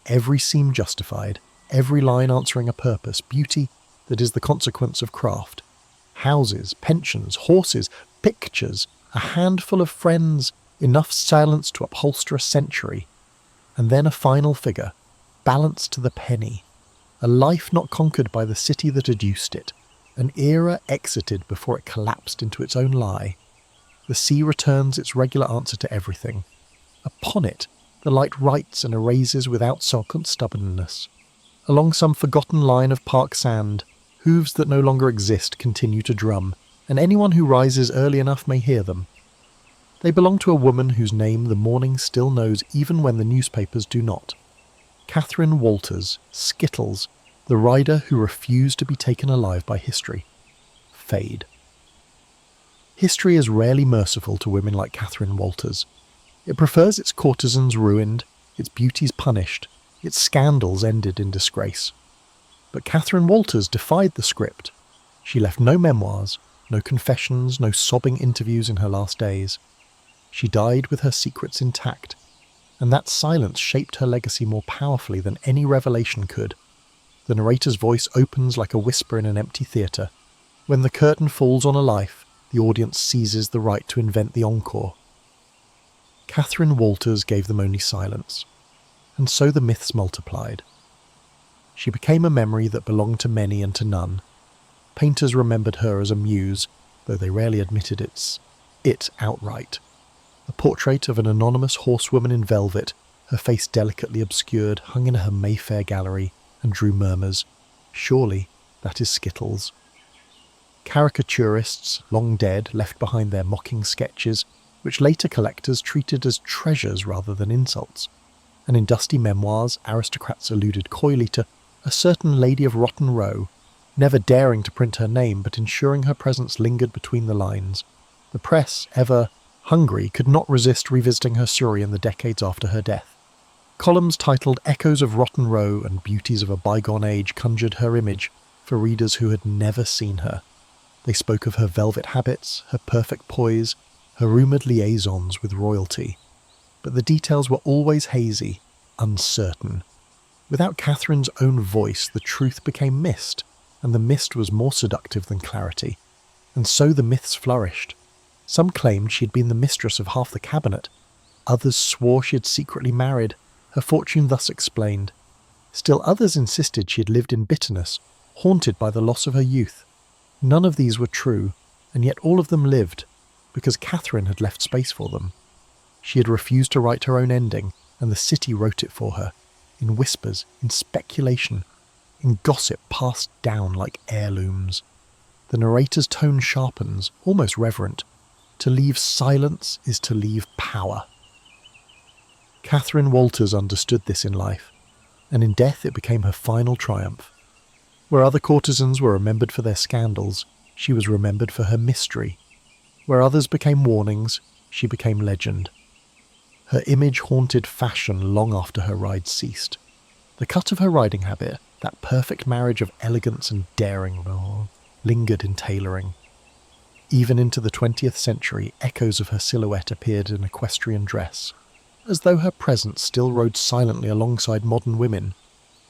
every seam justified, every line answering a purpose, beauty that is the consequence of craft. Houses, pensions, horses, pictures, a handful of friends, enough silence to upholster a century, and then a final figure, balanced to the penny, a life not conquered by the city that adduced it, an era exited before it collapsed into its own lie. The sea returns its regular answer to everything. Upon it, the light writes and erases without sulkent stubbornness. Along some forgotten line of park sand, hooves that no longer exist continue to drum, and anyone who rises early enough may hear them. They belong to a woman whose name the morning still knows even when the newspapers do not. Catherine Walters, Skittles, the rider who refused to be taken alive by history. Fade. History is rarely merciful to women like Catherine Walters. It prefers its courtesans ruined, its beauties punished, its scandals ended in disgrace. But Catherine Walters defied the script. She left no memoirs, no confessions, no sobbing interviews in her last days. She died with her secrets intact, and that silence shaped her legacy more powerfully than any revelation could. The narrator's voice opens like a whisper in an empty theatre. When the curtain falls on a life, the audience seizes the right to invent the encore. Catherine Walters gave them only silence, and so the myths multiplied. She became a memory that belonged to many and to none. Painters remembered her as a muse, though they rarely admitted it outright. A portrait of an anonymous horsewoman in velvet, her face delicately obscured, hung in her Mayfair gallery and drew murmurs. Surely that is Skittles. Caricaturists, long dead, left behind their mocking sketches, which later collectors treated as treasures rather than insults. And in dusty memoirs, aristocrats alluded coyly to a certain lady of Rotten Row, never daring to print her name but ensuring her presence lingered between the lines. The press, ever hungry, could not resist revisiting her story in the decades after her death. Columns titled Echoes of Rotten Row and Beauties of a Bygone Age conjured her image for readers who had never seen her. They spoke of her velvet habits, her perfect poise, her rumoured liaisons with royalty. But the details were always hazy, uncertain. Without Catherine's own voice, the truth became mist, and the mist was more seductive than clarity. And so the myths flourished. Some claimed she had been the mistress of half the cabinet. Others swore she had secretly married, her fortune thus explained. Still others insisted she had lived in bitterness, haunted by the loss of her youth. None of these were true, and yet all of them lived, because Catherine had left space for them. She had refused to write her own ending, and the city wrote it for her, in whispers, in speculation, in gossip passed down like heirlooms. The narrator's tone sharpens, almost reverent. To leave silence is to leave power. Catherine Walters understood this in life, and in death it became her final triumph. Where other courtesans were remembered for their scandals, she was remembered for her mystery. Where others became warnings, she became legend. Her image haunted fashion long after her ride ceased. The cut of her riding habit, that perfect marriage of elegance and daring, lingered in tailoring. Even into the 20th century, echoes of her silhouette appeared in equestrian dress, as though her presence still rode silently alongside modern women.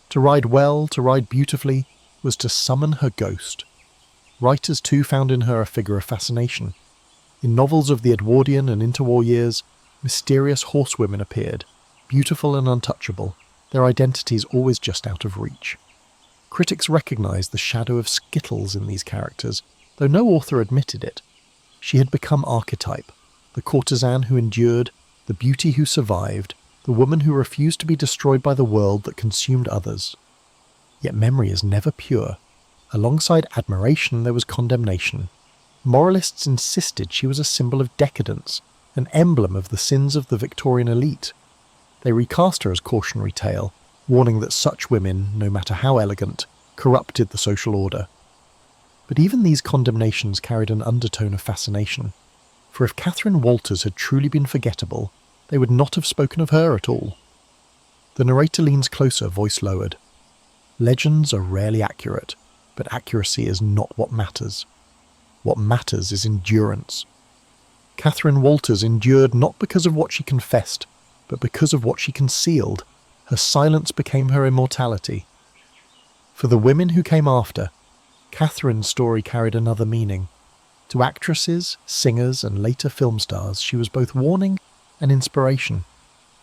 To ride well, to ride beautifully, was to summon her ghost. Writers too found in her a figure of fascination. In novels of the Edwardian and interwar years, mysterious horsewomen appeared, beautiful and untouchable, their identities always just out of reach. Critics recognised the shadow of Skittles in these characters, though no author admitted it. She had become archetype, the courtesan who endured, the beauty who survived, the woman who refused to be destroyed by the world that consumed others. Yet memory is never pure. Alongside admiration there was condemnation. Moralists insisted she was a symbol of decadence, an emblem of the sins of the Victorian elite. They recast her as cautionary tale, warning that such women, no matter how elegant, corrupted the social order. But even these condemnations carried an undertone of fascination, for if Catherine Walters had truly been forgettable, they would not have spoken of her at all. The narrator leans closer, voice lowered. Legends are rarely accurate, but accuracy is not what matters. What matters is endurance. Catherine Walters endured not because of what she confessed, but because of what she concealed. Her silence became her immortality. For the women who came after, Catherine's story carried another meaning. To actresses, singers, and later film stars, she was both warning and inspiration.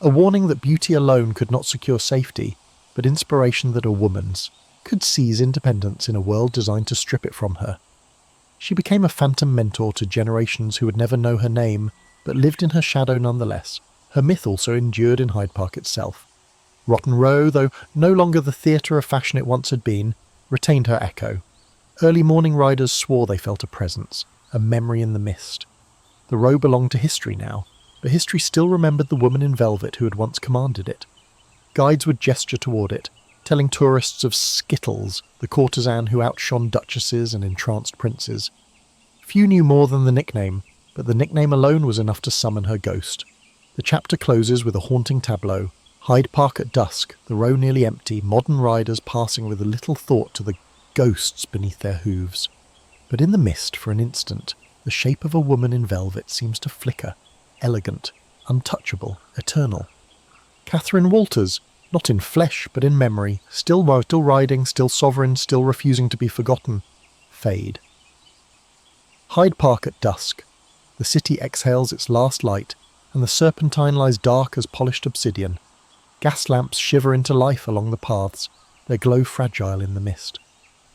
A warning that beauty alone could not secure safety, but inspiration that a woman's could seize independence in a world designed to strip it from her. She became a phantom mentor to generations who would never know her name, but lived in her shadow nonetheless. Her myth also endured in Hyde Park itself. Rotten Row, though no longer the theatre of fashion it once had been, retained her echo. Early morning riders swore they felt a presence, a memory in the mist. The row belonged to history now, but history still remembered the woman in velvet who had once commanded it. Guides would gesture toward it, telling tourists of Skittles, the courtesan who outshone duchesses and entranced princes. Few knew more than the nickname, but the nickname alone was enough to summon her ghost. The chapter closes with a haunting tableau. Hyde Park at dusk, the row nearly empty, modern riders passing with a little thought to the ghosts beneath their hooves. But in the mist, for an instant, the shape of a woman in velvet seems to flicker, elegant, untouchable, eternal. Catherine Walters, not in flesh but in memory, still riding, still sovereign, still refusing to be forgotten, fade. Hyde Park at dusk. The city exhales its last light, and the Serpentine lies dark as polished obsidian. Gas lamps shiver into life along the paths, their glow fragile in the mist.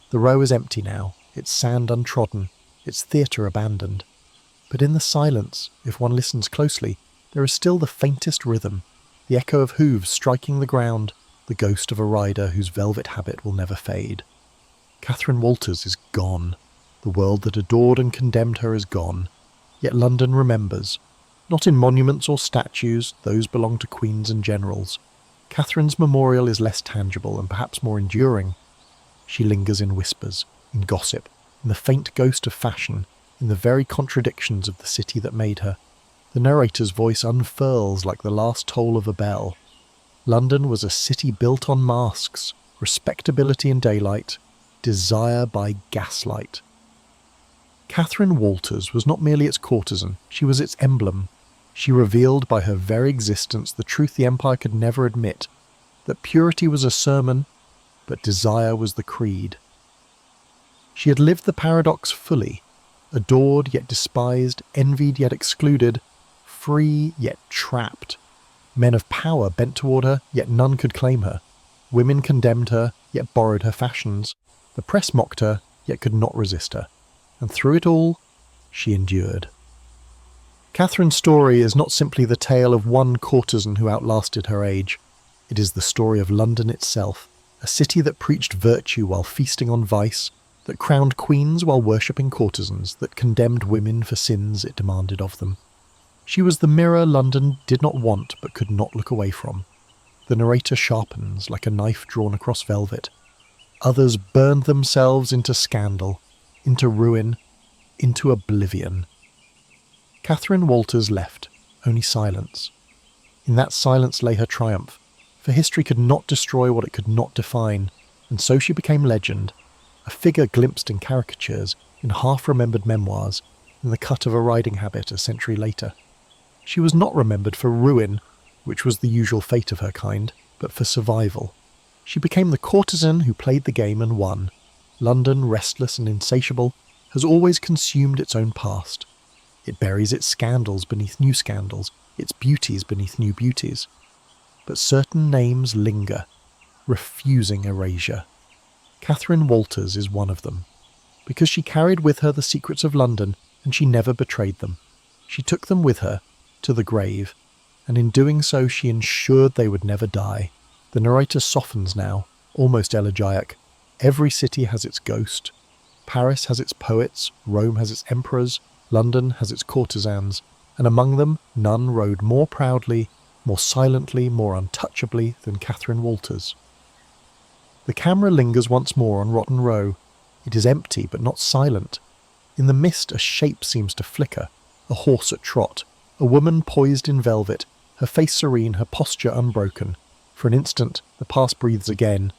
The row is empty now, its sand untrodden, its theatre abandoned. But in the silence, if one listens closely, there is still the faintest rhythm, the echo of hooves striking the ground, the ghost of a rider whose velvet habit will never fade. Catherine Walters is gone. The world that adored and condemned her is gone. Yet London remembers. Not in monuments or statues, those belong to queens and generals. Catherine's memorial is less tangible and perhaps more enduring. She lingers in whispers, in gossip, in the faint ghost of fashion, in the very contradictions of the city that made her. The narrator's voice unfurls like the last toll of a bell. London was a city built on masks, respectability in daylight, desire by gaslight. Catherine Walters was not merely its courtesan, she was its emblem. She revealed by her very existence the truth the empire could never admit, that purity was a sermon, but desire was the creed. She had lived the paradox fully, adored yet despised, envied yet excluded, free yet trapped. Men of power bent toward her, yet none could claim her. Women condemned her, yet borrowed her fashions. The press mocked her, yet could not resist her. And through it all, she endured. Catherine's story is not simply the tale of one courtesan who outlasted her age. It is the story of London itself, a city that preached virtue while feasting on vice, that crowned queens while worshipping courtesans, that condemned women for sins it demanded of them. She was the mirror London did not want but could not look away from. The narrator sharpens like a knife drawn across velvet. Others burned themselves into scandal, into ruin, into oblivion. Catherine Walters left, only silence. In that silence lay her triumph, for history could not destroy what it could not define, and so she became legend, a figure glimpsed in caricatures, in half-remembered memoirs, in the cut of a riding habit a century later. She was not remembered for ruin, which was the usual fate of her kind, but for survival. She became the courtesan who played the game and won. London, restless and insatiable, has always consumed its own past. It buries its scandals beneath new scandals, its beauties beneath new beauties. But certain names linger, refusing erasure. Catherine Walters is one of them, because she carried with her the secrets of London, and she never betrayed them. She took them with her, to the grave, and in doing so she ensured they would never die. The narrator softens now, almost elegiac. Every city has its ghost. Paris has its poets, Rome has its emperors, London has its courtesans, and among them none rode more proudly, more silently, more untouchably than Catherine Walters. The camera lingers once more on Rotten Row. It is empty but not silent. In the mist a shape seems to flicker, a horse at trot, a woman poised in velvet, her face serene, her posture unbroken. For an instant the past breathes again,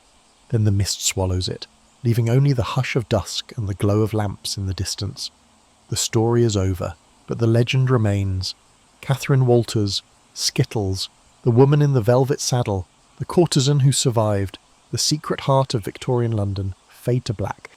then the mist swallows it, leaving only the hush of dusk and the glow of lamps in the distance. The story is over, but the legend remains. Catherine Walters, Skittles, the woman in the velvet saddle, the courtesan who survived, the secret heart of Victorian London, fade to black,